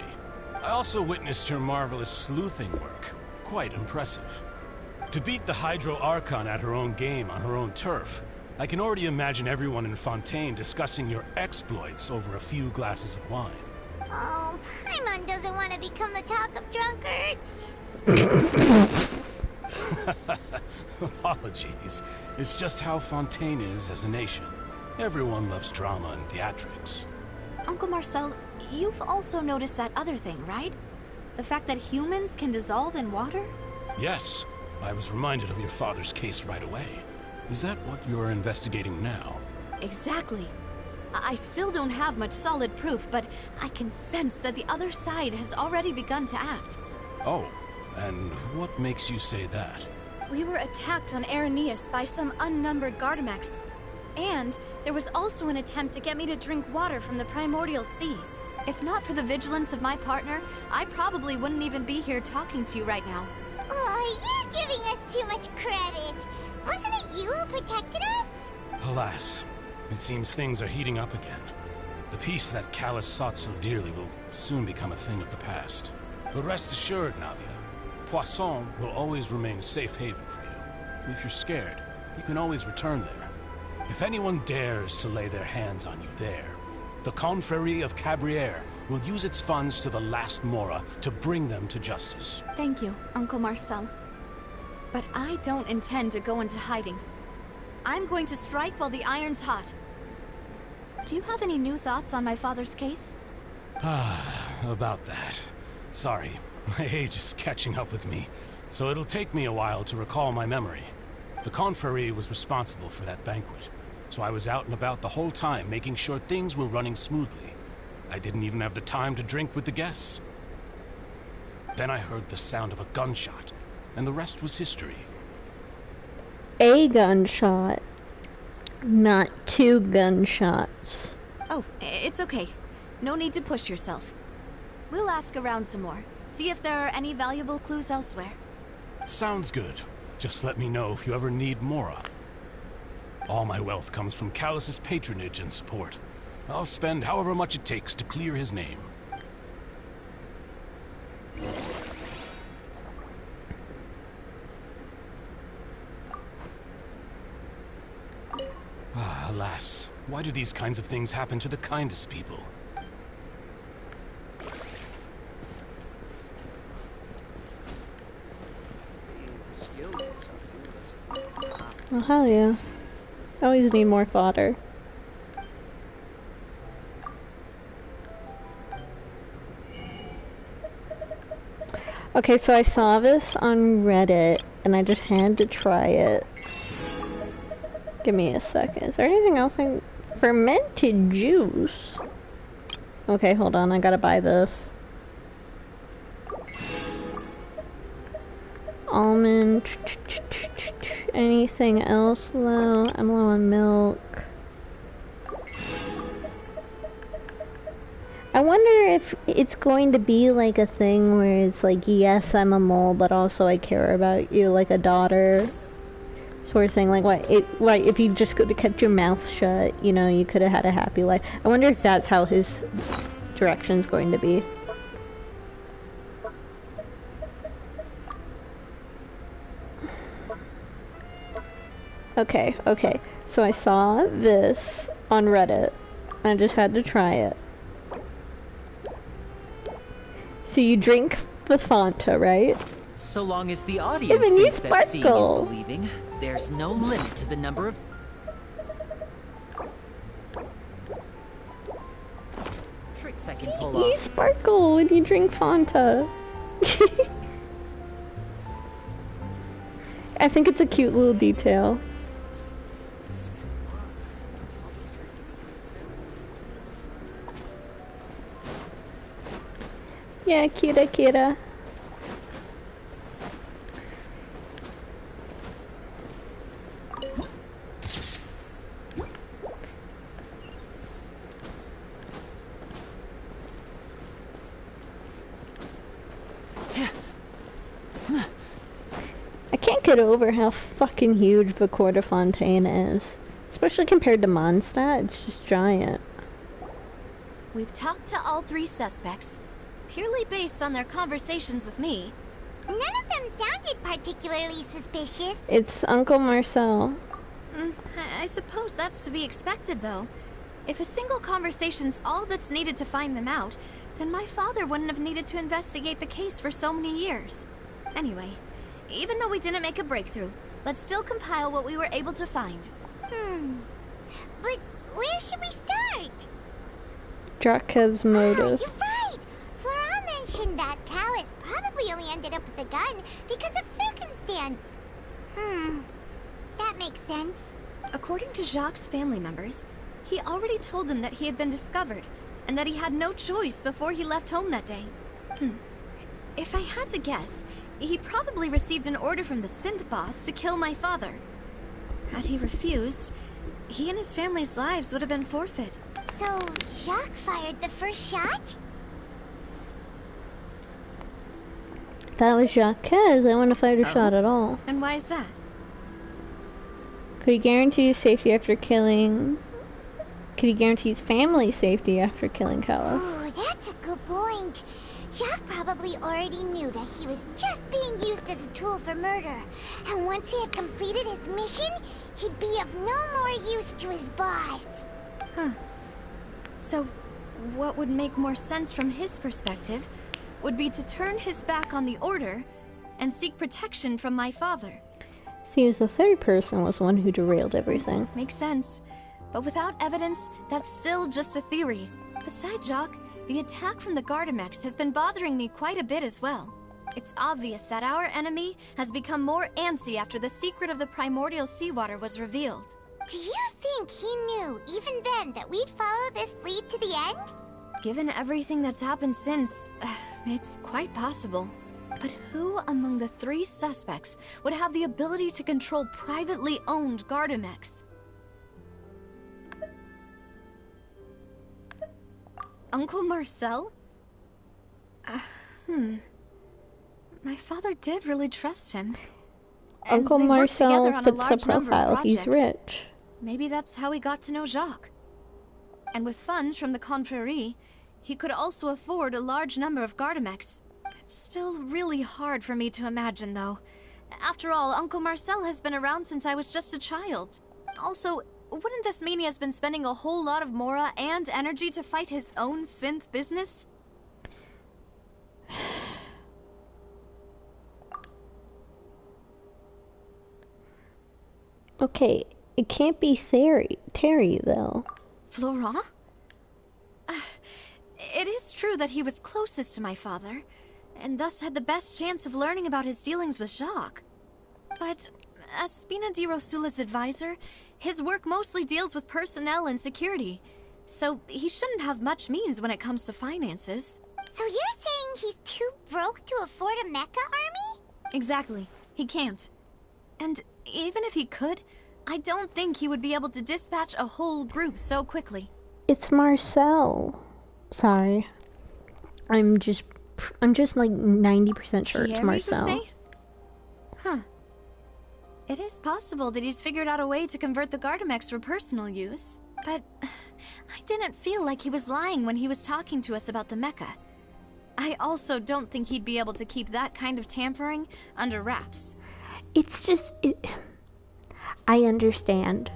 S16: I also witnessed her marvelous sleuthing work. Quite impressive. To beat the Hydro Archon at her own game on her own turf, I can already imagine everyone in Fontaine discussing your exploits over a few glasses of wine.
S5: Oh, Paimon doesn't want to become the talk of drunkards.
S16: Apologies. It's just how Fontaine is as a nation. Everyone loves drama and theatrics.
S2: Uncle Marcel, you've also noticed that other thing, right? The fact that humans can dissolve in water?
S16: Yes, I was reminded of your father's case right away. Is that what you're investigating now?
S2: Exactly. I still don't have much solid proof, but I can sense that the other side has already begun to act.
S16: Oh, and what makes you say that?
S14: We were attacked on Araneus by some unnumbered Gardamex. And there was also an attempt to get me to drink water from the primordial sea.
S2: If not for the vigilance of my partner, I probably wouldn't even be here talking to you right now.
S5: Oh, you're giving us too much credit. Wasn't it you who protected us?
S16: Alas, it seems things are heating up again. The peace that Callus sought so dearly will soon become a thing of the past. But rest assured, Navia, Poisson will always remain a safe haven for you. If you're scared, you can always return there. If anyone dares to lay their hands on you there, the Confrérie of Cabrières will use its funds to the last Mora to bring them to justice.
S2: Thank you, Uncle Marcel. But I don't intend to go into hiding. I'm going to strike while the iron's hot. Do you have any new thoughts on my father's case?
S16: About that. Sorry, my age is catching up with me, so it'll take me a while to recall my memory. The Confrérie was responsible for that banquet, so I was out and about the whole time making sure things were running smoothly. I didn't even have the time to drink with the guests. Then I heard the sound of a gunshot, and the rest was history.
S1: A gunshot, not two gunshots.
S2: Oh, it's okay. No need to push yourself. We'll ask around some more, see if there are any valuable clues elsewhere.
S16: Sounds good. Just let me know if you ever need Mora. All my wealth comes from Callus's patronage and support. I'll spend however much it takes to clear his name. Alas, why do these kinds of things happen to the kindest people?
S1: Oh, hell yeah. Always need more fodder. Okay, so I saw this on Reddit, and I just had to try it. Give me a second. Is there anything else I... Fermented juice? Okay, hold on. I gotta buy this. Almond... Anything else low? I'm low on milk. I wonder if it's going to be like a thing where it's like, yes, I'm a mole, but also I care about you like a daughter. sort of thing. Like, what if you just could have kept your mouth shut, you know, you could have had a happy life. I wonder if that's how his direction's going to be. Okay, so I saw this on Reddit. I just had to try it. So you drink the Fanta, right?
S11: So long as the audience
S1: then you
S11: thinks that seeing is
S1: sparkle.
S11: believing, there's no limit to the number of tricks I can pull
S1: You
S11: off.
S1: sparkle when you drink Fanta. I think it's a cute little detail. Yeah, Kira. I can't get over how fucking huge the Quarter Fontaine is. Especially compared to Mondstadt, it's just giant.
S14: We've talked to all 3 suspects, purely based on their conversations with me.
S5: None of them sounded particularly suspicious.
S1: It's Uncle Marcel.
S14: I suppose that's to be expected, though. If a single conversation's all that's needed to find them out, then my father wouldn't have needed to investigate the case for so many years. Anyway, even though we didn't make a breakthrough, let's still compile what we were able to find.
S5: But where should we start?
S1: Drakev's motive.
S5: You're right! Flora mentioned that Callus probably only ended up with the gun because of circumstance. That makes sense.
S14: According to Jacques' family members, he already told them that he had been discovered, and that he had no choice before he left home that day. If I had to guess, he probably received an order from the synth boss to kill my father. Had he refused, he and his family's lives would have been forfeit.
S5: So, Jacques fired the first shot?
S1: That was Jacques. I wouldn't have fired a shot at all.
S14: And why is that?
S1: Could he guarantee his safety after killing... Could he guarantee his family's safety after killing Callus?
S5: Oh, that's a good point. Jacques probably already knew that he was just being used as a tool for murder. And once he had completed his mission, he'd be of no more use to his boss.
S14: So, what would make more sense from his perspective would be to turn his back on the order and seek protection from my father.
S1: Seems the third person was the one who derailed everything.
S14: Makes sense. But without evidence, that's still just a theory. Besides Jacques, the attack from the Gardamex has been bothering me quite a bit as well. It's obvious that our enemy has become more antsy after the secret of the primordial seawater was revealed.
S5: Do you think he knew, even then, that we'd follow this lead to the end?
S14: Given everything that's happened since, it's quite possible. But who among the 3 suspects would have the ability to control privately owned Gardamex? Uncle Marcel? My father did really trust him.
S1: Uncle Marcel fits the profile. He's rich.
S14: Maybe that's how he got to know Jacques. And with funds from the Confrérie, he could also afford a large number of Gardamex. It's still really hard for me to imagine, though. After all, Uncle Marcel has been around since I was just a child. Also, wouldn't this mean he has been spending a whole lot of mora and energy to fight his own synth business?
S1: Okay, it can't be Terry, though.
S14: Florent? It is true that he was closest to my father, and thus had the best chance of learning about his dealings with Jacques. But as Spina di Rosula's advisor, his work mostly deals with personnel and security, so he shouldn't have much means when it comes to finances.
S5: So you're saying he's too broke to afford a mecha army?
S14: Exactly. He can't. And even if he could, I don't think he would be able to dispatch a whole group so quickly.
S1: It's Marcel. Sorry. I'm just like 90% sure it's Marcel.
S14: Huh. It is possible that he's figured out a way to convert the Gardamex for personal use, but I didn't feel like he was lying when he was talking to us about the mecha. I also don't think he'd be able to keep that kind of tampering under wraps.
S1: It's just... I understand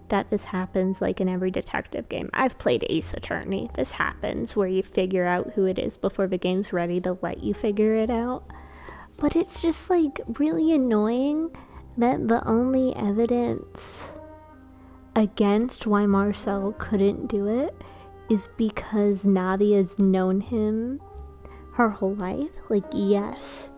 S1: that this happens like in every detective game. I've played Ace Attorney. This happens where you figure out who it is before the game's ready to let you figure it out. But it's just like really annoying that the only evidence against why Marcel couldn't do it is because Nadia's known him her whole life. Like, yes,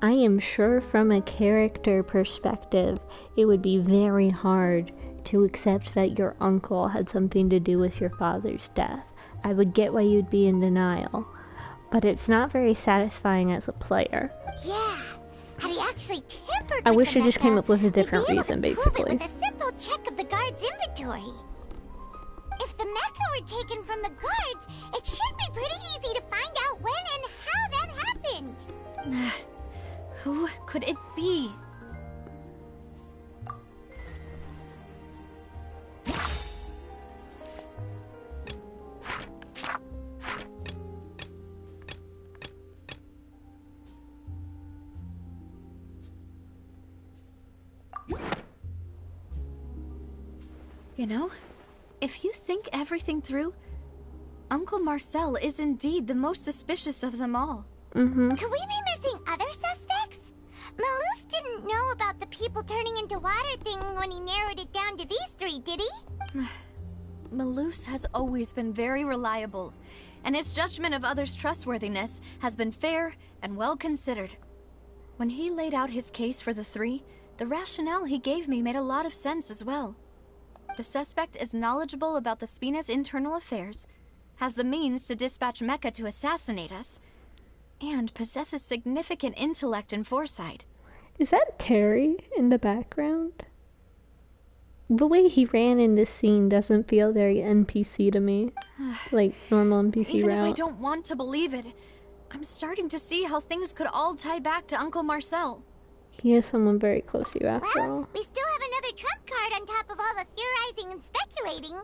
S1: I am sure from a character perspective it would be very hard to accept that your uncle had something to do with your father's death. I would get why you'd be in denial, but it's not very satisfying as a player.
S5: Yeah. Had he actually tampered
S1: I
S5: with
S1: wish
S5: the
S1: I just
S5: mecha,
S1: came up with a
S5: we'd be
S1: different
S5: able
S1: reason,
S5: to prove
S1: basically.
S5: it with a simple check of the guard's inventory. If the mecha were taken from the guards, it should be pretty easy to find out when and how that happened.
S14: Who could it be? You know, if you think everything through, Uncle Marcel is indeed the most suspicious of them all.
S5: Could we be missing other suspects? Malus didn't know about the people turning into water thing when he narrowed it down to these three, did he?
S14: Malus has always been very reliable, and his judgment of others' trustworthiness has been fair and well considered. When he laid out his case for the three, the rationale he gave me made a lot of sense as well. The suspect is knowledgeable about the Spina's internal affairs, has the means to dispatch Mecha to assassinate us, and possesses significant intellect and foresight.
S1: Is that Terry in the background? The way he ran in this scene doesn't feel very NPC to me. Like normal NPC
S14: Even
S1: route.
S14: if I don't want to believe it, I'm starting to see how things could all tie back to Uncle Marcel.
S1: He is someone very close to you after all.
S5: We still have another trump card on top of all the theorizing and speculating.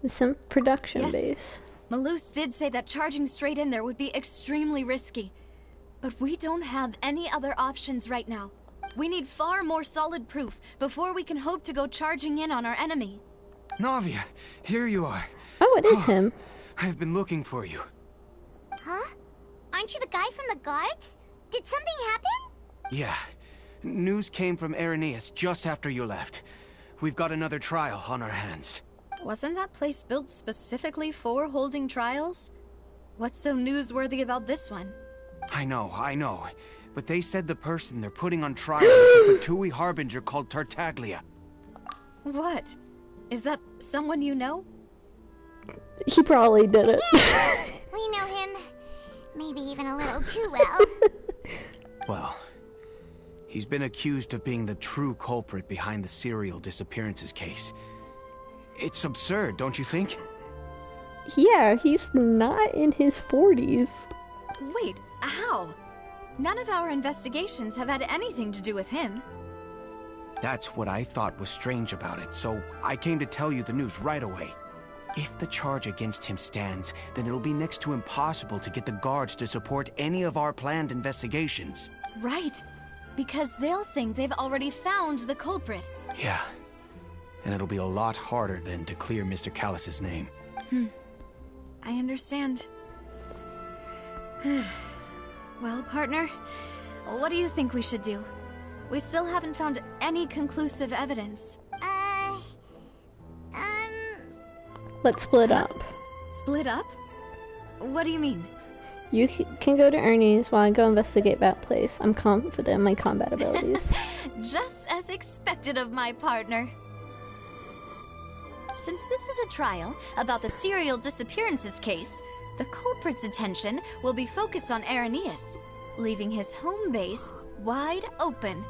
S1: With some production
S14: Yes.
S1: base.
S14: Malus did say that charging straight in there would be extremely risky. But we don't have any other options right now. We need far more solid proof before we can hope to go charging in on our enemy.
S15: Navia, here you are.
S1: Oh, it is him.
S15: I've been looking for you.
S5: Huh? Aren't you the guy from the guards? Did something happen?
S15: Yeah. News came from Irenaeus just after you left. We've got another trial on our hands.
S14: Wasn't that place built specifically for holding trials? What's so newsworthy about this one?
S15: I know. But they said the person they're putting on trial is a Fatui harbinger called Tartaglia.
S14: What? Is that someone you know?
S1: He probably did it.
S5: Yeah, we know him. Maybe even a little too well.
S15: Well, he's been accused of being the true culprit behind the serial disappearances case. It's absurd, don't you think?
S1: Yeah, he's not in his 40s.
S14: Wait, how? None of our investigations have had anything to do with him.
S15: That's what I thought was strange about it, so I came to tell you the news right away. If the charge against him stands, then it'll be next to impossible to get the guards to support any of our planned investigations.
S14: Right, because they'll think they've already found the culprit.
S15: Yeah, and it'll be a lot harder then to clear Mr. Callus's name.
S14: I understand. Well, partner, what do you think we should do? We still haven't found any conclusive evidence.
S1: Let's split up.
S14: Split up? What do you mean?
S1: You can go to Ernie's while I go investigate that place. I'm confident in my combat abilities.
S14: Just as expected of my partner. Since this is a trial about the serial disappearances case, the culprit's attention will be focused on Irenaeus, leaving his home base wide open.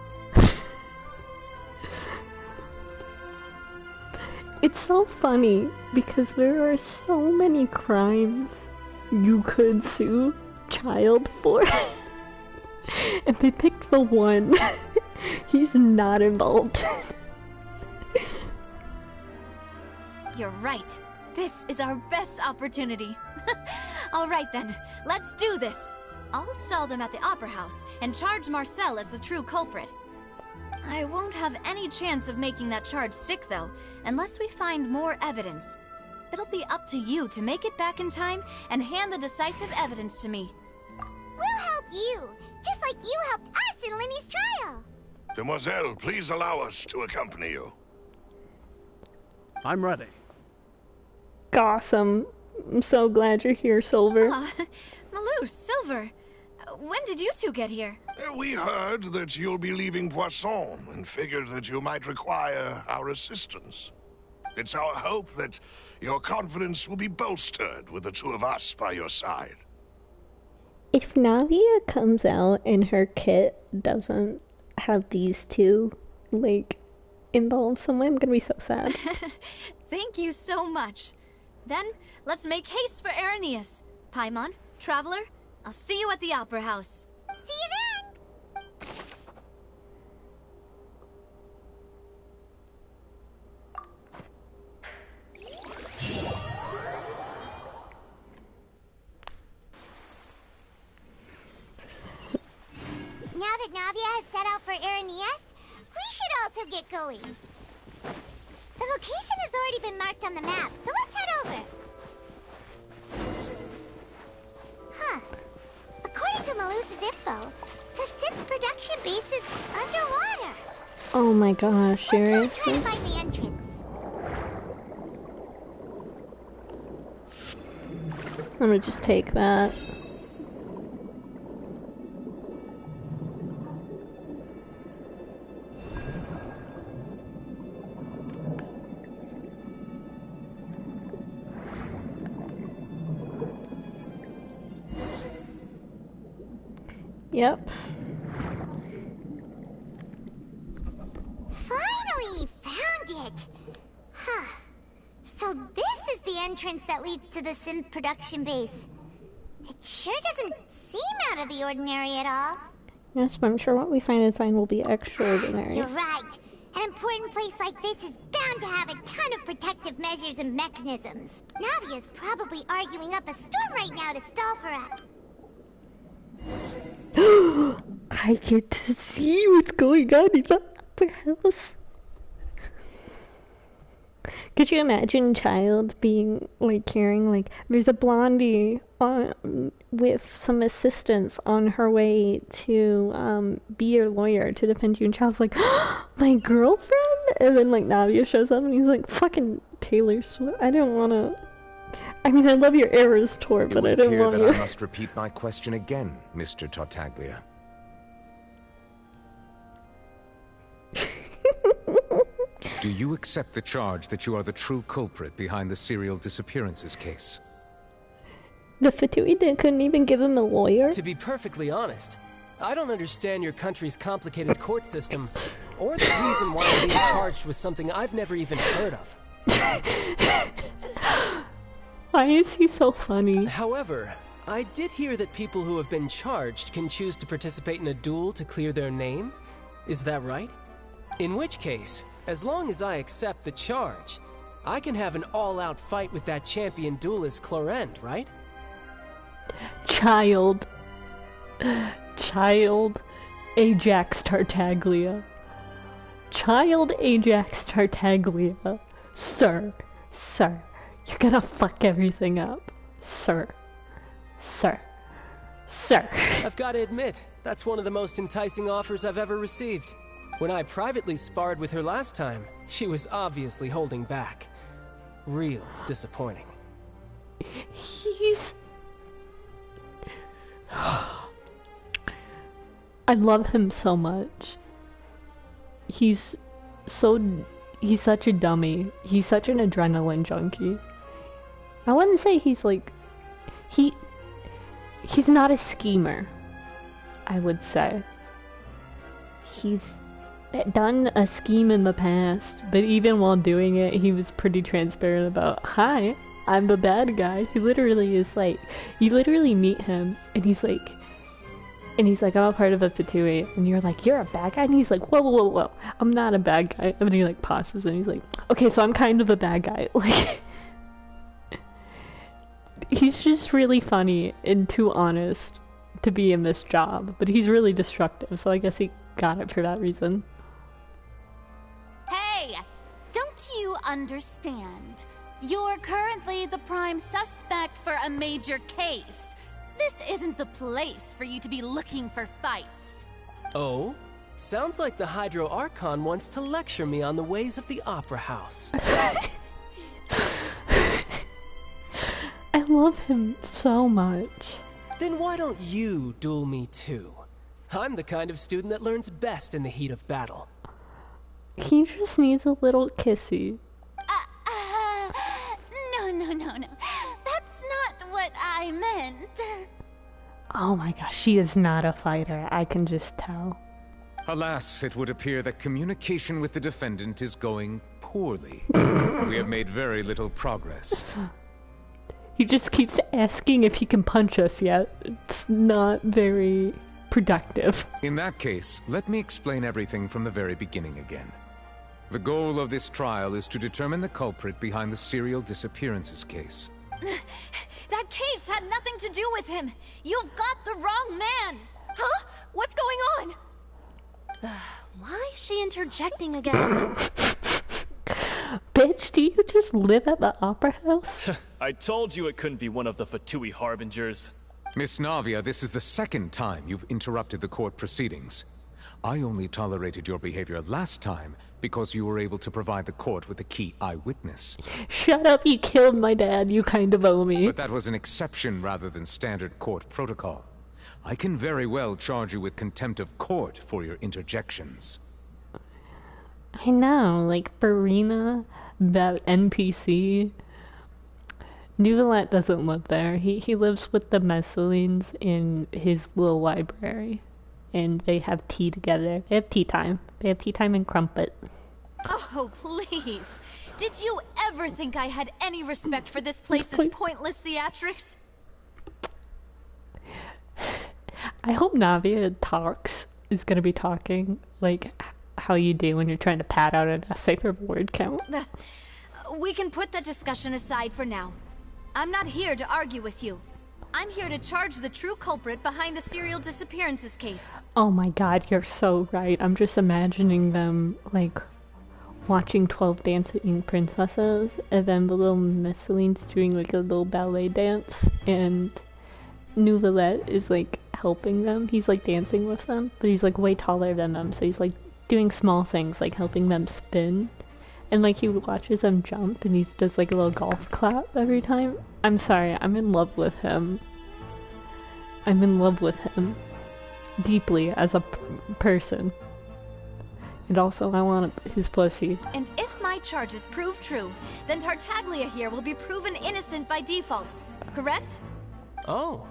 S1: It's so funny because there are so many crimes you could sue child for. And they picked the one He's not involved.
S14: You're right. This is our best opportunity. Alright then, let's do this. I'll stall them at the Opera House and charge Marcel as the true culprit. I won't have any chance of making that charge stick though, unless we find more evidence. It'll be up to you to make it back in time and hand the decisive evidence to me.
S5: We'll help you, just like you helped us in Linny's trial.
S9: Demoiselle, please allow us to accompany you.
S6: I'm ready.
S1: Awesome. I'm so glad you're here, Silver.
S14: Malou, Silver, when did you two get here?
S9: We heard that you'll be leaving Poisson and figured that you might require our assistance. It's our hope that your confidence will be bolstered with the two of us by your side.
S1: If Navia comes out and her kit doesn't have these two, like, involved somewhere, I'm gonna be so sad.
S14: Thank you so much. Then, let's make haste for Irenaeus. Paimon, Traveler, I'll see you at the Opera House.
S5: See you then! Now that Navia has set out for Irenaeus, we should also get going. The location has already been marked on the map, so let's head over. Huh. According to Malus's info, the synth production base is underwater.
S1: Oh my gosh,
S5: Let's
S1: seriously?
S5: go try to find the entrance.
S1: I'm gonna just take that. Yep.
S5: Finally found it! Huh. So this is the entrance that leads to the synth production base. It sure doesn't seem out of the ordinary at all.
S1: Yes, but I'm sure what we find inside will be extraordinary.
S5: You're right. An important place like this is bound to have a ton of protective measures and mechanisms. Navia's probably arguing up a storm right now to stall for us.
S1: I get to see what's going on in the upper house. Could you imagine a child being like carrying like there's a blondie on with some assistance on her way to be your lawyer to defend you, and child's like, my girlfriend, and then like Navia shows up and he's like, fucking Taylor Swift. I didn't want to. I mean, I love your Eras tour, but I didn't want
S10: that
S1: you.
S10: I must repeat my question again, Mr. Tartaglia. Do you accept the charge that you are the true culprit behind the serial disappearances case?
S1: The Fatuida couldn't even give him a lawyer?
S17: To be perfectly honest, I don't understand your country's complicated court system, or the reason why I'm being charged with something I've never even heard of.
S1: Why is he so funny?
S17: However, I did hear that people who have been charged can choose to participate in a duel to clear their name. Is that right? In which case, as long as I accept the charge, I can have an all-out fight with that champion duelist Clorend, right?
S1: Child Ajax Tartaglia. Child Ajax Tartaglia. Sir, you're gonna fuck everything up. Sir.
S17: I've got to admit, that's one of the most enticing offers I've ever received. When I privately sparred with her last time, she was obviously holding back. Real disappointing.
S1: He's... I love him so much. He's such a dummy. He's such an adrenaline junkie. I wouldn't say he's like... He's not a schemer, I would say. He's done a scheme in the past, but even while doing it, he was pretty transparent about, hi, I'm the bad guy. He literally is like, you literally meet him, and he's like, And he's like, I'm a part of a Fatui. And you're like, you're a bad guy? And he's like, whoa, whoa, whoa, whoa. I'm not a bad guy. And then he like pauses and he's like, okay, so I'm kind of a bad guy. Like, he's just really funny and too honest to be in this job. But he's really destructive, so I guess he got it for that reason.
S18: Hey! Don't you understand? You're currently the prime suspect for a major case. This isn't the place for you to be looking for fights.
S17: Oh? Sounds like the Hydro Archon wants to lecture me on the ways of the Opera House.
S1: I love him so much.
S17: Then why don't you duel me too? I'm the kind of student that learns best in the heat of battle.
S1: He just needs a little kissy.
S18: No. That's not what I meant.
S1: Oh my gosh, she is not a fighter. I can just tell.
S10: Alas, it would appear that communication with the defendant is going poorly. We have made very little progress.
S1: He just keeps asking if he can punch us yet. It's not very productive.
S10: In that case, let me explain everything from the very beginning again. The goal of this trial is to determine the culprit behind the serial disappearances case.
S14: That case had nothing to do with him. You've got the wrong man. Huh? What's going on? Why is she interjecting again?
S1: Bitch, do you just live at the Opera House?
S19: I told you it couldn't be one of the Fatui Harbingers.
S10: Miss Navia, this is the second time you've interrupted the court proceedings. I only tolerated your behavior last time because you were able to provide the court with a key eyewitness.
S1: Shut up, you killed my dad, you kind of owe me.
S10: But that was an exception rather than standard court protocol. I can very well charge you with contempt of court for your interjections.
S1: I know, like Farina, that NPC. Nuvalet doesn't live there. He lives with the Messalines in his little library. And they have tea together. They have tea time. They have tea time and crumpet.
S14: Oh, please. Did you ever think I had any respect for this place's pointless theatrics?
S1: I hope Navia is gonna be talking like how you do when you're trying to pad out an essay for word count.
S14: We can put that discussion aside for now. I'm not here to argue with you. I'm here to charge the true culprit behind the serial disappearances case.
S1: Oh my god, you're so right. I'm just imagining them, like, watching 12 Dancing Princesses, and then the little Messaline's doing, like, a little ballet dance, and Nuvalet is, like, helping them. He's, like, dancing with them, but he's, like, way taller than them, so he's, like, doing small things, like helping them spin. And, like, he watches them jump, and he does, like, a little golf clap every time. I'm sorry, I'm in love with him. I'm in love with him. Deeply, as a person. And also, I want his pussy.
S14: And if my charges prove true, then Tartaglia here will be proven innocent by default, correct?
S17: Oh,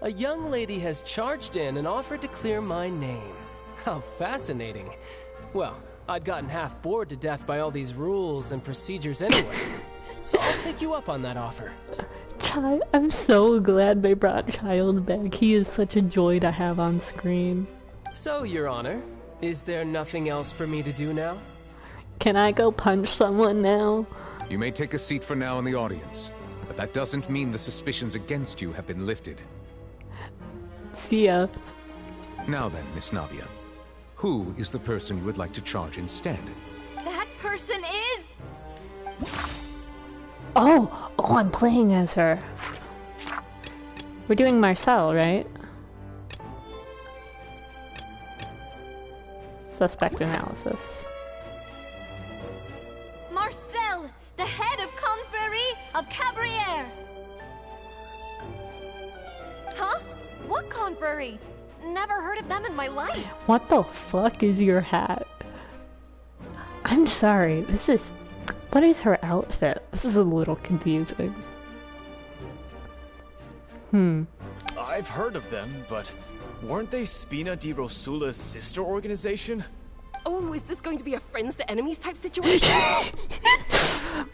S17: a young lady has charged in and offered to clear my name. How fascinating. Well, I'd gotten half bored to death by all these rules and procedures anyway. So I'll take you up on that offer.
S1: I'm so glad they brought Child back. He is such a joy to have on screen.
S17: So, Your Honor, is there nothing else for me to do now?
S1: Can I go punch someone now?
S10: You may take a seat for now in the audience, but that doesn't mean the suspicions against you have been lifted.
S1: See ya.
S10: Now then, Miss Navia, who is the person you would like to charge instead?
S14: That person is...
S1: Oh, I'm playing as her. We're doing Marcel, right? Suspect analysis.
S14: Marcel, the head of Confrérie of Cabrières. Huh? What Confrérie? Never heard of them in my life.
S1: What the fuck is your hat? I'm sorry, what is her outfit? This is a little confusing.
S19: I've heard of them, but weren't they Spina di Rosula's sister organization?
S20: Oh, is this going to be a friends to enemies type situation?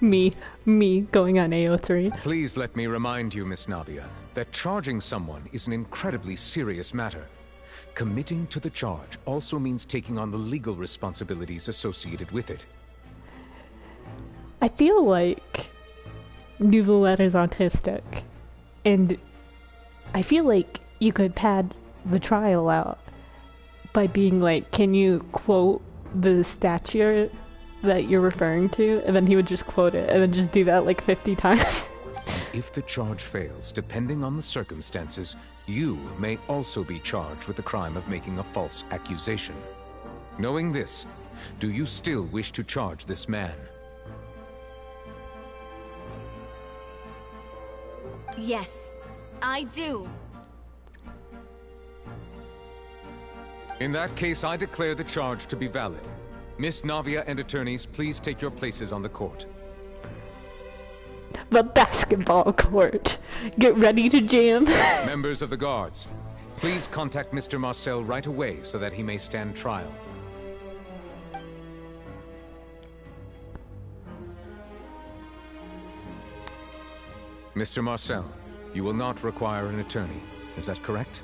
S1: Me going on AO3.
S10: Please let me remind you, Miss Navia, that charging someone is an incredibly serious matter. committing to the charge also means taking on the legal responsibilities associated with it.
S1: I feel like Nouvillette is autistic, and I feel like you could pad the trial out by being like, can you quote the statute that you're referring to? And then he would just quote it, and then just do that like 50 times.
S10: And if the charge fails, depending on the circumstances, you may also be charged with the crime of making a false accusation. Knowing this, do you still wish to charge this man?
S14: Yes, I do.
S10: In that case, I declare the charge to be valid. Miss Navia and attorneys, please take your places on the court.
S1: The basketball court. Get ready to jam.
S10: Members of the guards, please contact Mr. Marcel right away so that he may stand trial. Mr. Marcel, you will not require an attorney. Is that correct?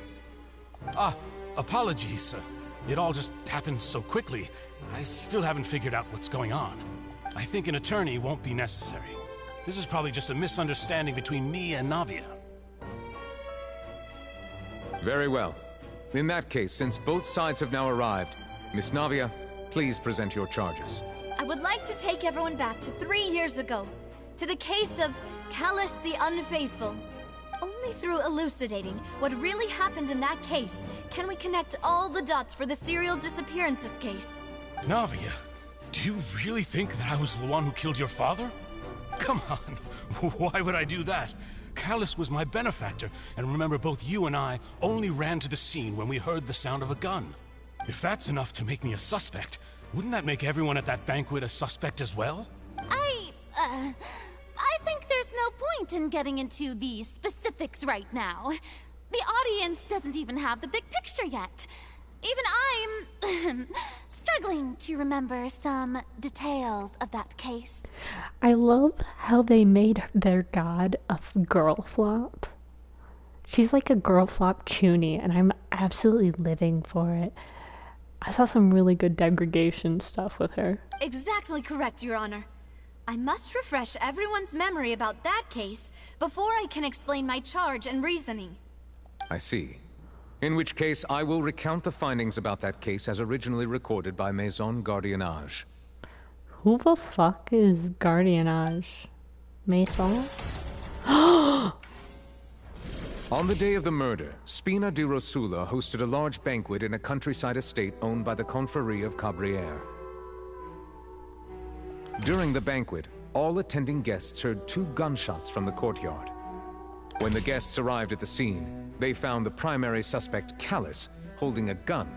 S16: Apologies, sir. It all just happened so quickly. I still haven't figured out what's going on. I think an attorney won't be necessary. This is probably just a misunderstanding between me and Navia.
S10: Very well. In that case, since both sides have now arrived, Miss Navia, please present your charges.
S14: I would like to take everyone back to 3 years ago, to the case of Callus the Unfaithful. Only through elucidating what really happened in that case can we connect all the dots for the serial disappearances case.
S16: Navia, do you really think that I was the one who killed your father? Come on, why would I do that? Callus was my benefactor, and remember, both you and I only ran to the scene when we heard the sound of a gun. If that's enough to make me a suspect, wouldn't that make everyone at that banquet a suspect as well?
S18: I think there's no point in getting into the specifics right now. The audience doesn't even have the big picture yet. Even I'm struggling to remember some details of that case.
S1: I love how they made their god a girl flop. She's like a girl flop chuny, and I'm absolutely living for it. I saw some really good degradation stuff with her.
S14: Exactly correct, Your Honor. I must refresh everyone's memory about that case before I can explain my charge and reasoning.
S10: I see. In which case, I will recount the findings about that case as originally recorded by Maison Gardiennage.
S1: Who the fuck is Gardiennage? Maison?
S10: On the day of the murder, Spina di Rosula hosted a large banquet in a countryside estate owned by the Confrérie of Cabrières. During the banquet, all attending guests heard 2 gunshots from the courtyard. When the guests arrived at the scene, they found the primary suspect, Callus, holding a gun,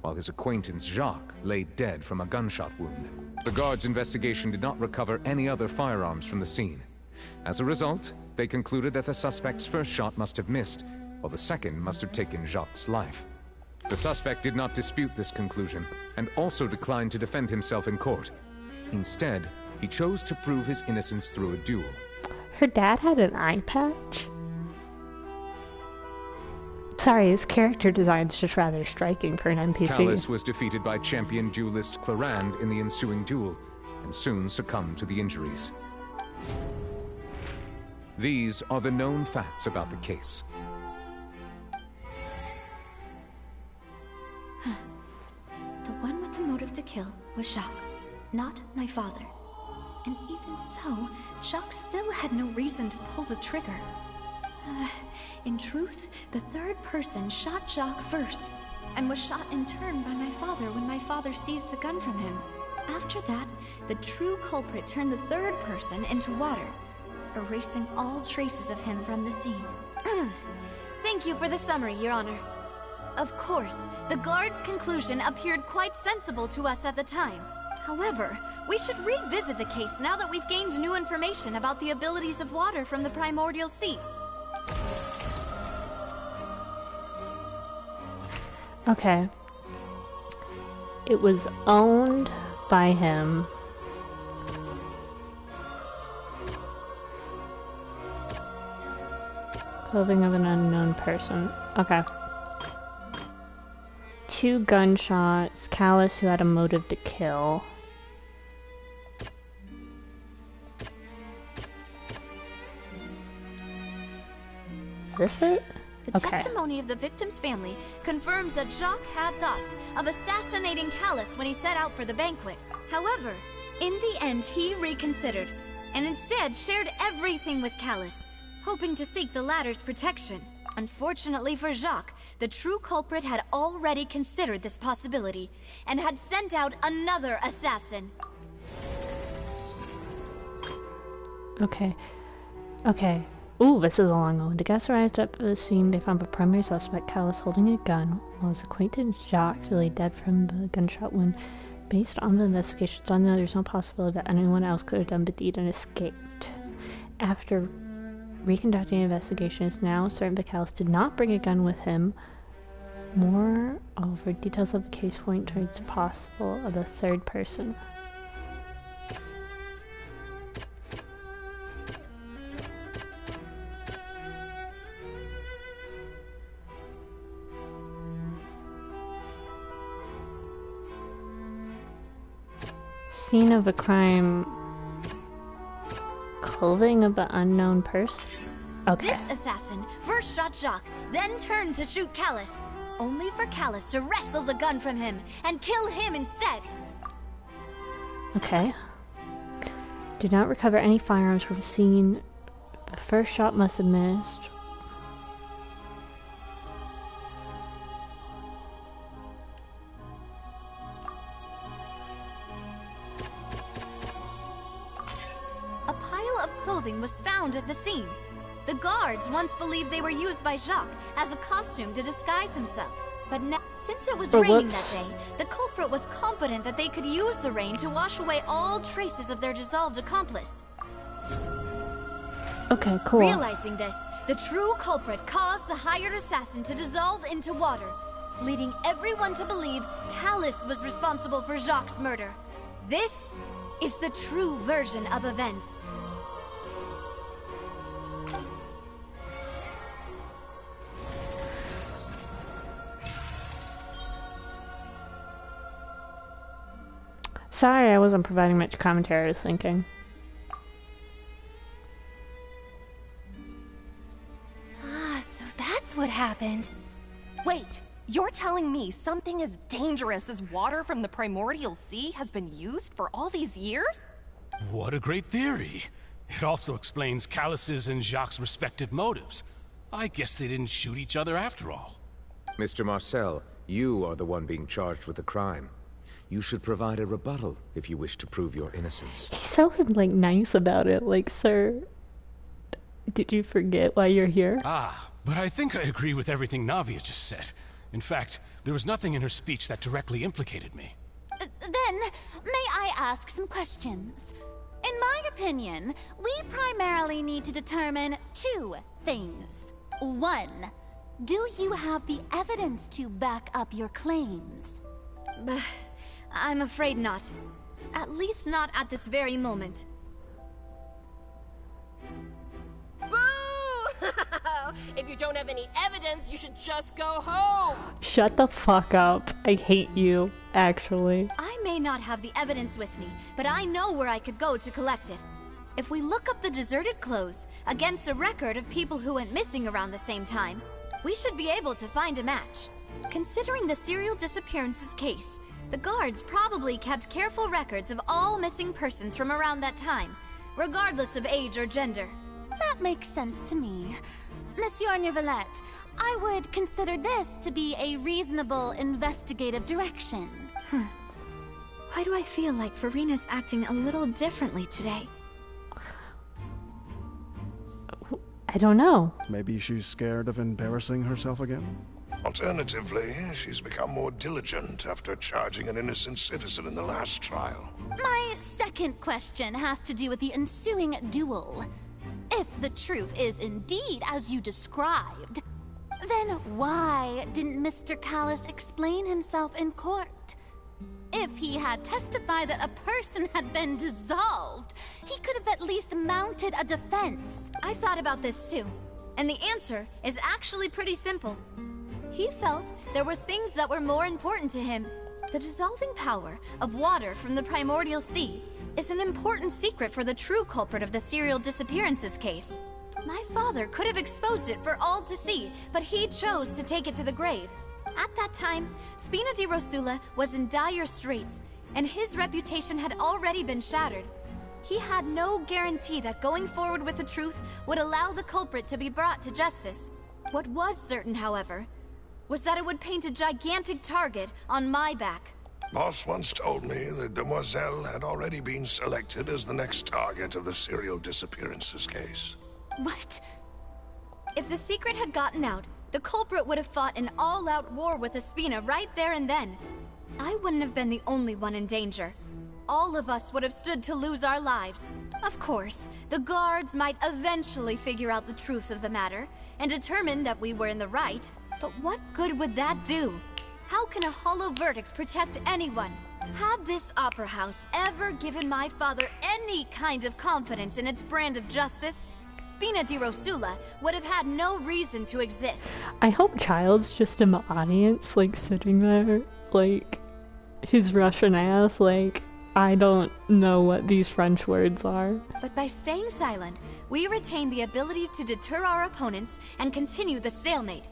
S10: while his acquaintance, Jacques, lay dead from a gunshot wound. The guards' investigation did not recover any other firearms from the scene. As a result, they concluded that the suspect's first shot must have missed, while the second must have taken Jacques' life. The suspect did not dispute this conclusion, and also declined to defend himself in court. Instead, he chose to prove his innocence through a duel.
S1: Her dad had an eye patch? Sorry, his character design's just rather striking for an NPC.
S10: Callus was defeated by champion duelist Clarand in the ensuing duel, and soon succumbed to the injuries. These are the known facts about the case.
S14: The one with the motive to kill was Jacques, not my father. And even so, Jacques still had no reason to pull the trigger. In truth, the third person shot Jacques first, and was shot in turn by my father when my father seized the gun from him. After that, the true culprit turned the third person into water, erasing all traces of him from the scene. Thank you for the summary, Your Honor. Of course, the guard's conclusion appeared quite sensible to us at the time. However, we should revisit the case now that we've gained new information about the abilities of water from the primordial sea.
S1: Okay. It was owned by him. Clothing of an unknown person. Okay. 2 gunshots, Callus who had a motive to kill. Is this it?
S14: The testimony of the victim's family confirms that Jacques had thoughts of assassinating Callus when he set out for the banquet. However, in the end he reconsidered, and instead shared everything with Callus, hoping to seek the latter's protection. Unfortunately for Jacques, the true culprit had already considered this possibility, and had sent out another assassin.
S1: Okay. Ooh, this is a long one. The guests arrived at the scene. They found the primary suspect, Callus, holding a gun, while his acquaintance Jacques lay dead from the gunshot wound. Based on the investigations done, there's no possibility that anyone else could have done the deed and escaped. After reconducting investigations, now certain that Callus did not bring a gun with him. Moreover, details of the case point towards possible of a third person. Scene of a crime. Clothing of the unknown person? Okay.
S14: This assassin first shot Jacques, then turned to shoot Callus, only for Callus to wrestle the gun from him and kill him instead.
S1: Okay. Did not recover any firearms from the scene. The first shot must have missed.
S14: A pile of clothing was found at the scene. The guards once believed they were used by Jacques as a costume to disguise himself. But now, since it was raining that day, the culprit was confident that they could use the rain to wash away all traces of their dissolved accomplice.
S1: Okay, cool.
S14: Realizing this, the true culprit caused the hired assassin to dissolve into water, leading everyone to believe Callus was responsible for Jacques' murder. This is the true version of events.
S1: Sorry, I wasn't providing much commentary. I was thinking.
S20: Ah, so that's what happened. Wait, you're telling me something as dangerous as water from the primordial sea has been used for all these years?
S16: What a great theory. It also explains Callus's and Jacques' respective motives. I guess they didn't shoot each other after all.
S10: Mr. Marcel, you are the one being charged with the crime. You should provide a rebuttal if you wish to prove your innocence.
S1: He sounded like nice about it, like, sir, did you forget why you're here?
S16: Ah, but I think I agree with everything Navia just said. In fact, there was nothing in her speech that directly implicated me.
S18: Then, may I ask some questions? In my opinion, we primarily need to determine 2 things. 1, do you have the evidence to back up your claims?
S14: I'm afraid not. At least not at this very moment.
S20: Boo! If you don't have any evidence, you should just go home!
S1: Shut the fuck up. I hate you, actually.
S14: I may not have the evidence with me, but I know where I could go to collect it. If we look up the deserted clothes against a record of people who went missing around the same time, we should be able to find a match. Considering the serial disappearances case, the guards probably kept careful records of all missing persons from around that time, regardless of age or gender.
S18: That makes sense to me. Monsieur Neuvillette, I would consider this to be a reasonable investigative direction.
S14: Why do I feel like Farina's acting a little differently today?
S1: I don't know.
S6: Maybe she's scared of embarrassing herself again?
S9: Alternatively, she's become more diligent after charging an innocent citizen in the last trial.
S18: My second question has to do with the ensuing duel. If the truth is indeed as you described, then why didn't Mr. Callus explain himself in court? If he had testified that a person had been dissolved, he could have at least mounted a defense.
S14: I've thought about this too, and the answer is actually pretty simple. He felt there were things that were more important to him. The dissolving power of water from the primordial sea is an important secret for the true culprit of the serial disappearances case. My father could have exposed it for all to see, but he chose to take it to the grave. At that time, Spina di Rosula was in dire straits, and his reputation had already been shattered. He had no guarantee that going forward with the truth would allow the culprit to be brought to justice. What was certain, however, was that it would paint a gigantic target on my back.
S9: Boss once told me that Demoiselle had already been selected as the next target of the serial disappearances case.
S14: What? If the secret had gotten out, the culprit would have fought an all-out war with Espina right there and then. I wouldn't have been the only one in danger. All of us would have stood to lose our lives. Of course, the guards might eventually figure out the truth of the matter and determine that we were in the right, but what good would that do? How can a hollow verdict protect anyone? Had this opera house ever given my father any kind of confidence in its brand of justice, Spina di Rosula would have had no reason to exist.
S1: I hope Child's just in the audience, like, sitting there, like, his Russian ass, like, I don't know what these French words are.
S14: But by staying silent, we retain the ability to deter our opponents and continue the stalemate.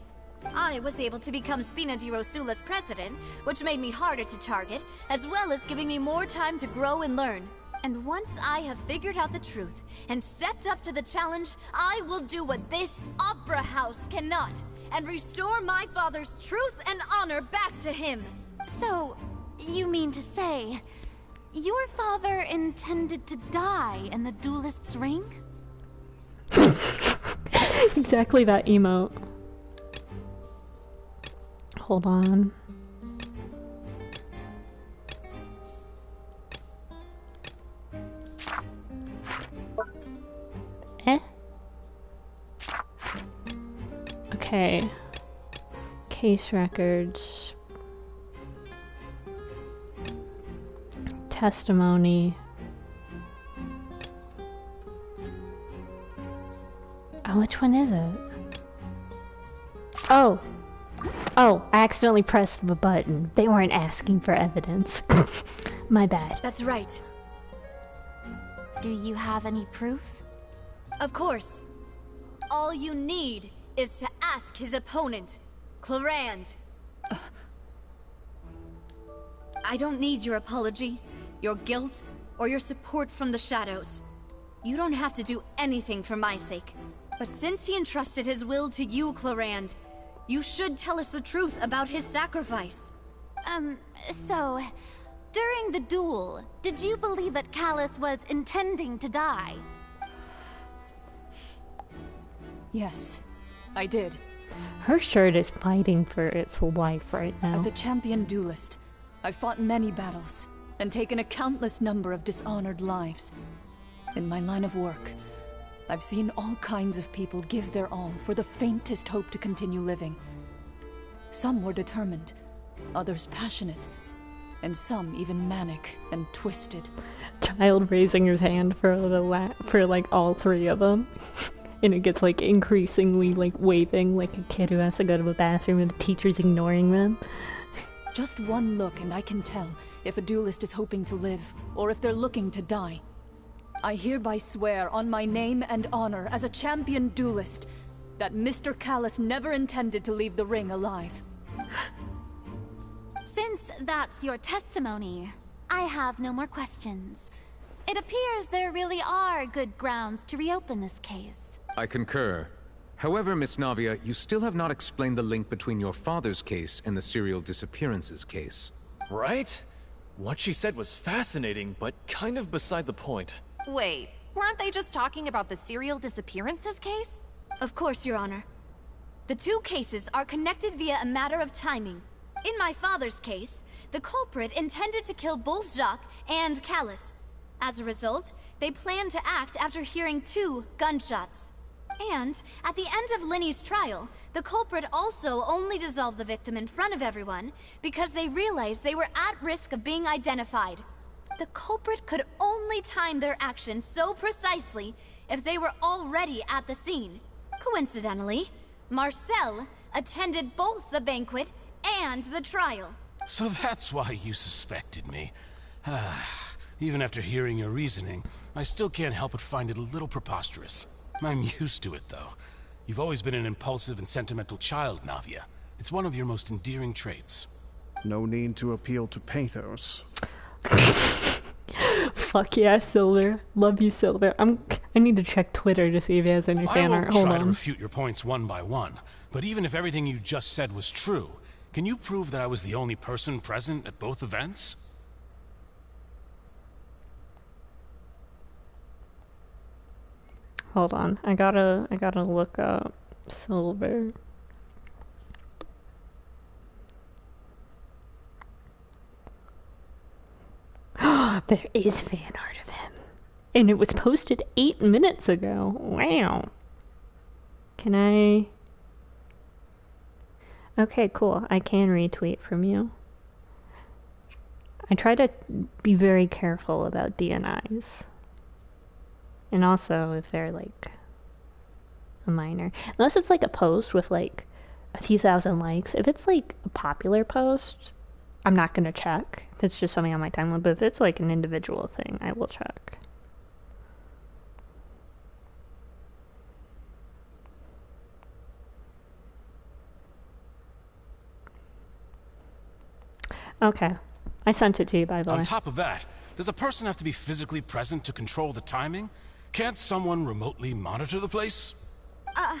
S14: I was able to become Spina di Rosula's president, which made me harder to target, as well as giving me more time to grow and learn. And once I have figured out the truth and stepped up to the challenge, I will do what this opera house cannot, and restore my father's truth and honor back to him.
S18: So, you mean to say, your father intended to die in the duelist's ring?
S1: Exactly that emote. Hold on. Okay. Case records. Testimony. Oh, which one is it? Oh! Oh, I accidentally pressed the button. They weren't asking for evidence. My bad.
S14: That's right.
S18: Do you have any proof?
S14: Of course. All you need is to ask his opponent, Clarand. I don't need your apology, your guilt, or your support from the shadows. You don't have to do anything for my sake. But since he entrusted his will to you, Clarand, you should tell us the truth about his sacrifice.
S18: So, during the duel, did you believe that Callus was intending to die?
S8: Yes, I did.
S1: Her shirt is fighting for its life right now.
S8: As a champion duelist, I've fought many battles and taken a countless number of dishonored lives. In my line of work, I've seen all kinds of people give their all for the faintest hope to continue living. Some were determined, others passionate, and some even manic and twisted.
S1: Child raising his hand for like all three of them. And it gets like increasingly like waving like a kid who has to go to the bathroom and the teacher's ignoring them.
S8: Just one look and I can tell if a duelist is hoping to live or if they're looking to die. I hereby swear on my name and honor as a champion duelist that Mr. Callus never intended to leave the ring alive.
S18: Since that's your testimony, I have no more questions. It appears there really are good grounds to reopen this case.
S10: I concur. However, Miss Navia, you still have not explained the link between your father's case and the serial disappearances case.
S19: Right? What she said was fascinating, but kind of beside the point.
S20: Wait, weren't they just talking about the serial disappearances case?
S14: Of course, Your Honor. The two cases are connected via a matter of timing. In my father's case, the culprit intended to kill both Jacques and Callus. As a result, they planned to act after hearing 2 gunshots. And, at the end of Linny's trial, the culprit also only dissolved the victim in front of everyone because they realized they were at risk of being identified. The culprit could only time their actions so precisely if they were already at the scene. Coincidentally,
S2: Marcel attended both the banquet and the trial.
S16: So that's why you suspected me. Even after hearing your reasoning, I still can't help but find it a little preposterous. I'm used to it, though. You've always been an impulsive and sentimental child, Navia. It's one of your most endearing traits.
S6: No need to appeal to pathos.
S1: Fuck yeah, Silver. Love you, Silver. I need to check Twitter to see if he has any fan art. Hold
S16: I won't try to
S1: on.
S16: refute your points one by one, but even if everything you just said was true, can you prove that I was the only person present at both events?
S1: Hold on. I gotta look up Silver. There is fan art of him. And it was posted 8 minutes ago. Wow. Can I... Okay, cool. I can retweet from you. I try to be very careful about DNIs. And also if they're like a minor. Unless it's like a post with like a few thousand likes. If it's like a popular post, I'm not gonna check. If it's just something on my timeline. But if it's like an individual thing, I will check. Okay. I sent it to you, by the way.
S16: On top of that, does a person have to be physically present to control the timing? Can't someone remotely monitor the place?
S19: I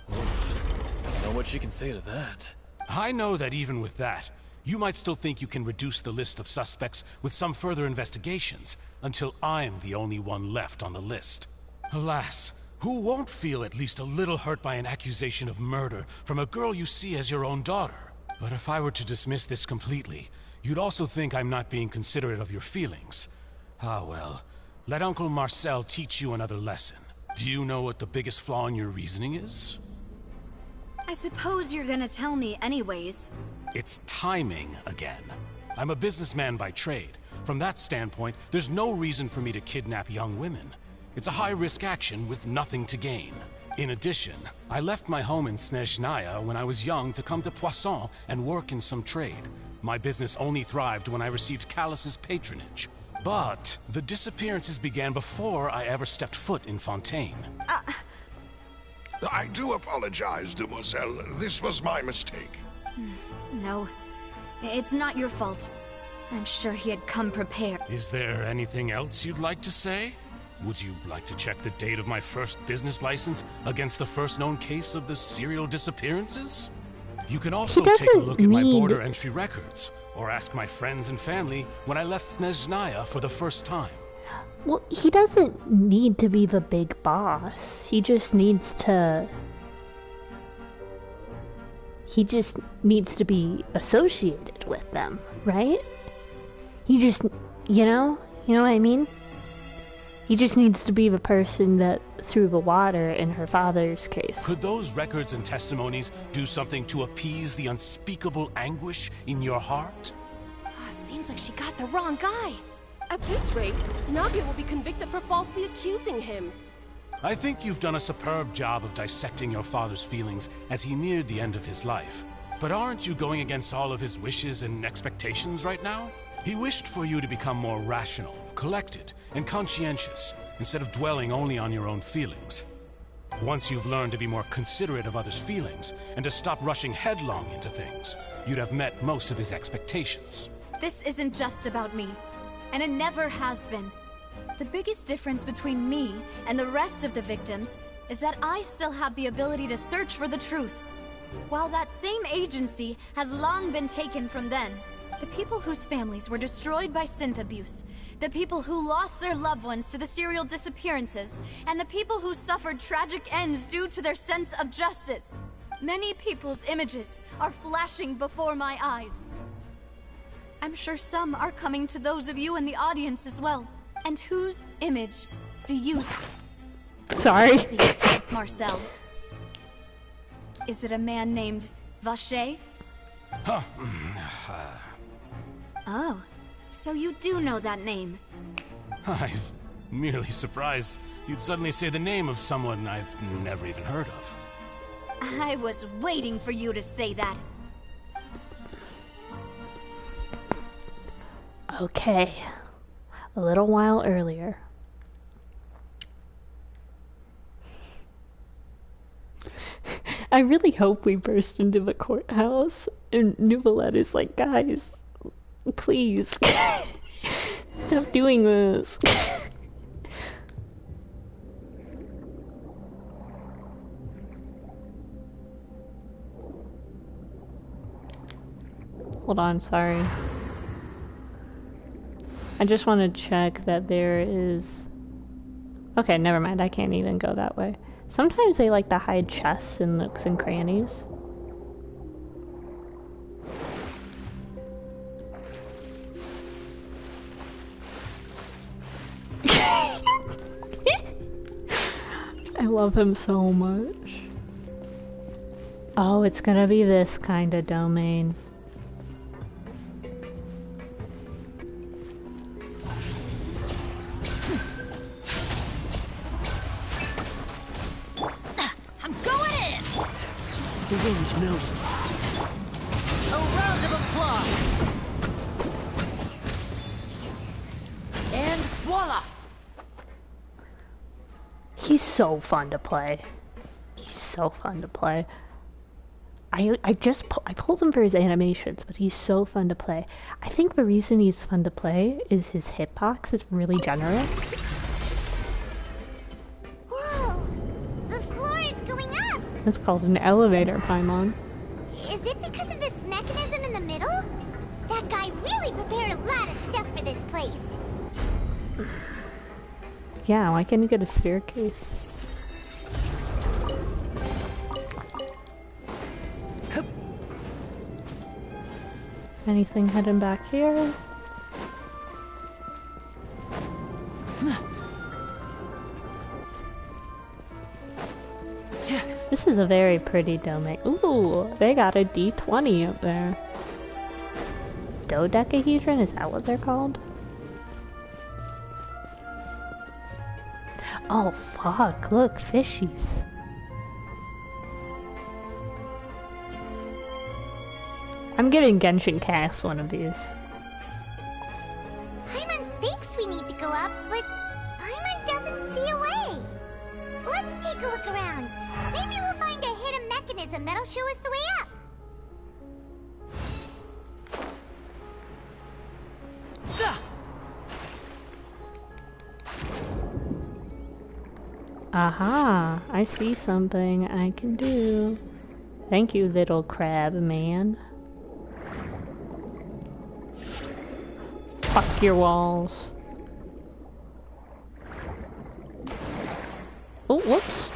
S19: know what you can say to that.
S16: I know that even with that, you might still think you can reduce the list of suspects with some further investigations, until I'm the only one left on the list. Alas, who won't feel at least a little hurt by an accusation of murder from a girl you see as your own daughter? But if I were to dismiss this completely, you'd also think I'm not being considerate of your feelings. Ah well, let Uncle Marcel teach you another lesson. Do you know what the biggest flaw in your reasoning is?
S2: I suppose you're gonna tell me anyways.
S16: It's timing again. I'm a businessman by trade. From that standpoint, there's no reason for me to kidnap young women. It's a high-risk action with nothing to gain. In addition, I left my home in Snezhnaya when I was young to come to Poisson and work in some trade. My business only thrived when I received Callus's patronage. But the disappearances began before I ever stepped foot in Fontaine.
S9: I do apologize, Demoiselle. This was my mistake.
S2: No, it's not your fault. I'm sure he had come prepared.
S16: Is there anything else you'd like to say? Would you like to check the date of my first business license against the first known case of the serial disappearances? You can also take a look at my border entry records, or ask my friends and family when I left Snezhnaya for the first time.
S1: Well, he doesn't need to be the big boss. He just needs to... He just needs to be associated with them, right? He just, you know what I mean? He just needs to be the person that threw the water in her father's case.
S16: Could those records and testimonies do something to appease the unspeakable anguish in your heart?
S20: Seems like she got the wrong guy.
S21: At this rate, Navia will be convicted for falsely accusing him.
S16: I think you've done a superb job of dissecting your father's feelings as he neared the end of his life. But aren't you going against all of his wishes and expectations right now? He wished for you to become more rational, collected, and conscientious, instead of dwelling only on your own feelings. Once you've learned to be more considerate of others' feelings, and to stop rushing headlong into things, you'd have met most of his expectations.
S2: This isn't just about me, and it never has been. The biggest difference between me and the rest of the victims is that I still have the ability to search for the truth. While that same agency has long been taken from them, the people whose families were destroyed by synth abuse, the people who lost their loved ones to the serial disappearances, and the people who suffered tragic ends due to their sense of justice. Many people's images are flashing before my eyes. I'm sure some are coming to those of you in the audience as well. And whose image do you...
S1: Sorry.
S2: see, Marcel? Is it a man named Vacher?
S16: Huh.
S2: Oh, so you do know that name.
S16: I'm merely surprised you'd suddenly say the name of someone I've never even heard of.
S2: I was waiting for you to say that.
S1: Okay. A little while earlier. I really hope we burst into the courthouse and Nouvellette is like, guys, please, stop doing this. Hold on, sorry. I just want to check that there is... Okay, never mind, I can't even go that way. Sometimes they like to hide chests and nooks and crannies. I love him so much. Oh, it's gonna be this kind of domain.
S11: The wind knows me. A round of applause! And voila!
S1: He's so fun to play. He's so fun to play. I pulled him for his animations, but he's so fun to play. I think the reason he's fun to play is his hitbox is really generous. It's called an elevator, Paimon.
S5: Is it because of this mechanism in the middle? That guy really prepared a lot of stuff for this place.
S1: Yeah, why can't you get a staircase? Anything hidden back here? This is a very pretty domain. Ooh, they got a D20 up there. Dodecahedron? Is that what they're called? Oh fuck, look, fishies. I'm getting Genshin Cast one of these.
S5: Paimon thinks we need to go up, but Paimon doesn't see a way. Let's take a look around. Maybe we'll find a hidden mechanism that'll show us the way up.
S1: Aha, I see something I can do. Thank you, little crab man. Fuck your walls. Oh, whoops.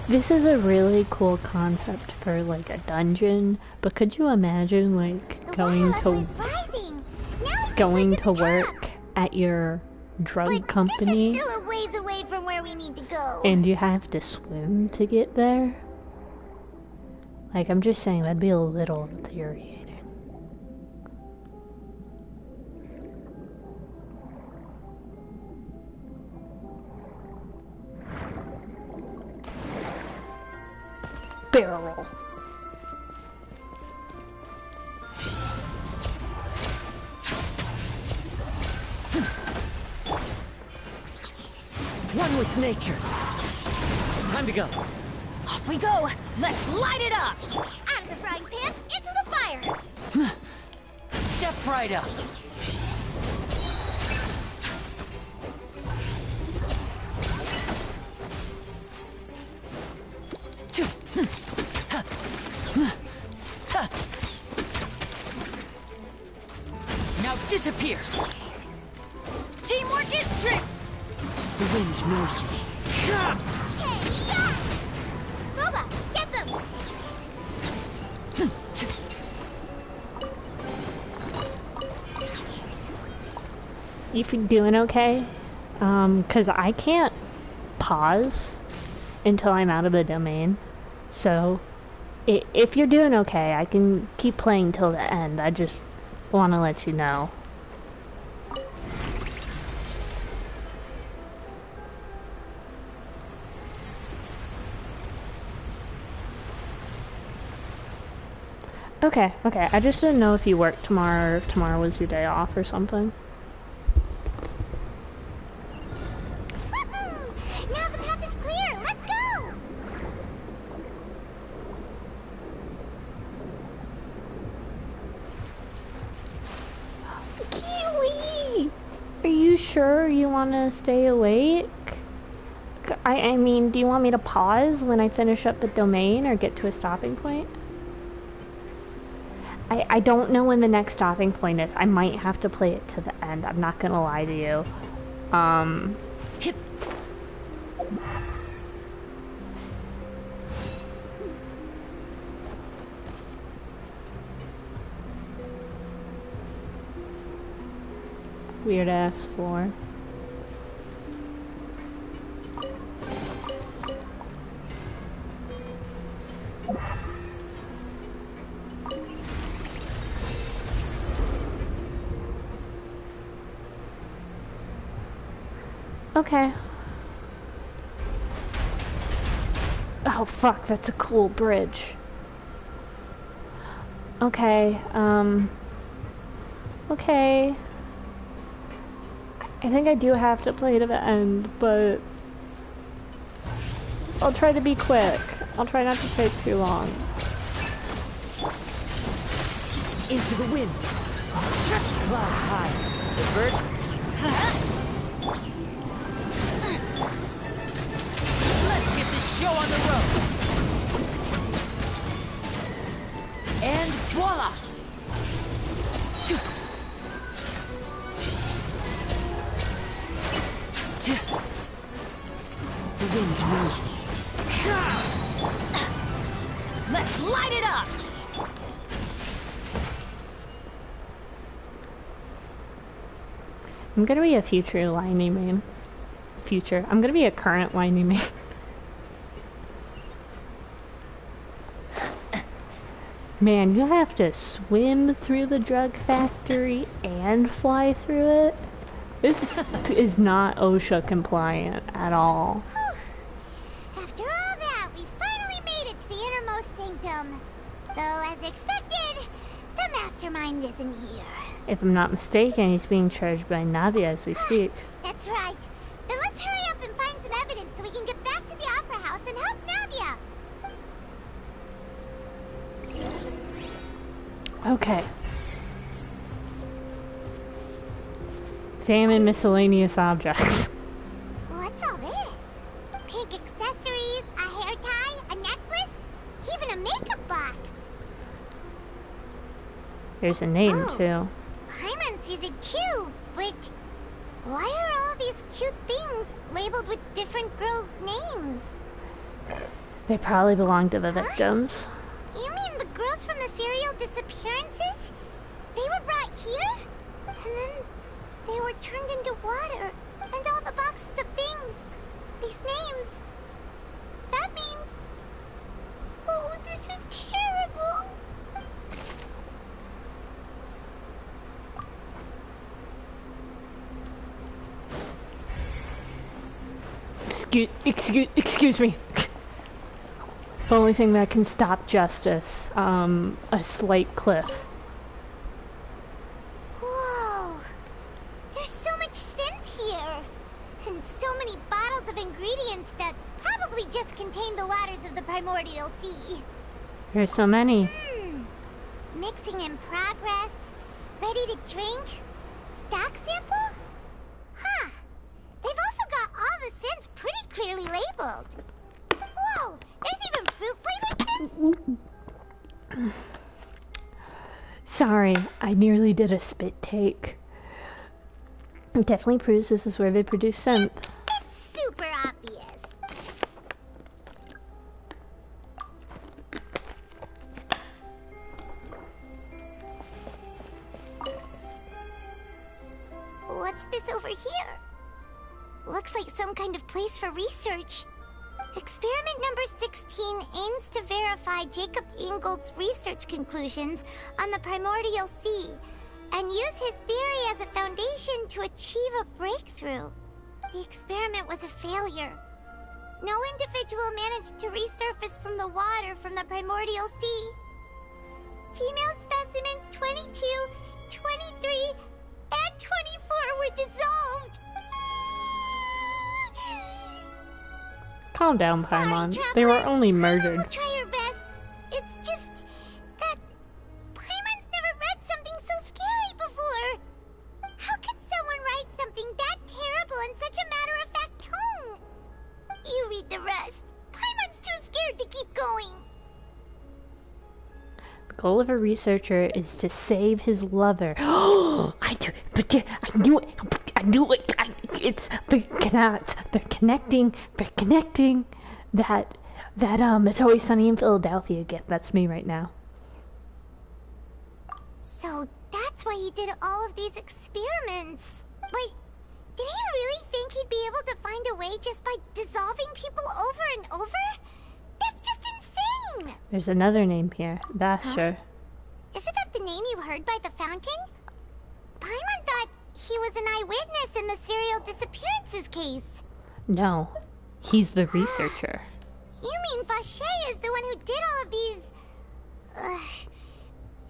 S1: This is a really cool concept for like a dungeon, but could you imagine like going to work at your drug company
S5: This is still a ways away from where we need to go.
S1: and you have to swim to get there? Like, I'm just saying that'd be a little infuriating. Barrel.
S11: One with nature. Time to go.
S20: Off we go! Let's light it up!
S5: Out of the frying pan, into the fire!
S11: Step right up. Now disappear!
S20: Teamwork is strength!
S11: The wind knows me.
S5: Hey, stop! Boba, get them!
S1: You doing okay? Because I can't pause until I'm out of the domain. So, if you're doing okay, I can keep playing till the end. I just want to let you know. Okay, okay. I just didn't know if you worked tomorrow or if tomorrow was your day off or something.
S5: Now the path is clear. Let's go.
S1: Kiwi! Are you sure you want to stay awake? I mean, do you want me to pause when I finish up the domain or get to a stopping point? I don't know when the next stopping point is. I might have to play it to the end. I'm not gonna lie to you. Weird ass floor. Okay. Oh fuck, that's a cool bridge. Okay, okay. I think I do have to play to the end, but I'll try to be quick. I'll try not to take too long.
S13: Into the wind. Clouds high. The birds.
S11: Let's get this show on the road. And voila!
S13: The wind knows me.
S11: Let's light it up!
S1: I'm gonna be a future lightning man. I'm gonna be a current lightning man. Man, you have to swim through the drug factory and fly through it? This is not OSHA compliant at all.
S5: After all that, we finally made it to the innermost sanctum. Though, as expected, the mastermind isn't here.
S1: If I'm not mistaken, he's being charged by Navia as we speak.
S5: That's right. Then let's hurry up and find some evidence so we can get back to the Opera House and help Navia.
S1: Okay. Examine miscellaneous objects.
S5: What's all this? Pink accessories, a hair tie, a necklace, even a makeup box.
S1: There's a name, too.
S5: Paimon sees it too, but why are all these cute things labeled with different girls' names?
S1: They probably belong to the victims.
S5: You mean the girls from the serial disappearances? They were brought here? And then they were turned into water. And all the boxes of things. These names. That means... Oh, this is terrible.
S1: Excuse me. The only thing that can stop justice, a slight cliff.
S5: Whoa! There's so much synth here! And so many bottles of ingredients that probably just contain the waters of the primordial sea.
S1: There's so many.
S5: Mixing in progress, ready to drink, stock sample? Huh. They've also got all the synth pretty clearly labeled. Whoa! There's even fruit-flavored synth?
S1: Sorry, I nearly did a spit take. It definitely proves this is where they produce synth.
S5: It's super obvious. What's this over here? Looks like some kind of place for research. Experiment number 16 aims to verify Jacob Ingold's research conclusions on the primordial sea and use his theory as a foundation to achieve a breakthrough. The experiment was a failure. No individual managed to resurface from the water from the primordial sea. Female specimens 22, 23, and 24 were dissolved.
S1: Calm down, Paimon. They were only murdered.
S5: We'll try our best. It's just that Paimon's never read something so scary before. How can someone write something that terrible in such a matter-of-fact tone? You read the rest. Paimon's too scared to keep going.
S1: The goal of a researcher is to save his lover. I knew it. They're connecting that It's Always Sunny in Philadelphia gift. That's me right now.
S5: So that's why he did all of these experiments. Wait, did he really think he'd be able to find a way just by dissolving people over and over? That's just insane!
S1: There's another name here. Basher.
S5: Isn't that the name you heard by the fountain? Paimon thought he was an eyewitness in the serial disappearances case.
S1: No, he's the researcher.
S5: You mean Vache is the one who did all of these...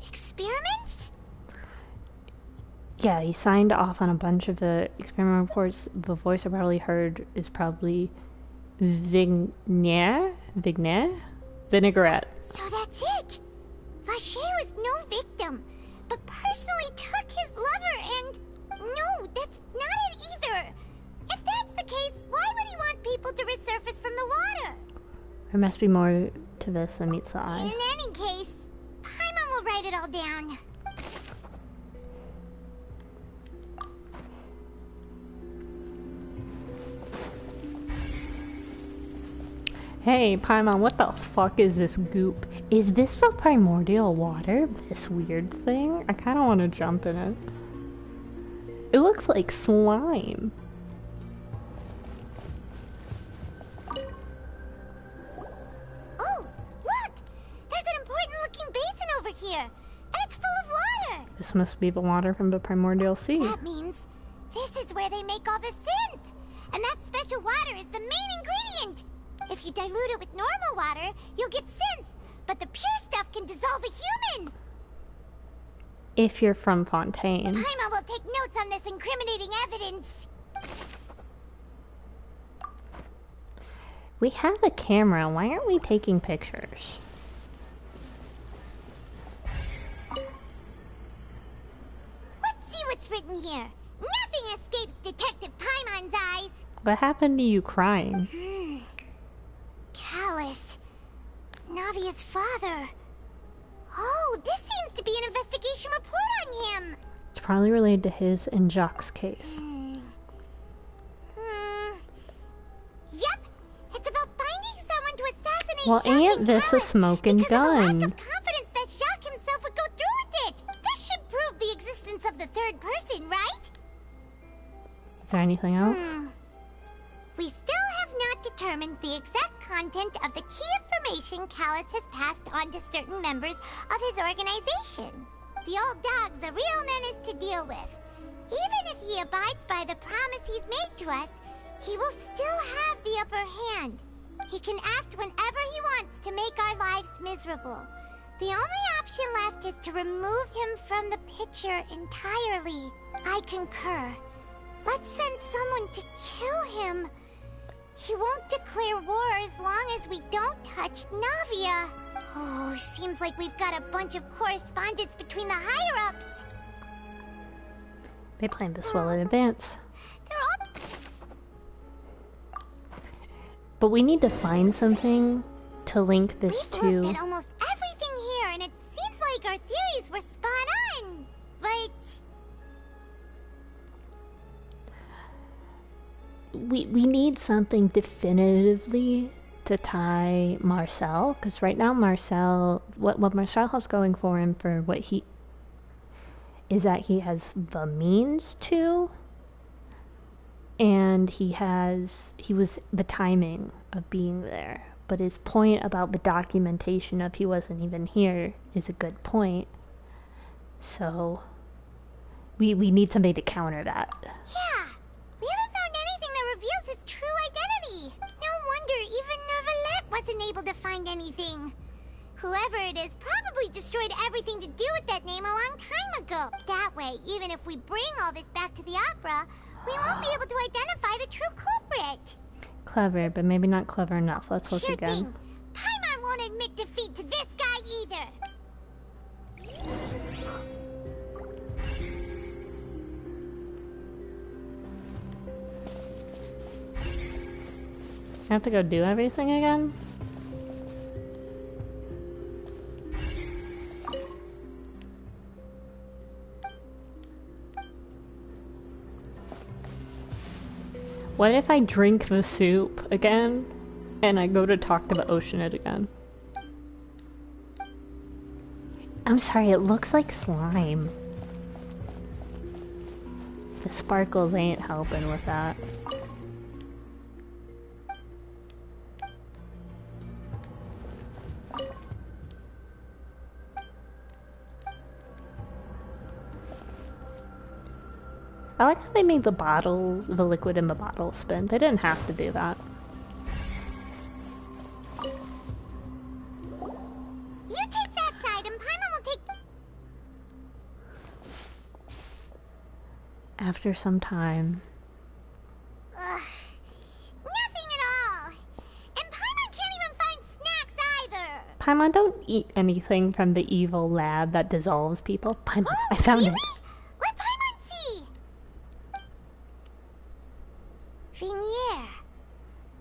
S5: experiments?
S1: Yeah, he signed off on a bunch of the experiment reports. The voice I probably heard is probably Vignaire? Vinaigrette.
S5: So that's it! Vache was no victim, but personally took his lover and... No, that's not it either! If that's the case, why would he want people to resurface from the water?
S1: There must be more to this than meets the eye.
S5: In any case, Paimon will write it all down.
S1: Hey, Paimon, what the fuck is this goop? Is this the primordial water? This weird thing? I kinda wanna jump in it. It looks like slime.
S5: Oh, look! There's an important looking basin over here, and it's full of water!
S1: This must be the water from the primordial sea.
S5: That means this is where they make all the synth! And that special water is the main ingredient! If you dilute it with normal water, you'll get synth, but the pure stuff can dissolve a human!
S1: If you're from Fontaine.
S5: Paimon will take notes on this incriminating evidence.
S1: We have a camera. Why aren't we taking pictures?
S5: Let's see what's written here. Nothing escapes Detective Paimon's eyes.
S1: What happened to you crying?
S5: Callus. Navia's father. Oh, this seems to be an investigation report on him.
S1: It's probably related to his and Jacques' case.
S5: Yep, it's about finding someone to assassinate
S1: Well,
S5: Jacques
S1: ain't
S5: and
S1: this a
S5: Callus
S1: smoking
S5: because of a
S1: gun?
S5: lack of confidence that Jacques himself would go through with it. This should prove the existence of the third person, right?
S1: Is there anything else?
S5: We still have not determined the exact content of the key information Callus has passed on to certain members of his organization. The old dog's a real menace to deal with. Even if he abides by the promise he's made to us, he will still have the upper hand. He can act whenever he wants to make our lives miserable. The only option left is to remove him from the picture entirely. I concur. Let's send someone to kill him. He won't declare war as long as we don't touch Navia. Oh, seems like we've got a bunch of correspondence between the higher-ups.
S1: They planned this well in advance.
S5: They're all...
S1: But we need to find something to link this
S5: We've
S1: to...
S5: looked at almost everything here, and it seems like our theories were spot on. But...
S1: We need something definitively to tie Marcel, because right now Marcel, what Marcel has going for him for what he is that he has the means to, and and he was the timing of being there. But his point about the documentation of he wasn't even here is a good point. So we need something to counter that.
S5: Yeah, we haven't found anything that reveals his true identity. No wonder even Nervalette wasn't able to find anything. Whoever it is probably destroyed everything to do with that name a long time ago. That way, even if we bring all this back to the opera, we won't be able to identify the true culprit.
S1: Clever, but maybe not clever enough. Let's look
S5: Sure
S1: again.
S5: thing. Paimon won't admit defeat to this guy either.
S1: I have to go do everything again? What if I drink the soup again, and I go to talk to the Oceanid again? I'm sorry, it looks like slime. The sparkles ain't helping with that. I like how they made the bottles, the liquid in the bottle spin. They didn't have to do that.
S5: You take that side and Paimon will take...
S1: After some time.
S5: Ugh. Nothing at all. And Paimon can't even find snacks either.
S1: Paimon, don't eat anything from the evil lab that dissolves people. Paimon, I found
S5: really?
S1: it.
S5: Let Paimon see. Vinier.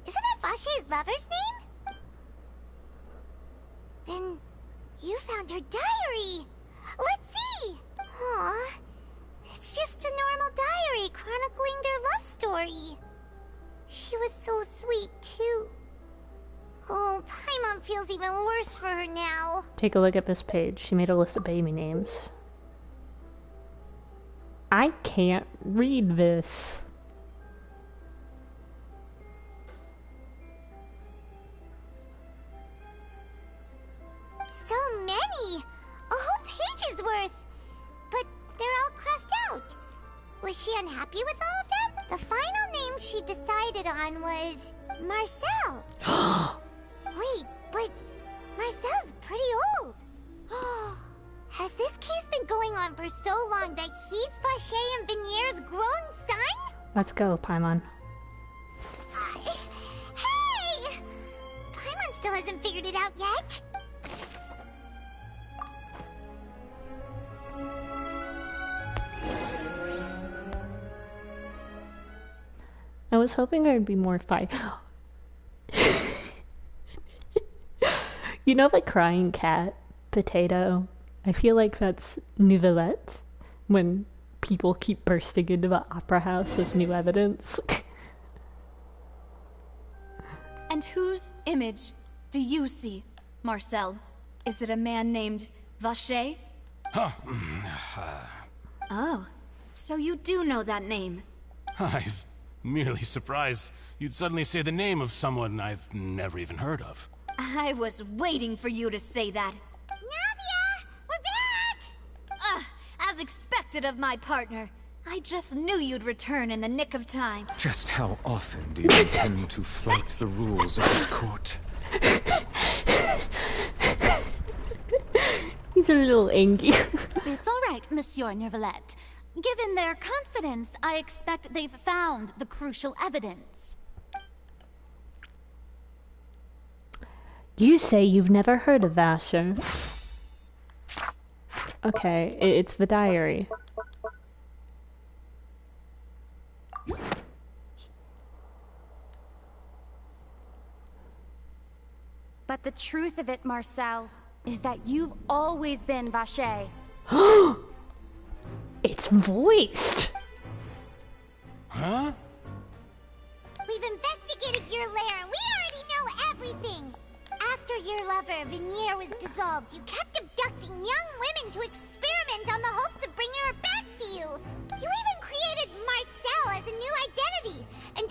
S5: Isn't that Vache's lover's name? Then you found her diary. Let's see. Aw. It's just a normal diary chronicling their love story. She was so sweet, too. Oh, Paimon feels even worse for her now.
S1: Take a look at this page. She made a list of baby names. I can't read this.
S5: So many! A whole page's worth! But they're all crossed out. Was she unhappy with all of them? The final name she decided on was Marcel. Wait, but Marcel's pretty old. Has this case been going on for so long that he's Vache and Vinier's grown son?
S1: Let's go, Paimon.
S5: Hey! Paimon still hasn't figured it out yet.
S1: I was hoping there'd be more fight. You know the crying cat, Potato? I feel like that's Nouvellette, when people keep bursting into the opera house with new evidence.
S14: And whose image do you see, Marcel? Is it a man named Vache? Oh, so you do know that name.
S16: I'm merely surprised you'd suddenly say the name of someone I've never even heard of.
S14: I was waiting for you to say that.
S5: Navia! We're back!
S14: As expected of my partner. I just knew you'd return in the nick of time.
S10: Just how often do you intend to flout the rules of this court?
S1: He's a little angry.
S18: It's all right, Monsieur Nervalette. Given their confidence, I expect they've found the crucial evidence.
S1: You say you've never heard of Vasher. Okay, it's the diary.
S18: But the truth of it, Marcel, is that you've always been Vache.
S1: It's voiced!
S16: Huh?
S5: We've investigated your lair and we already know everything! After your lover, Vinier, was dissolved, you kept abducting young women to experiment on the hopes of bringing her back to you! You even created Marcel as a new identity, and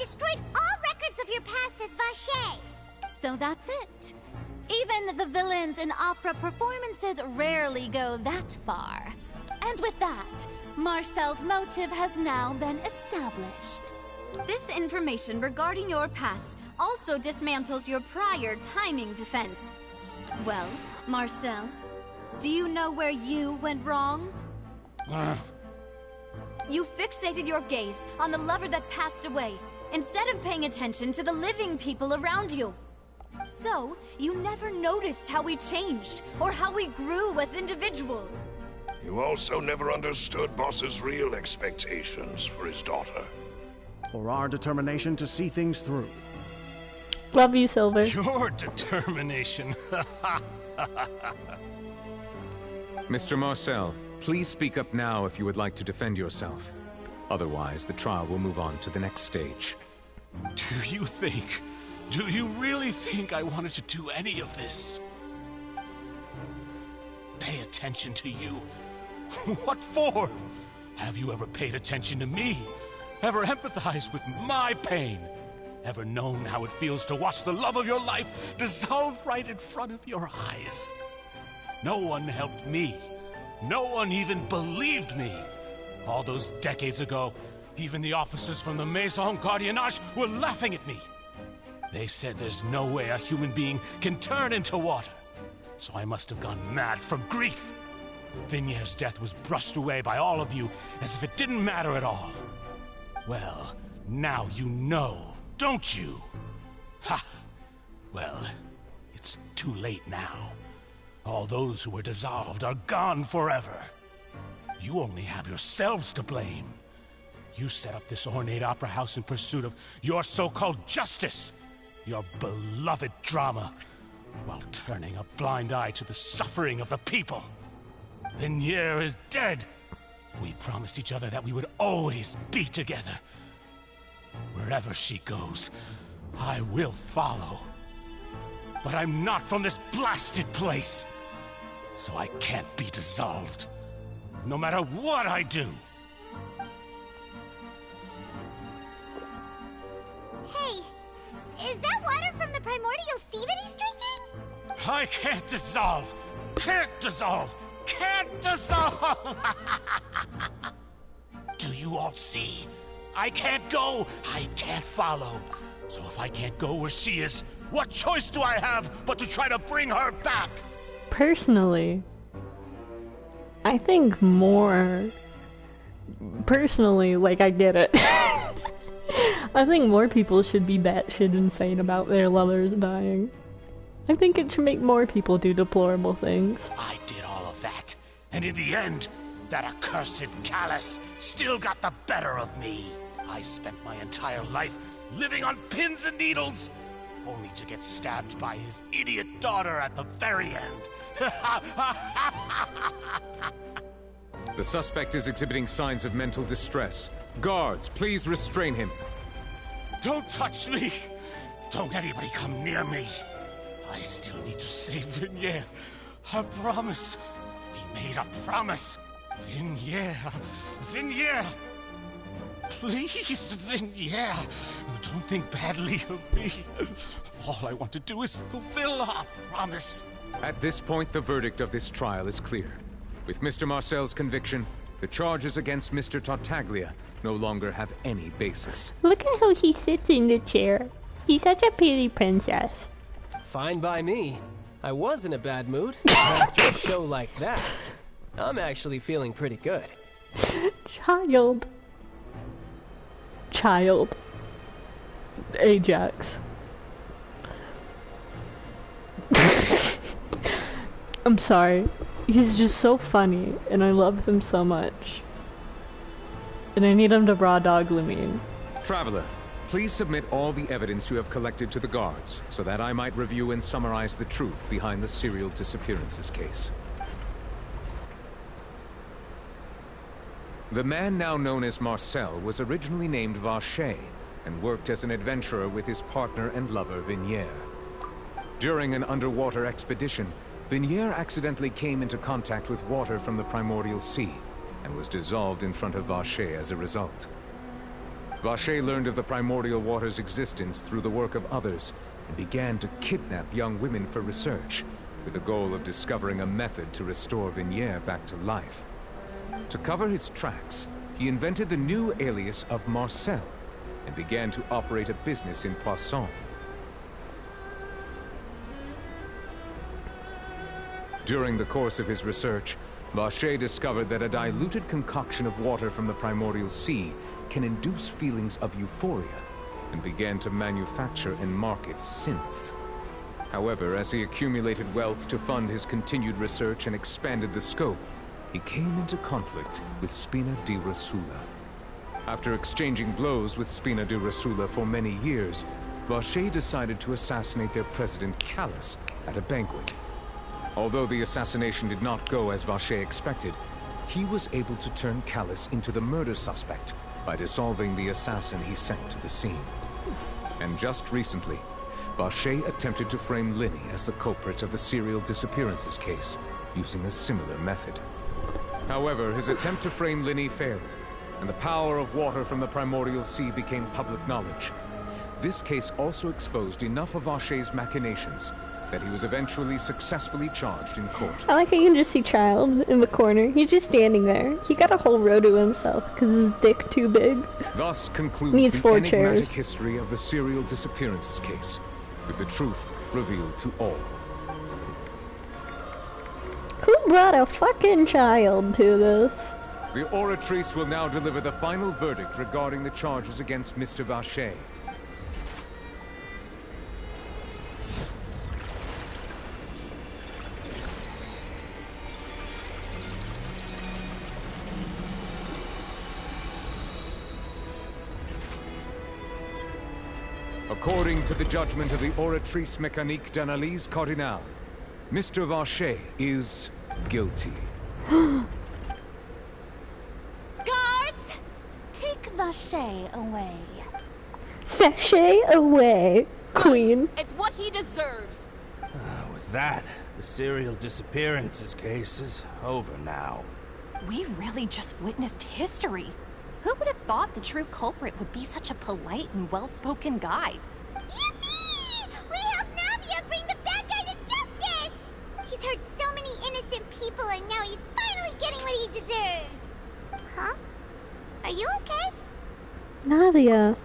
S18: So that's it. Even the villains in opera performances rarely go that far. And with that, Marcel's motive has now been established.
S14: This information regarding your past also dismantles your prior timing defense. Well, Marcel, do you know where you went wrong? You fixated your gaze on the lover that passed away, instead of paying attention to the living people around you. So, you never noticed how we changed, or how we grew as individuals.
S9: You also never understood Boss's real expectations for his daughter.
S6: Or our determination to see things through.
S1: Love you, Silver.
S16: Your determination.
S10: Mr. Marcel, please speak up now if you would like to defend yourself. Otherwise, the trial will move on to the next stage.
S16: Do you really think I wanted to do any of this? Pay attention to you? What for? Have you ever paid attention to me? Ever empathized with my pain? Ever known how it feels to watch the love of your life dissolve right in front of your eyes? No one helped me. No one even believed me. All those decades ago, even the officers from the Maison Gardiennage were laughing at me. They said there's no way a human being can turn into water. So I must have gone mad from grief. Vignier's death was brushed away by all of you as if it didn't matter at all. Well, now you know, don't you? Ha! Well, it's too late now. All those who were dissolved are gone forever. You only have yourselves to blame. You set up this ornate opera house in pursuit of your so-called justice, your beloved drama, while turning a blind eye to the suffering of the people. Vignier is dead. We promised each other that we would always be together. Wherever she goes, I will follow. But I'm not from this blasted place, so I can't be dissolved, no matter what I do.
S5: Hey, is that water from the primordial sea that he's drinking?
S16: I can't dissolve! Can't dissolve! Can't dissolve! Do you all see? I can't go! I can't follow! So if I can't go where she is, what choice do I have but to try to bring her back?
S1: Personally, I think more... Personally, like, I get it. I think more people should be batshit insane about their lovers dying. I think it should make more people do deplorable things.
S16: I did all of that, and in the end, that accursed Callus still got the better of me. I spent my entire life living on pins and needles, only to get stabbed by his idiot daughter at the very end.
S10: The suspect is exhibiting signs of mental distress. Guards, please restrain him.
S16: Don't touch me! Don't anybody come near me! I still need to save Vignier. I promise. We made a promise. Vignier. Vignier! Please, Vignier. Don't think badly of me. All I want to do is fulfill our promise.
S10: At this point, the verdict of this trial is clear. With Mr. Marcel's conviction, the charges against Mr. Tartaglia no longer have any basis.
S1: Look at how he sits in the chair. He's such a pretty princess.
S17: Fine by me. I was in a bad mood. After a show like that, I'm actually feeling pretty good.
S1: Child. Ajax. I'm sorry. He's just so funny, and I love him so much. And I need him to raw dog Lumine.
S10: Traveler, please submit all the evidence you have collected to the guards, so that I might review and summarize the truth behind the serial disappearances case. The man now known as Marcel was originally named Vacher, and worked as an adventurer with his partner and lover Vignier. During an underwater expedition, Vignier accidentally came into contact with water from the primordial sea, and was dissolved in front of Vacher as a result. Vacher learned of the primordial water's existence through the work of others and began to kidnap young women for research, with the goal of discovering a method to restore Vignier back to life. To cover his tracks, he invented the new alias of Marcel and began to operate a business in Poisson. During the course of his research, Vacher discovered that a diluted concoction of water from the primordial sea can induce feelings of euphoria, and began to manufacture and market synth. However, as he accumulated wealth to fund his continued research and expanded the scope, he came into conflict with Spina di Rosula. After exchanging blows with Spina di Rosula for many years, Vacher decided to assassinate their president Callus at a banquet. Although the assassination did not go as Vacher expected, he was able to turn Callus into the murder suspect by dissolving the assassin he sent to the scene. And just recently, Vacher attempted to frame Linny as the culprit of the serial disappearances case, using a similar method. However, his attempt to frame Linny failed, and the power of water from the primordial sea became public knowledge. This case also exposed enough of Vacher's machinations that he was eventually successfully charged in court.
S1: I like how you can just see Child in the corner. He's just standing there. He got a whole row to himself because his dick too big.
S10: Thus concludes
S1: Needs
S10: the
S1: 4
S10: enigmatic
S1: chairs.
S10: history of the serial disappearances case, with the truth revealed to all.
S1: Who brought a fucking child to this?
S10: The Oratrice will now deliver the final verdict regarding the charges against Mr. Vacher. According to the judgment of the Oratrice Mécanique d'Analyse Cardinale, Mr. Vacher is guilty.
S18: Guards! Take Vacher away.
S1: Sashay away, queen.
S21: It's what he deserves.
S3: With that, the serial disappearances case is over now.
S20: We really just witnessed history. Who would have thought the true culprit would be such a polite and well-spoken guy?
S5: Yippee! We helped Navia bring the bad guy to justice! He's hurt so many innocent people and now he's finally getting what he deserves! Huh? Are you okay?
S1: Nadia.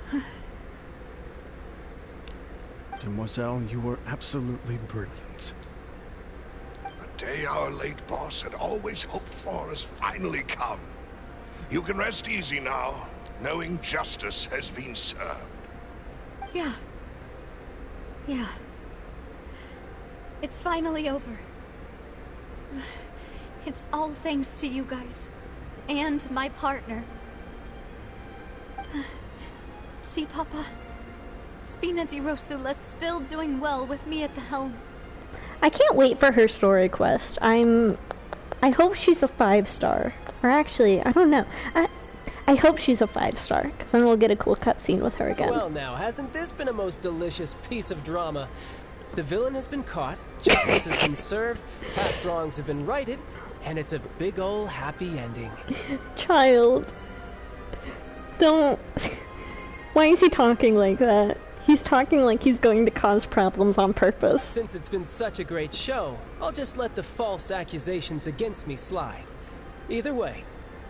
S6: Demoiselle, you were absolutely brilliant.
S9: The day our late boss had always hoped for has finally come. You can rest easy now, knowing justice has been served.
S14: Yeah. Yeah. It's finally over. It's all thanks to you guys. And my partner. See, Papa? Spina di Rosula's still doing well with me at the helm.
S1: I can't wait for her story quest. I hope she's a 5-star. Or actually, I don't know. I hope she's a 5-star, because then we'll get a cool cutscene with her again.
S17: Well now, hasn't this been a most delicious piece of drama? The villain has been caught, justice has been served, past wrongs have been righted, and it's a big ol' happy ending.
S1: Child. Don't... Why is he talking like that? He's talking like he's going to cause problems on purpose.
S17: Since it's been such a great show, I'll just let the false accusations against me slide. Either way,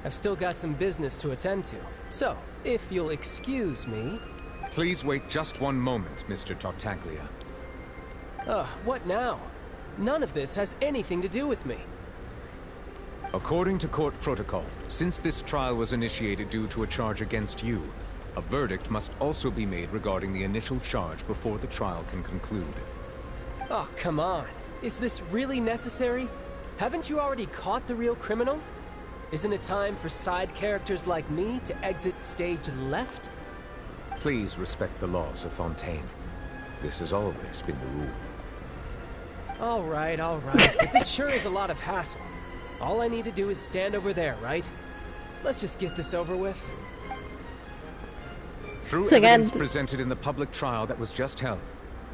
S17: I've still got some business to attend to. So, if you'll excuse me...
S10: Please wait just one moment, Mr. Tartaglia.
S17: Ugh, what now? None of this has anything to do with me.
S10: According to court protocol, since this trial was initiated due to a charge against you, a verdict must also be made regarding the initial charge before the trial can conclude.
S17: Oh, come on. Is this really necessary? Haven't you already caught the real criminal? Isn't it time for side characters like me to exit stage left?
S10: Please respect the laws of Fontaine. This has always been the rule.
S17: All right, but this sure is a lot of hassle. All I need to do is stand over there, right? Let's just get this over with.
S10: Through evidence presented in the public trial that was just held,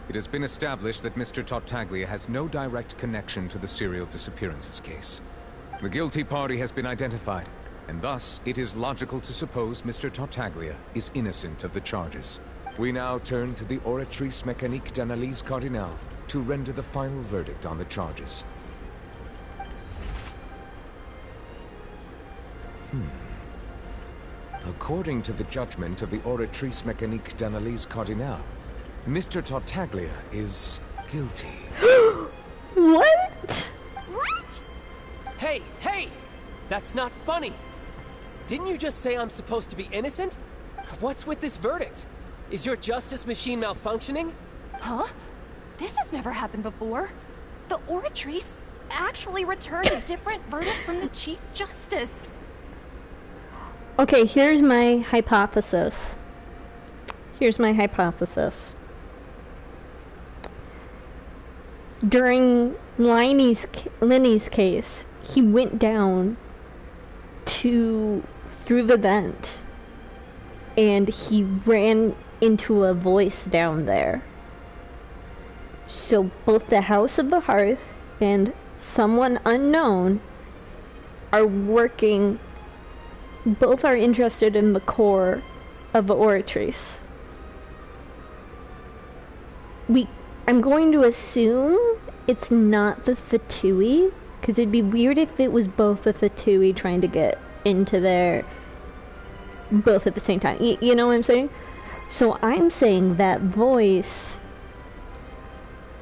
S10: it has been established that Mr. Tartaglia has no direct connection to the serial disappearances case. The guilty party has been identified, and thus it is logical to suppose Mr. Tartaglia is innocent of the charges. We now turn to the Oratrice Mécanique d'Analyse Cardinale to render the final verdict on the charges. According to the judgment of the Oratrice Mécanique d'Analyse Cardinale, Mr. Tartaglia is guilty.
S1: What?
S5: What?
S17: Hey, hey! That's not funny! Didn't you just say I'm supposed to be innocent? What's with this verdict? Is your justice machine malfunctioning?
S20: Huh? This has never happened before. The Oratrice actually returned a different verdict from the Chief Justice.
S1: Okay, here's my hypothesis. During Lenny's case, he went down through the vent, and he ran into a voice down there. So both the House of the Hearth and someone unknown are working. Both are interested in the core of the Oratrice. I'm going to assume it's not the Fatui, because it'd be weird if it was both the Fatui trying to get into there both at the same time. You know what I'm saying? So I'm saying that voice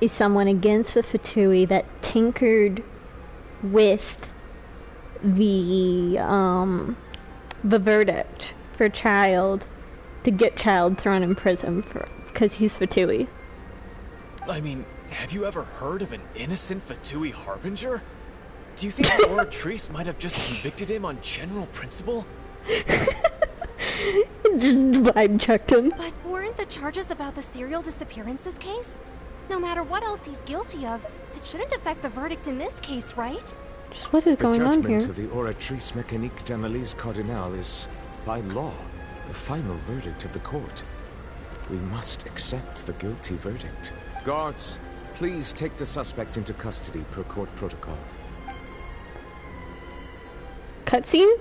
S1: is someone against the Fatui that tinkered with the verdict for Child to get Child thrown in prison because he's Fatui.
S19: I mean, have you ever heard of an innocent Fatui Harbinger? Do you think the Oratrice might have just convicted him on general principle?
S1: Just vibe checked him.
S20: But weren't the charges about the serial disappearances case? No matter what else he's guilty of, it shouldn't affect the verdict in this case, right?
S1: Just what is going on here?
S10: The judgment of the Oratrice Mécanique d'Analyse Cardinale is, by law, the final verdict of the court. We must accept the guilty verdict. Guards, please take the suspect into custody per court protocol.
S1: Cutscene?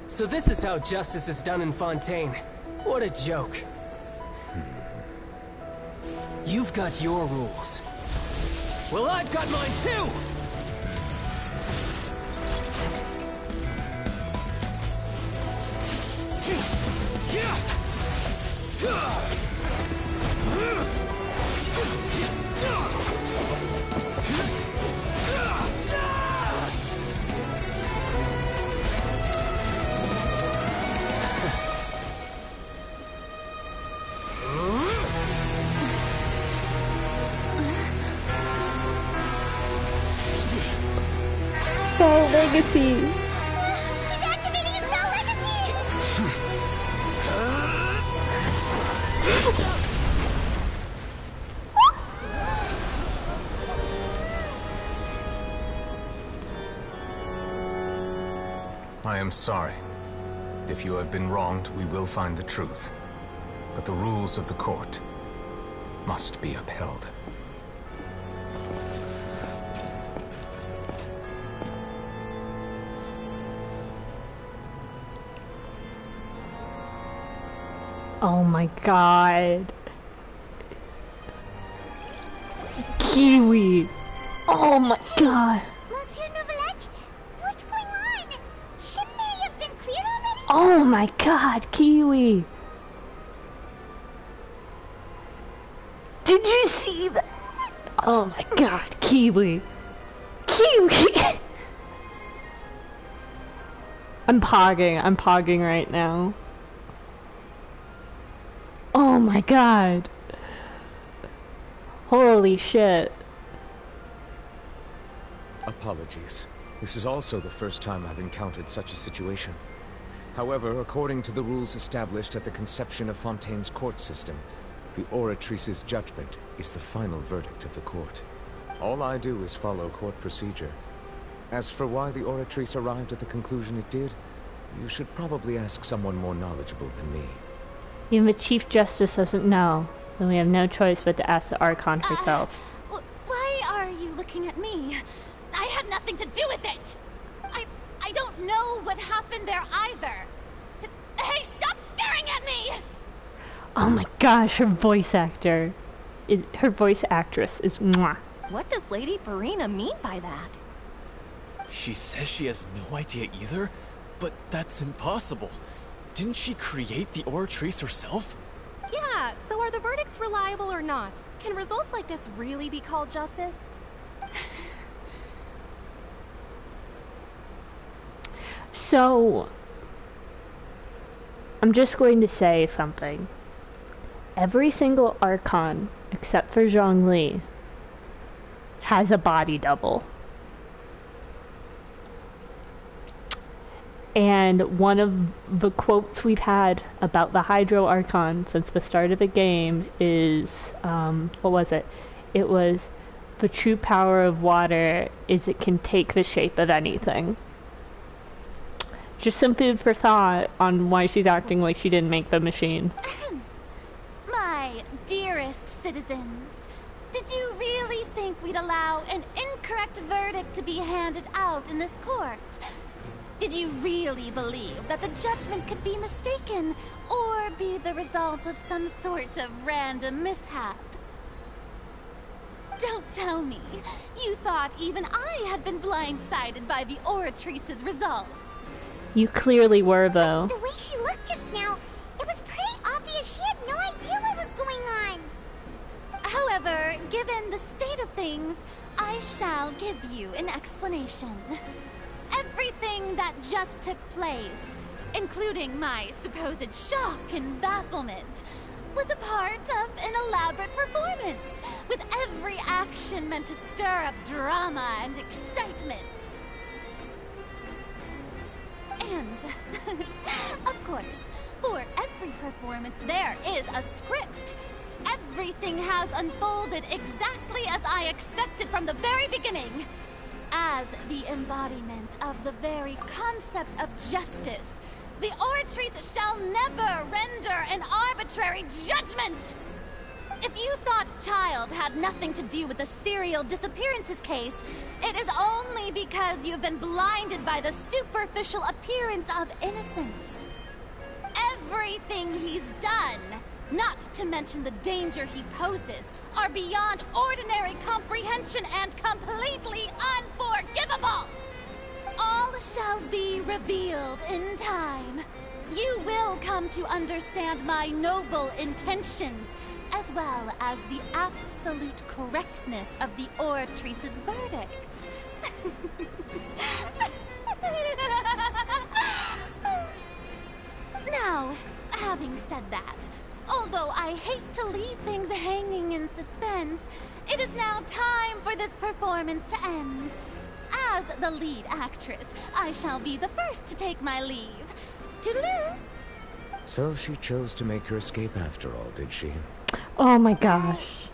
S17: So this is how justice is done in Fontaine. What a joke. You've got your rules. Well, I've got mine too!
S1: Spell Legacy!
S5: He's activating his spell legacy!
S10: I am sorry. If you have been wronged, we will find the truth. But the rules of the court must be upheld.
S1: Oh my god. Kiwi! Oh my god!
S5: Monsieur Novelette, what's going on? Shouldn't they have been cleared already?
S1: Oh my god, Kiwi! Did you see that? Oh my god, Kiwi! Kiwi! I'm pogging right now. Oh my god. Holy shit.
S10: Apologies. This is also the first time I've encountered such a situation. However, according to the rules established at the conception of Fontaine's court system, the Oratrice's judgment is the final verdict of the court. All I do is follow court procedure. As for why the Oratrice arrived at the conclusion it did, you should probably ask someone more knowledgeable than me.
S1: Even the Chief Justice doesn't know. Then we have no choice but to ask the Archon herself.
S18: Why are you looking at me? I had nothing to do with it! I don't know what happened there either. Hey, stop staring at me!
S1: Oh my gosh, her voice actress is mwah.
S20: What does Lady Farina mean by that?
S19: She says she has no idea either, but that's impossible. Didn't she create the Oratrice herself?
S21: Yeah, so are the verdicts reliable or not? Can results like this really be called justice?
S1: So, I'm just going to say something. Every single Archon, except for Zhongli, has a body double. And one of the quotes we've had about the Hydro Archon since the start of the game is, what was it? It was, the true power of water is it can take the shape of anything. Just some food for thought on why she's acting like she didn't make the machine.
S18: My dearest citizens, did you really think we'd allow an incorrect verdict to be handed out in this court? Did you really believe that the judgment could be mistaken or be the result of some sort of random mishap? Don't tell me you thought even I had been blindsided by the Oratrice's result.
S1: You clearly were, though.
S5: The way she looked just now, it was pretty obvious she had no idea what was going on.
S18: However, given the state of things, I shall give you an explanation. Everything that just took place, including my supposed shock and bafflement, was a part of an elaborate performance, with every action meant to stir up drama and excitement. And, of course, for every performance there is a script. Everything has unfolded exactly as I expected from the very beginning. As the embodiment of the very concept of justice, the Oratrice shall never render an arbitrary judgment! If you thought Child had nothing to do with the serial disappearances case, it is only because you've been blinded by the superficial appearance of innocence. Everything he's done, not to mention the danger he poses, are beyond ordinary comprehension and completely unforgivable! All shall be revealed in time. You will come to understand my noble intentions, as well as the absolute correctness of the Oratrice's verdict. Now, having said that, although I hate to leave things hanging in suspense, it is now time for this performance to end. As the lead actress, I shall be the first to take my leave. Toodaloo!
S10: So she chose to make her escape after all, did she?
S1: Oh my gosh.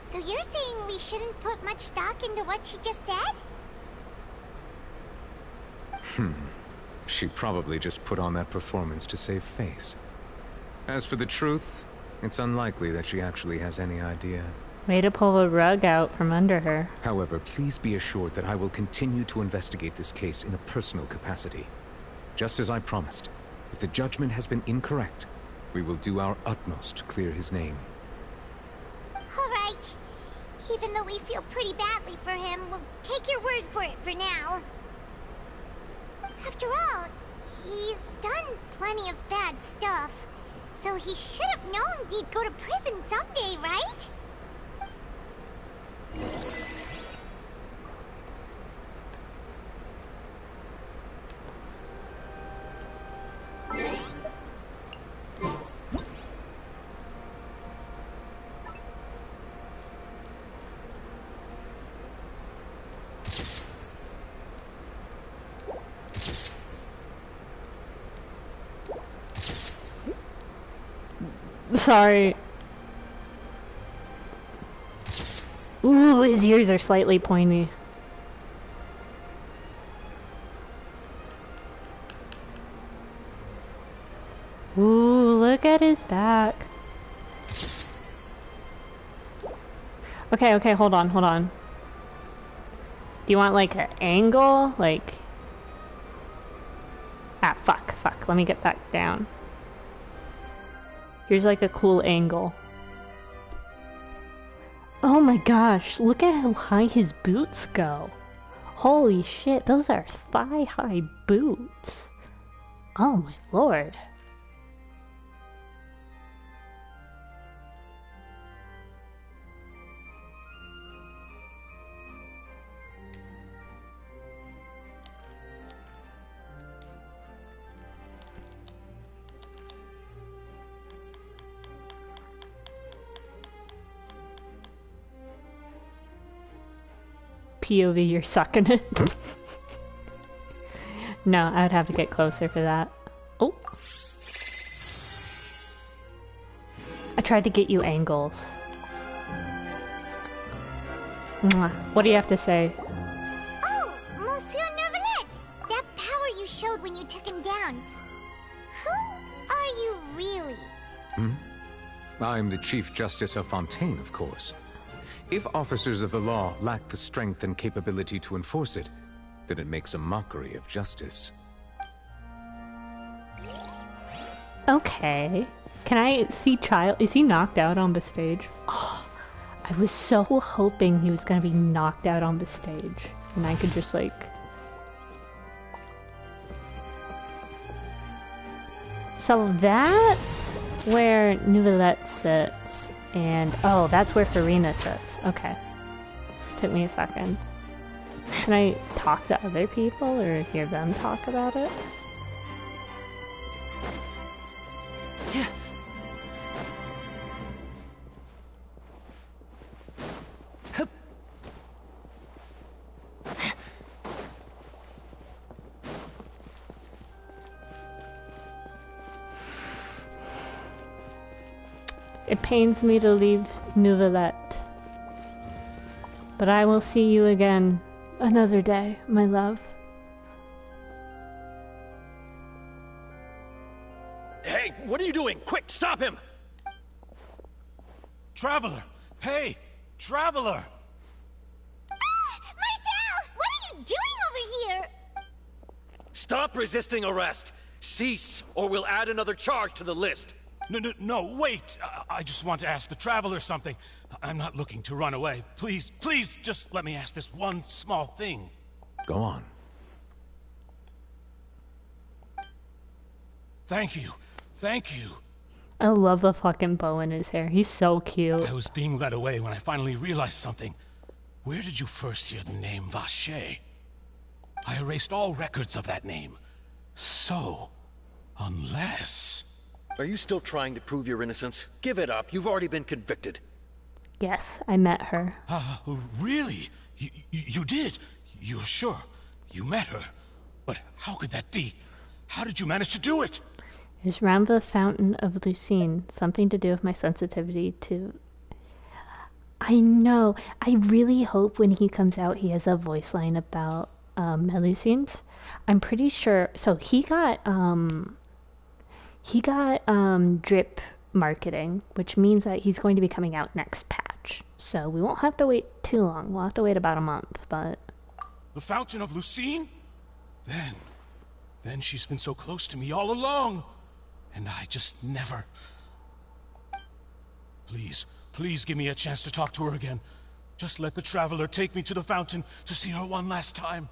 S5: So you're saying we shouldn't put much stock into what she just said?
S10: She probably just put on that performance to save face. As for the truth, it's unlikely that she actually has any idea.
S1: Way to pull the rug out from under her.
S10: However, please be assured that I will continue to investigate this case in a personal capacity. Just as I promised, if the judgment has been incorrect, we will do our utmost to clear his name.
S5: All right. Even though we feel pretty badly for him, we'll take your word for it for now. After all, he's done plenty of bad stuff, so he should have known he'd go to prison someday, right?
S1: Sorry. Ooh, his ears are slightly pointy. Ooh, look at his back. Okay, hold on. Do you want, like, an angle? Like... Ah, fuck. Let me get back down. Here's, like, a cool angle. Oh my gosh, look at how high his boots go. Holy shit, those are thigh-high boots. Oh my lord. POV, you're sucking it. No, I would have to get closer for that. Oh. I tried to get you angles. Mwah. What do you have to say?
S5: Oh, Monsieur Neuvillette! That power you showed when you took him down. Who are you really?
S10: I'm the Chief Justice of Fontaine, of course. If officers of the law lack the strength and capability to enforce it, then it makes a mockery of justice.
S1: Okay. Can I see Child? Is he knocked out on the stage? Oh, I was so hoping he was gonna be knocked out on the stage. And I could just, like... So that's where Neuvillette sits. And, oh, that's where Farina sits. Okay. Took me a second. Can I talk to other people or hear them talk about it? It pains me to leave Neuvillette, but I will see you again another day, my love.
S7: Hey, what are you doing? Quick, stop him!
S16: Traveler! Hey! Traveler!
S5: Marcel! What are you doing over here?
S7: Stop resisting arrest! Cease, or we'll add another charge to the list!
S16: No, wait! I just want to ask the Traveler something. I'm not looking to run away. Please, just let me ask this one small thing.
S10: Go on.
S16: Thank you.
S1: I love the fucking bow in his hair. He's so cute.
S16: I was being led away when I finally realized something. Where did you first hear the name Vacher? I erased all records of that name. So, unless...
S7: Are you still trying to prove your innocence? Give it up. You've already been convicted.
S1: Yes, I met her.
S16: Really? You did? You're sure? You met her? But how could that be? How did you manage to do it?
S1: It was around the Fountain of Lucine. Something to do with my sensitivity to... I know. I really hope when he comes out he has a voice line about Melusines. I'm pretty sure... So he got drip marketing, which means that he's going to be coming out next patch. So we won't have to wait too long. We'll have to wait about a month, but...
S16: The Fountain of Lucine? Then she's been so close to me all along. And I just never... Please give me a chance to talk to her again. Just let the Traveler take me to the fountain to see her one last time.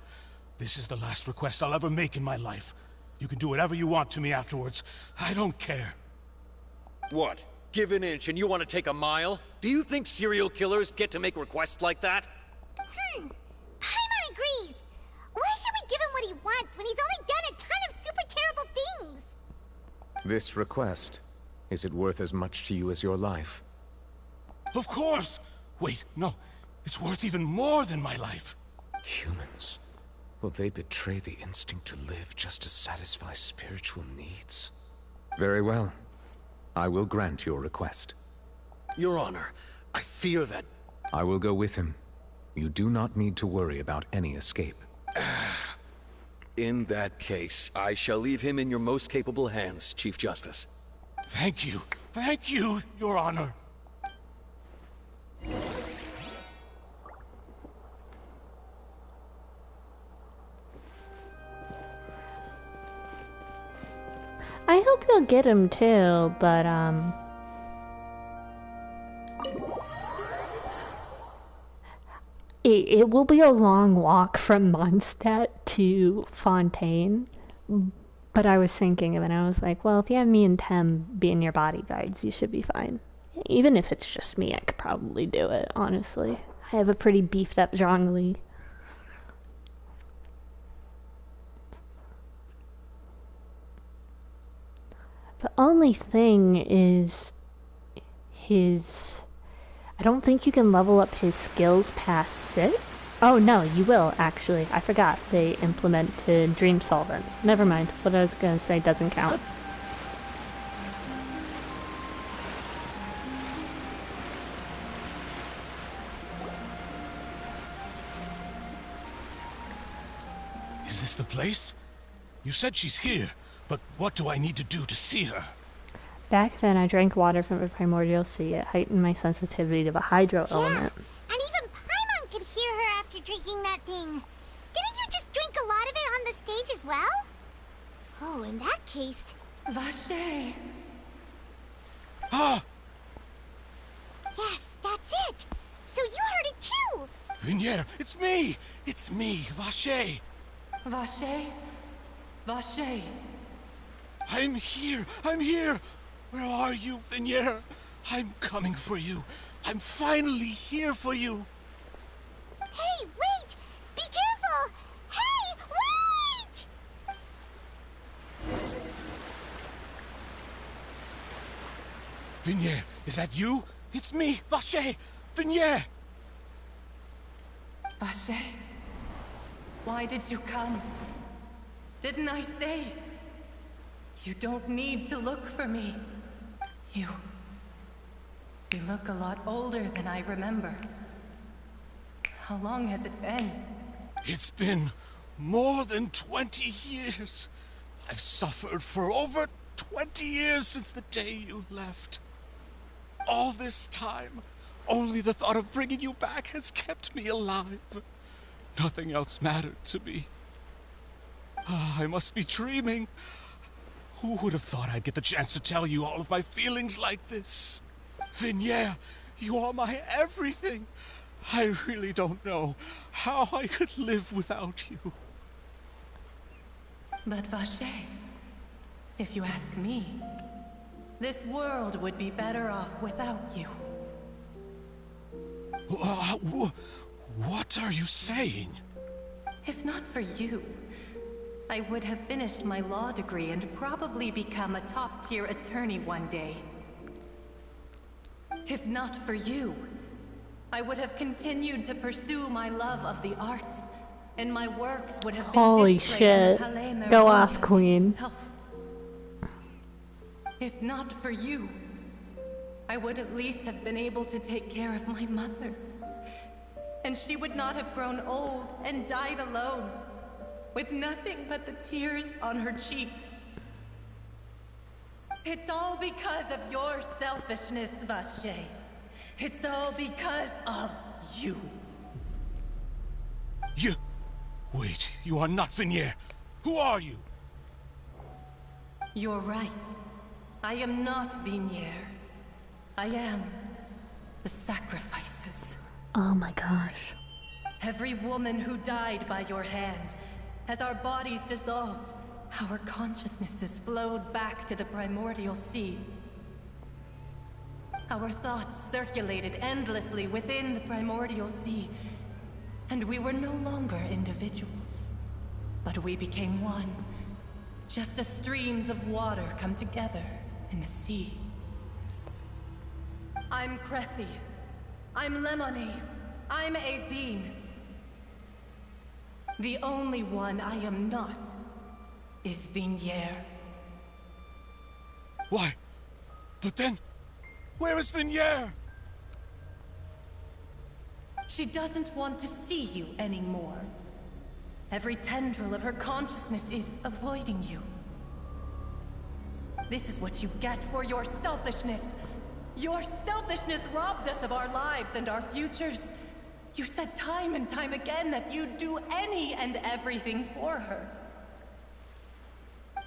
S16: This is the last request I'll ever make in my life. You can do whatever you want to me afterwards. I don't care.
S7: What? Give an inch and you want to take a mile? Do you think serial killers get to make requests like that?
S5: Paimon agrees. Why should we give him what he wants when he's only done a ton of super terrible things?
S10: This request, is it worth as much to you as your life?
S16: Of course! Wait, no. It's worth even more than my life.
S10: Humans. Will they betray the instinct to live just to satisfy spiritual needs? Very well. I will grant your request.
S7: Your Honor, I fear that...
S10: I will go with him. You do not need to worry about any escape.
S7: In that case, I shall leave him in your most capable hands, Chief Justice.
S16: Thank you, Your Honor.
S1: I hope you'll get him too, but it will be a long walk from Mondstadt to Fontaine. But I was thinking of it, and I was like, well, if you have me and Tem being your bodyguards, you should be fine. Even if it's just me, I could probably do it, honestly. I have a pretty beefed up Zhongli. The only thing is his... I don't think you can level up his skills past 6. Oh no, you will, actually. I forgot. They implemented dream solvents. Never mind. What I was gonna say doesn't count.
S16: Is this the place? You said she's here, but what do I need to do to see her?
S1: Back then, I drank water from the primordial sea. It heightened my sensitivity to the hydro element.
S5: And even Paimon could hear her after drinking that thing. Didn't you just drink a lot of it on the stage as well? Oh, in that case...
S4: Vache!
S16: Ah!
S5: Yes, that's it! So you heard it too!
S16: Vinier, it's me! It's me, Vache!
S4: Vache? Vache!
S16: I'm here! I'm here! Where are you, Vinier? I'm coming for you. I'm finally here for you.
S5: Hey, wait! Be careful! Hey, wait!
S16: Vinier, is that you? It's me, Vache! Vinier!
S4: Vache? Why did you come? Didn't I say? You don't need to look for me. You look a lot older than I remember. How long has it been?
S16: It's been more than 20 years. I've suffered for over 20 years since the day you left. All this time, only the thought of bringing you back has kept me alive. Nothing else mattered to me. I must be dreaming. Who would have thought I'd get the chance to tell you all of my feelings like this? Vinier, you are my everything. I really don't know how I could live without you.
S4: But Vache, if you ask me, this world would be better off without you.
S16: What are you saying?
S4: If not for you, I would have finished my law degree and probably become a top-tier attorney one day. If not for you, I would have continued to pursue my love of the arts, and my works would have been
S1: Holy
S4: displayed
S1: shit.
S4: in the Palais
S1: Go
S4: Merovingian
S1: off, Queen.
S4: itself. If not for you, I would at least have been able to take care of my mother. And she would not have grown old and died alone, with nothing but the tears on her cheeks. It's all because of your selfishness, Vache. It's all because of you.
S16: You... Wait, you are not Vinier. Who are you?
S4: You're right. I am not Vinier. I am the sacrifices.
S1: Oh my gosh.
S4: Every woman who died by your hand, as our bodies dissolved, our consciousnesses flowed back to the primordial sea. Our thoughts circulated endlessly within the primordial sea, and we were no longer individuals, but we became one, just as streams of water come together in the sea. I'm Cressy. I'm Lemony. I'm Azine. The only one I am not is Vinier.
S16: Why? But then, where is Vinier?
S4: She doesn't want to see you anymore. Every tendril of her consciousness is avoiding you. This is what you get for your selfishness. Your selfishness robbed us of our lives and our futures. You said time and time again that you'd do any and everything for her.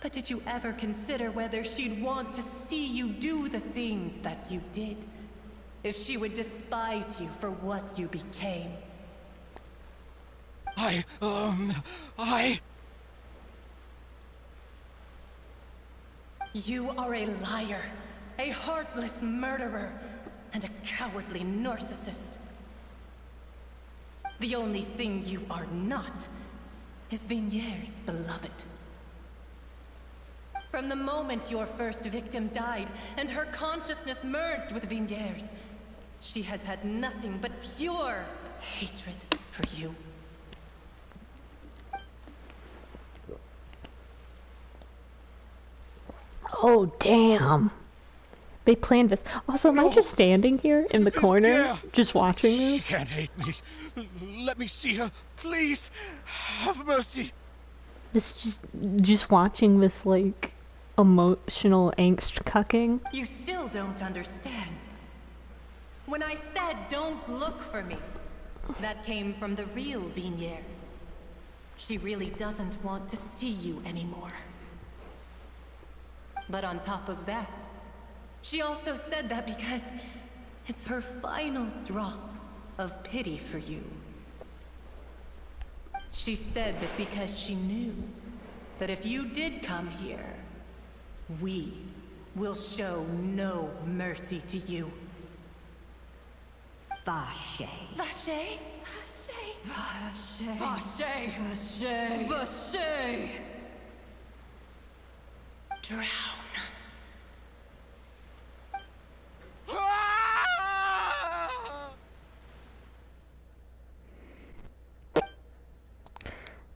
S4: But did you ever consider whether she'd want to see you do the things that you did? If she would despise you for what you became? You are a liar, a heartless murderer, and a cowardly narcissist. The only thing you are not is Vigniere's beloved. From the moment your first victim died and her consciousness merged with Vigniere's, she has had nothing but pure hatred for you.
S1: Oh, damn. They planned this. Also, am I just standing here in the corner, just watching this?
S3: She can't hate me. Let me see her, please. Have mercy.
S1: Just watching this, like, emotional angst cucking.
S4: You still don't understand. When I said don't look for me, that came from the real Vigniere. She really doesn't want to see you anymore. But on top of that, she also said that because it's her final drop of pity for you. She said that because she knew that if you did come here, we will show no mercy to you.
S12: Vache.
S4: Vache? Vache. Vache. Vache. Vache. Drown.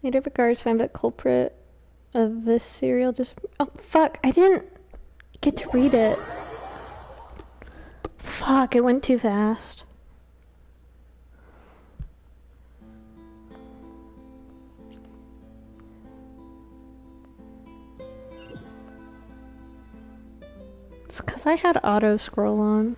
S1: Later, the guards find the culprit of this serial oh, fuck, I didn't get to read it. Fuck, it went too fast. It's because I had auto scroll on.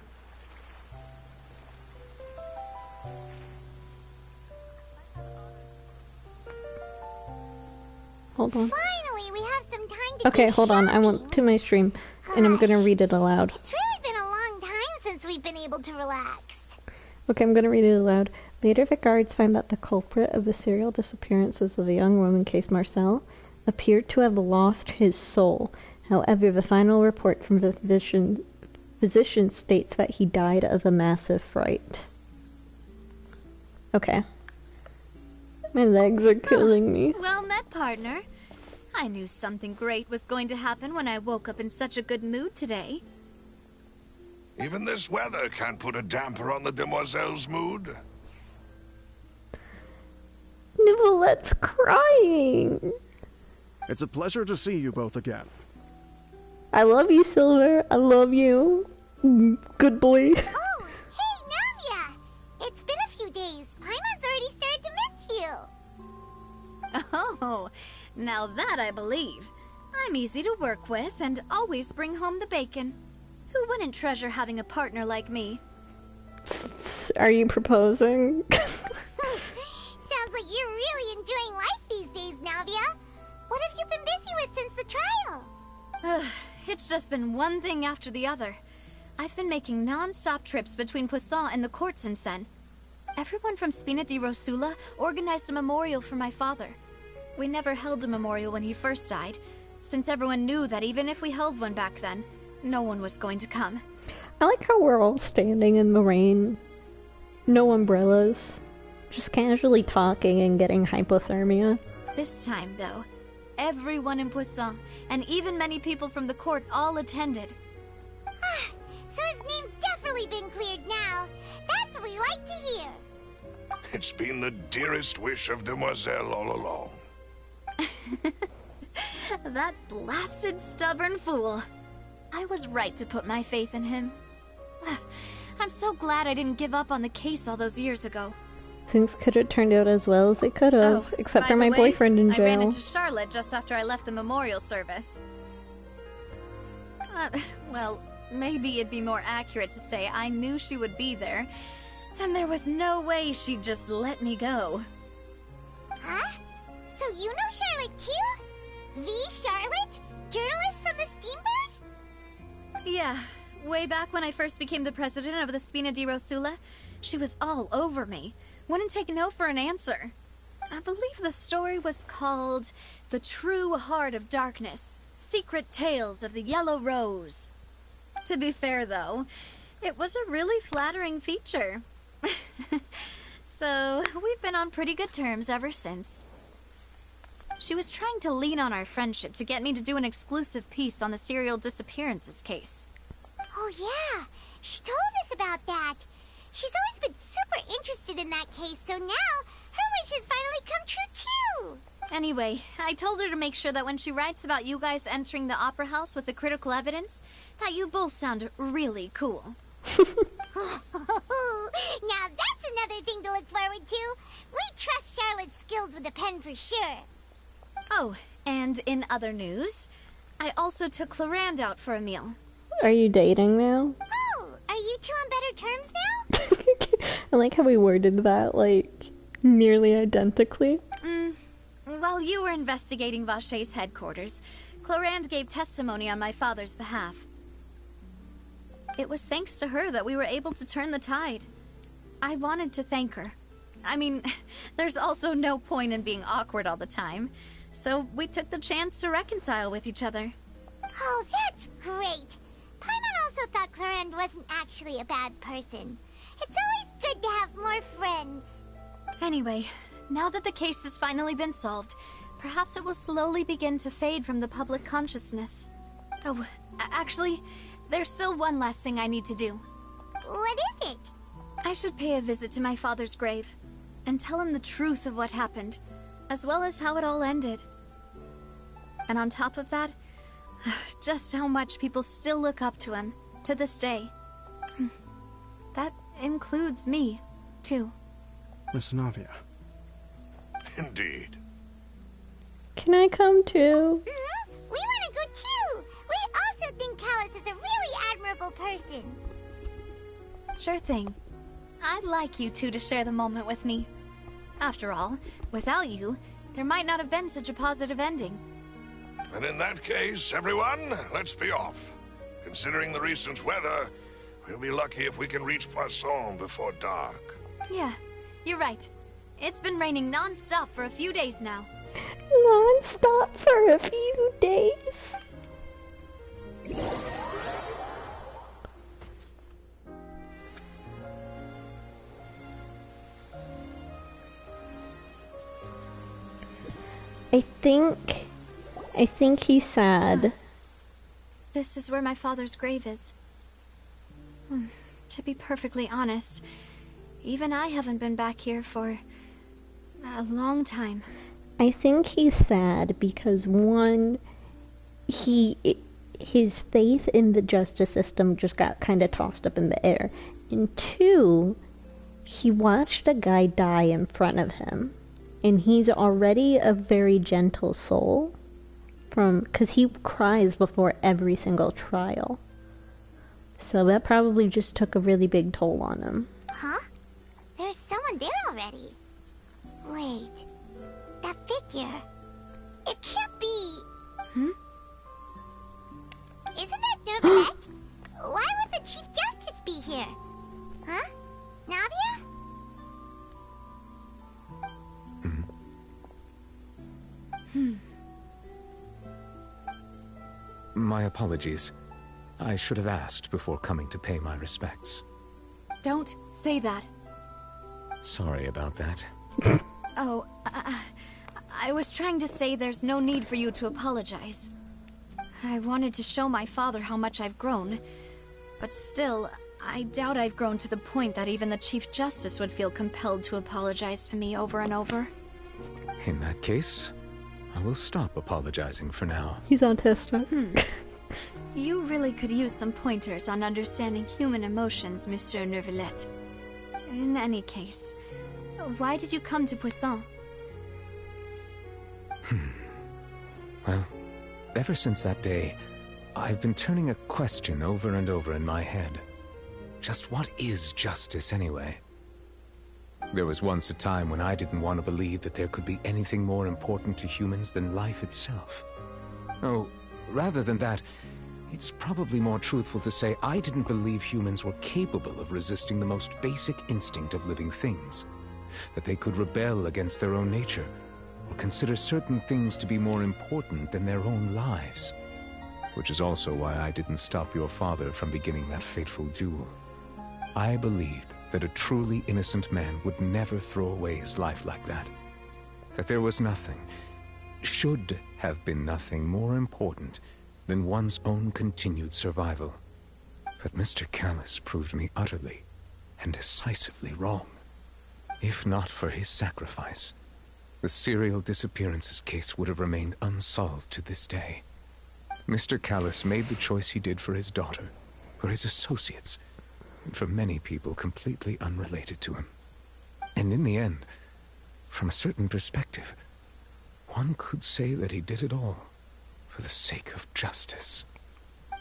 S1: Hold on.
S5: Finally, we have some time to
S1: Okay,
S5: go
S1: hold on. I
S5: shopping.
S1: went to my stream, and I'm gonna read it aloud.
S5: It's really been a long time since we've been able to relax.
S1: Okay, I'm gonna read it aloud. Later, the guards find that the culprit of the serial disappearances of the young woman case Marcel appeared to have lost his soul. However, the final report from the physician states that he died of a massive fright. Okay. My legs are killing me.
S14: Well met, partner. I knew something great was going to happen when I woke up in such a good mood today.
S9: Even this weather can't put a damper on the demoiselle's mood.
S1: Nicolette's crying.
S6: It's a pleasure to see you both again.
S1: I love you, Silver. I love you. Good boy.
S5: Oh, hey, Navia! It's been a few days. Paimon's already started to miss you.
S14: Oh, now that I believe. I'm easy to work with and always bring home the bacon. Who wouldn't treasure having a partner like me?
S1: Are you proposing?
S5: Sounds like you're really enjoying life these days, Navia. What have you been busy with since the trial?
S14: It's just been one thing after the other. I've been making non-stop trips between Poisson and the courts in Seine. Everyone from Spina di Rosula organized a memorial for my father. We never held a memorial when he first died, since everyone knew that even if we held one back then, no one was going to come.
S1: I like how we're all standing in the rain. No umbrellas. Just casually talking and getting hypothermia.
S14: This time, though, everyone in Poisson, and even many people from the court, all attended.
S5: So his name's definitely been cleared now. That's what we like to hear.
S9: It's been the dearest wish of Demoiselle all along.
S14: That blasted stubborn fool. I was right to put my faith in him. I'm so glad I didn't give up on the case all those years ago.
S1: Things could have turned out as well as they could have, except for my boyfriend in jail.
S14: I ran into Charlotte just after I left the memorial service. Well, maybe it'd be more accurate to say I knew she would be there, and there was no way she'd just let me go.
S5: Huh? So you know Charlotte too? The Charlotte?
S14: Yeah, way back when I first became the president of the Spina di Rosula, she was all over me. Wouldn't take no for an answer. I believe the story was called The True Heart of Darkness, Secret Tales of the Yellow Rose. To be fair, though, it was a really flattering feature. So, we've been on pretty good terms ever since. She was trying to lean on our friendship to get me to do an exclusive piece on the serial disappearances case.
S5: Oh yeah, she told us about that. She's always been super interested in that case, so now her wish has finally come true too.
S14: Anyway, I told her to make sure that when she writes about you guys entering the opera house with the critical evidence, that you both sound really cool.
S5: Now that's another thing to look forward to. We trust Charlotte's skills with a pen for sure.
S14: Oh, and in other news, I also took Clarand out for a meal.
S1: Are you dating now?
S5: Oh, are you two on better terms now?
S1: I like how we worded that, like, nearly identically.
S14: While you were investigating Vache's headquarters, Clarand gave testimony on my father's behalf. It was thanks to her that we were able to turn the tide. I wanted to thank her. I mean, there's also no point in being awkward all the time, so we took the chance to reconcile with each other.
S5: Oh, that's great. Paimon also thought Clarand wasn't actually a bad person. It's always good to have more friends.
S14: Anyway, now that the case has finally been solved, perhaps it will slowly begin to fade from the public consciousness. Oh, actually, there's still one last thing I need to do.
S5: What is it?
S14: I should pay a visit to my father's grave and tell him the truth of what happened, as well as how it all ended. And on top of that, just how much people still look up to him to this day. That includes me, too.
S6: Miss Navia.
S9: Indeed.
S1: Can I come too?
S5: We want to go too! We also think Callus is a really admirable person.
S14: Sure thing. I'd like you two to share the moment with me. After all, without you, there might not have been such a positive ending.
S9: And in that case, everyone, let's be off. Considering the recent weather, we'll be lucky if we can reach Poisson before dark.
S14: Yeah, you're right. It's been raining non-stop for a few days now.
S1: Non-stop for a few days? I think he's sad.
S14: This is where my father's grave is. To be perfectly honest, even I haven't been back here for a long time.
S1: I think he's sad because, one, his faith in the justice system just got kind of tossed up in the air. And two, he watched a guy die in front of him. And he's already a very gentle soul, because he cries before every single trial. So that probably just took a really big toll on him.
S5: Huh? There's someone there already. Wait. That figure. It can't be... Isn't that Neuvillette? Why would the Chief Justice be here? Huh? Navia?
S10: My apologies. I should have asked before coming to pay my respects.
S14: Don't say that.
S10: Sorry about that.
S14: Oh, I was trying to say there's no need for you to apologize. I wanted to show my father how much I've grown, but still, I doubt I've grown to the point that even the Chief Justice would feel compelled to apologize to me over and over.
S10: In that case, I will stop apologizing for now.
S1: He's autistic.
S14: You really could use some pointers on understanding human emotions, Monsieur Neuvillette. In any case, why did you come to Poisson?
S10: Well, ever since that day, I've been turning a question over and over in my head. Just what is justice anyway? There was once a time when I didn't want to believe that there could be anything more important to humans than life itself. Oh, rather than that, It's probably more truthful to say I didn't believe humans were capable of resisting the most basic instinct of living things. That they could rebel against their own nature, or consider certain things to be more important than their own lives. Which is also why I didn't stop your father from beginning that fateful duel. I believed that a truly innocent man would never throw away his life like that. That there was nothing, should have been nothing more important than one's own continued survival. But Mr. Callus proved me utterly and decisively wrong. If not for his sacrifice, the serial disappearances case would have remained unsolved to this day. Mr. Callus made the choice he did for his daughter, for his associates, and for many people completely unrelated to him. And in the end, from a certain perspective, one could say that he did it all for the sake of justice.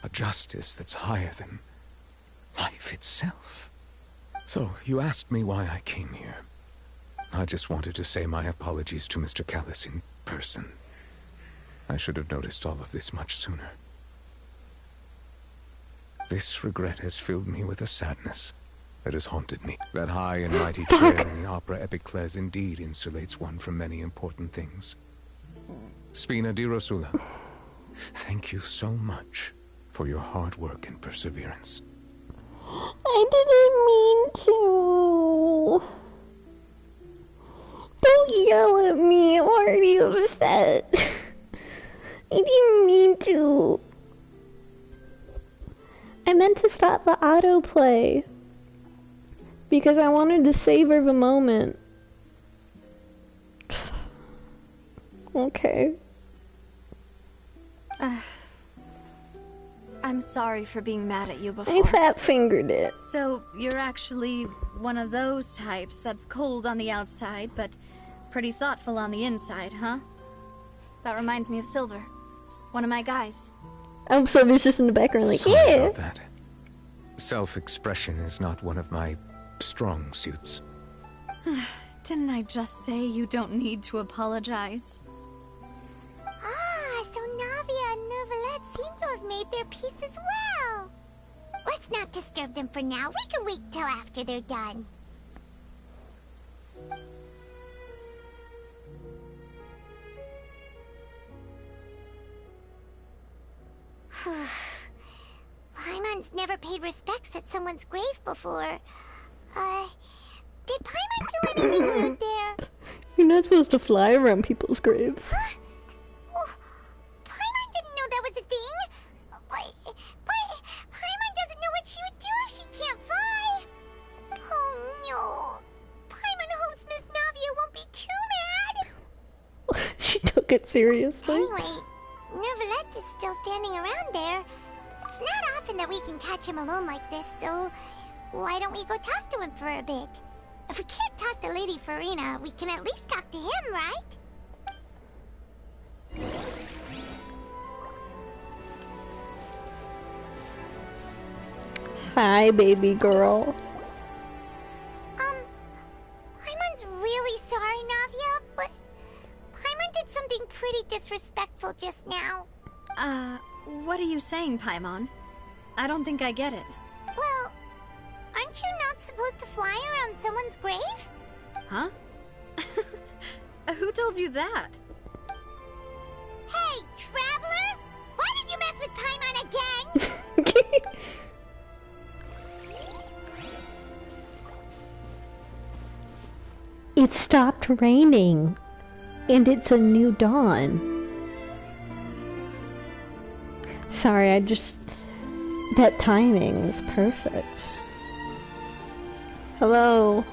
S10: A justice that's higher than life itself. So, you asked me why I came here. I just wanted to say my apologies to Mr. Callus in person. I should have noticed all of this much sooner. This regret has filled me with a sadness that has haunted me. That high and mighty chair in the opera Epicles indeed insulates one from many important things. Spina di Rosula, thank you so much for your hard work and perseverance.
S1: I didn't mean to. Don't yell at me, I'm already upset. I didn't mean to. I meant to stop the autoplay because I wanted to savor the moment. Okay.
S14: I'm sorry for being mad at you before.
S1: I fat-fingered it.
S14: So, you're actually one of those types that's cold on the outside, but pretty thoughtful on the inside, huh? That reminds me of Silver, one of my guys.
S1: I'm Silver's just in the background like,
S10: Sorry
S1: yeah.
S10: about that. Self-expression is not one of my strong suits.
S14: Didn't I just say you don't need to apologize?
S5: Ah, so Navia and Neuvillette seem to have made their peace as well. Let's not disturb them for now. We can wait till after they're done. Paimon's never paid respects at someone's grave before. Did Paimon do anything rude there?
S1: You're not supposed to fly around people's graves.
S5: Oh, Paimon didn't know that was a thing. But Paimon doesn't know what she would do if she can't fly. Oh no. Paimon hopes Miss Navia won't be too mad.
S1: She took it seriously.
S5: Anyway, Neuvillette is still standing around there. It's not often that we can catch him alone like this, so why don't we go talk to him for a bit? If we can't talk to Lady Farina, we can at least talk to him, right?
S1: Hi, baby girl.
S5: Paimon's really sorry, Navia, but Paimon did something pretty disrespectful just now.
S14: What are you saying, Paimon? I don't think I get it.
S5: Well, aren't you not supposed to fly around someone's grave?
S14: Huh? Who told you that?
S5: Hey, Traveler! Why did you mess with Paimon again?
S1: It stopped raining, and it's a new dawn. Sorry, that timing is perfect. Hello.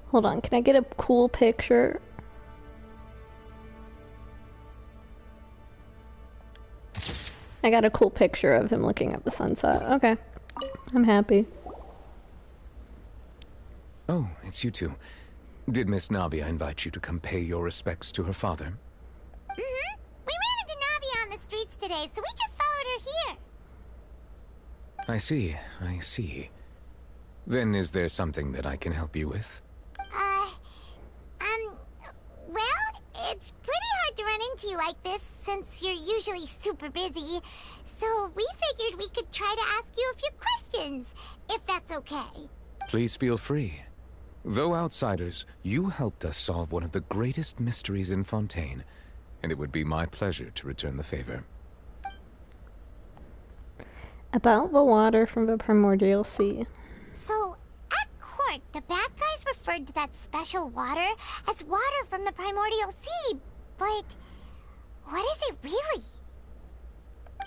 S1: Hold on, can I get a cool picture? I got a cool picture of him looking at the sunset. Okay. I'm happy.
S10: Oh, it's you two. Did Miss Navia invite you to come pay your respects to her father?
S5: Mm-hmm. We ran into Navia on the streets today, so we just followed her here.
S10: I see. Then is there something that I can help you with?
S5: Well, it's pretty hard to run into you like this since you're usually super busy. So we figured we could try to ask you a few questions, if that's okay.
S10: Please feel free. Though outsiders, you helped us solve one of the greatest mysteries in Fontaine, and it would be my pleasure to return the favor.
S1: About the water from the primordial sea.
S5: So, at court, the bad guys referred to that special water as water from the primordial sea, but what is it really?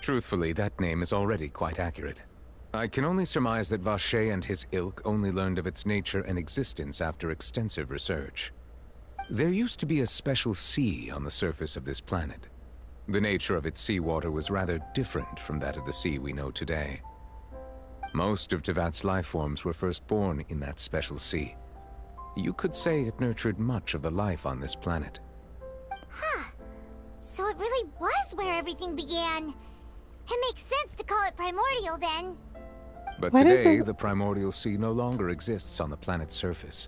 S10: Truthfully, that name is already quite accurate. I can only surmise that Vacher and his ilk only learned of its nature and existence after extensive research. There used to be a special sea on the surface of this planet. The nature of its seawater was rather different from that of the sea we know today. Most of Tevat's life forms were first born in that special sea. You could say it nurtured much of the life on this planet.
S5: Huh. So it really was where everything began. It makes sense to call it primordial then.
S10: But
S1: Why does
S10: today,
S1: it-
S10: the primordial sea no longer exists on the planet's surface.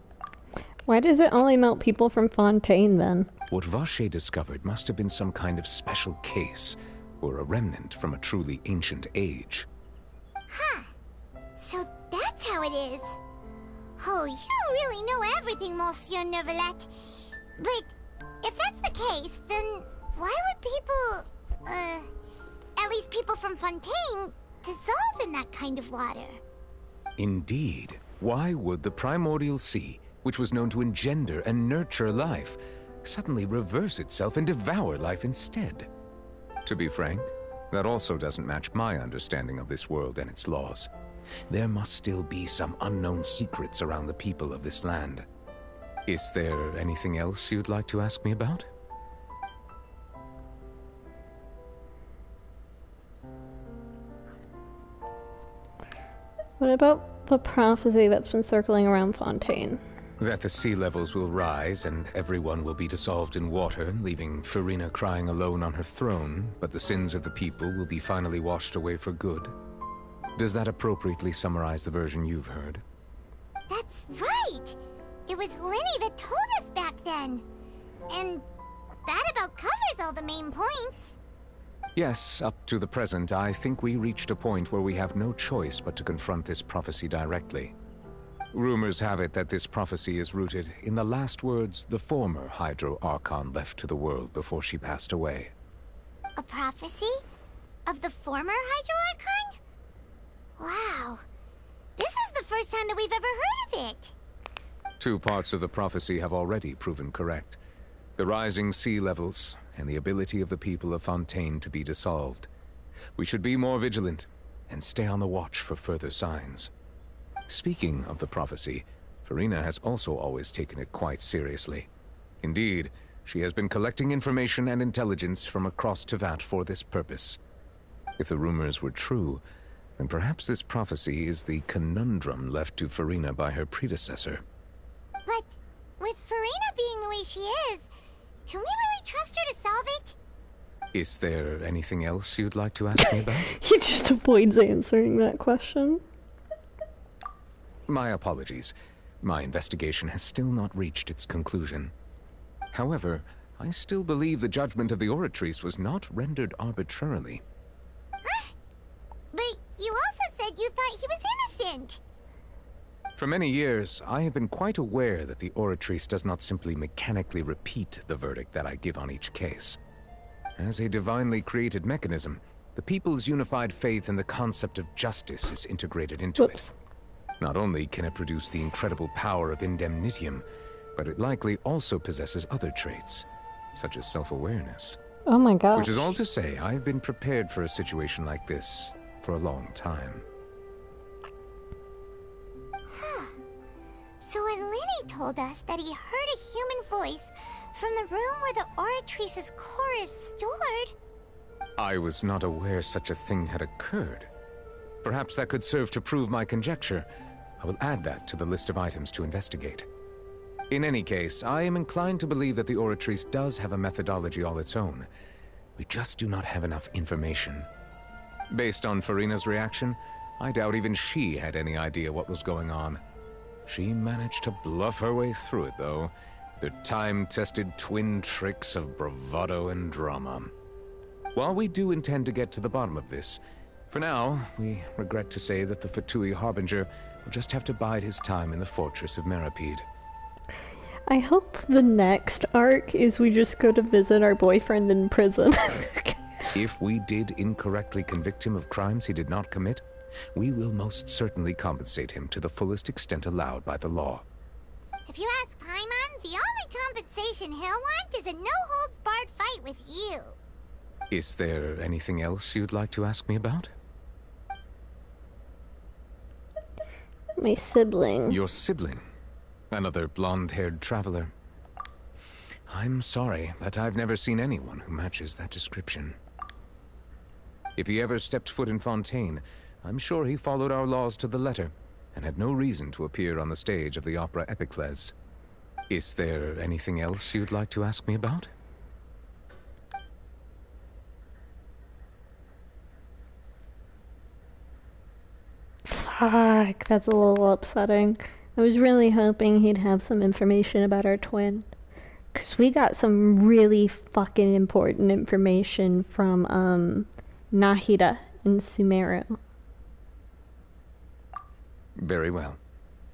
S1: Why does it only melt people from Fontaine then?
S10: What Vacher discovered must have been some kind of special case, or a remnant from a truly ancient age.
S5: Huh. So that's how it is. Oh, you really know everything, Monsieur Neuvillette. But if that's the case, then why would people, at least people from Fontaine, dissolve in that kind of water?
S10: Indeed. Why would the primordial sea, which was known to engender and nurture life, suddenly reverse itself and devour life instead? To be frank, that also doesn't match my understanding of this world and its laws. There must still be some unknown secrets around the people of this land. Is there anything else you'd like to ask me about?
S1: What about the prophecy that's been circling around Fontaine?
S10: That the sea levels will rise and everyone will be dissolved in water, leaving Farina crying alone on her throne, but the sins of the people will be finally washed away for good. Does that appropriately summarize the version you've heard?
S5: That's right! It was Linny that told us back then. And that about covers all the main points.
S10: Yes, up to the present, I think we reached a point where we have no choice but to confront this prophecy directly. Rumors have it that this prophecy is rooted in the last words the former Hydro Archon left to the world before she passed away.
S5: A prophecy? Of the former Hydro Archon? Wow. This is the first time that we've ever heard of it.
S10: Two parts of the prophecy have already proven correct. The rising sea levels, and the ability of the people of Fontaine to be dissolved. We should be more vigilant, and stay on the watch for further signs. Speaking of the prophecy, Farina has also always taken it quite seriously. Indeed, she has been collecting information and intelligence from across Tevat for this purpose. If the rumors were true, then perhaps this prophecy is the conundrum left to Farina by her predecessor.
S5: But with Farina being the way she is, can we really trust her to solve it?
S10: Is there anything else you'd like to ask me about?
S1: He just avoids answering that question.
S10: My apologies. My investigation has still not reached its conclusion. However, I still believe the judgment of the Oratrice was not rendered arbitrarily.
S5: But you also said you thought he was innocent.
S10: For many years, I have been quite aware that the Oratrice does not simply mechanically repeat the verdict that I give on each case. As a divinely created mechanism, the people's unified faith in the concept of justice is integrated into it. Not only can it produce the incredible power of indemnitium, but it likely also possesses other traits, such as self-awareness.
S1: Oh my god.
S10: Which is all to say, I've been prepared for a situation like this for a long time.
S5: So when Linny told us that he heard a human voice from the room where the Oratrice's core is stored...
S10: I was not aware such a thing had occurred. Perhaps that could serve to prove my conjecture. I will add that to the list of items to investigate. In any case, I am inclined to believe that the Oratrice does have a methodology all its own. We just do not have enough information. Based on Farina's reaction, I doubt even she had any idea what was going on. She managed to bluff her way through it, though, with her time-tested twin tricks of bravado and drama. While we do intend to get to the bottom of this, for now, we regret to say that the Fatui Harbinger will just have to bide his time in the fortress of Meripede.
S1: I hope the next arc is we just go to visit our boyfriend in prison.
S10: If we did incorrectly convict him of crimes he did not commit, we will most certainly compensate him to the fullest extent allowed by the law.
S5: If you ask Paimon, the only compensation he'll want is a no-holds-barred fight with you.
S10: Is there anything else you'd like to ask me about?
S1: My sibling.
S10: Your sibling? Another blonde-haired traveler? I'm sorry, but I've never seen anyone who matches that description. If he ever stepped foot in Fontaine, I'm sure he followed our laws to the letter, and had no reason to appear on the stage of the opera Epicles. Is there anything else you'd like to ask me about?
S1: Fuck, that's a little upsetting. I was really hoping he'd have some information about our twin. Because we got some really fucking important information from, Nahida in Sumeru.
S10: Very well.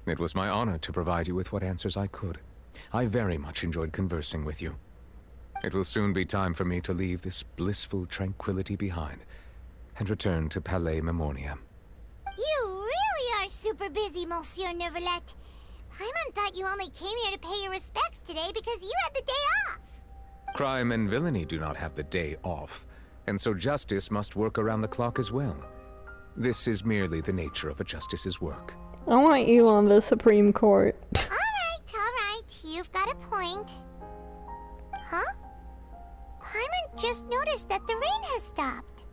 S10: It was my honor to provide you with what answers I could. I very much enjoyed conversing with you. It will soon be time for me to leave this blissful tranquility behind and return to Palais Memornia.
S5: You really are super busy, Monsieur Neuvillette. Paimon thought you only came here to pay your respects today because you had the day off.
S10: Crime and villainy do not have the day off, and so justice must work around the clock as well. This is merely the nature of a justice's work.
S1: I want you on the Supreme Court.
S5: Alright, you've got a point. Huh? Paimon just noticed that the rain has stopped.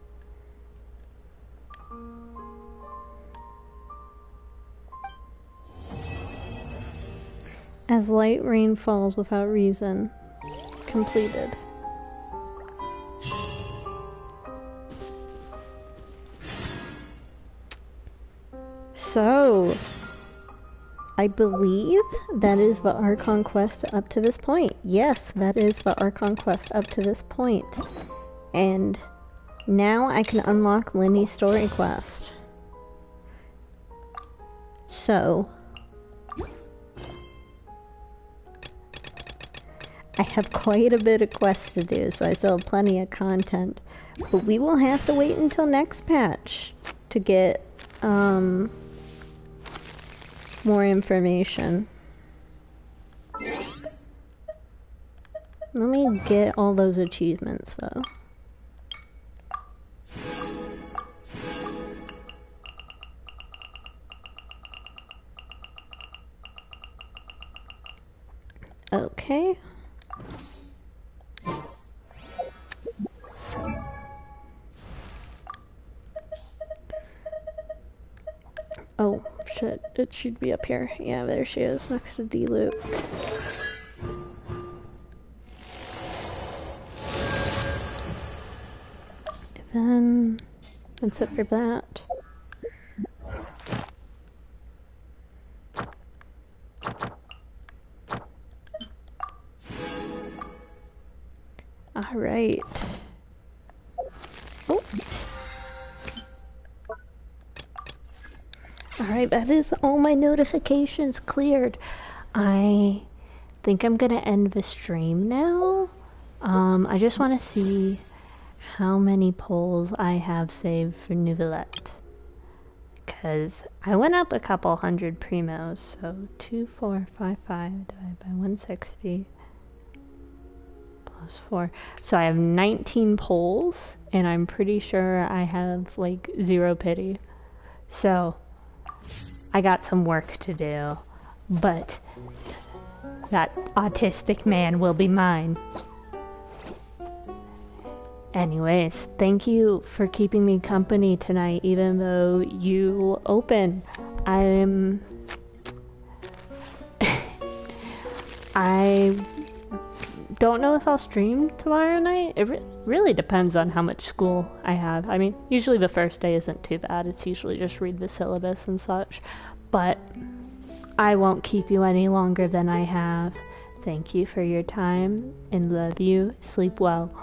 S1: As light rain falls without reason. Completed. So, I believe that is the Archon quest up to this point. Yes, that is the Archon quest up to this point. And now I can unlock Linny's story quest. So, I have quite a bit of quests to do, so I still have plenty of content. But we will have to wait until next patch to get, more information. Let me get all those achievements, though. Okay. Oh, shit. It should be up here. Yeah, there she is, next to D-Loop. Then, that's it for that. Alright. Oh. Alright, that is all my notifications cleared. I think I'm gonna end the stream now. I just want to see how many polls I have saved for Neuvillette. Because I went up a couple hundred primos, so 2455 divided by 160 plus 4. So I have 19 polls, and I'm pretty sure I have like 0 pity. So I got some work to do, but that autistic man will be mine. Anyways, thank you for keeping me company tonight, even though you open. I don't know if I'll stream tomorrow night. It really depends on how much school I have. I mean, usually the first day isn't too bad. It's usually just read the syllabus and such. But I won't keep you any longer than I have. Thank you for your time and love you. Sleep well.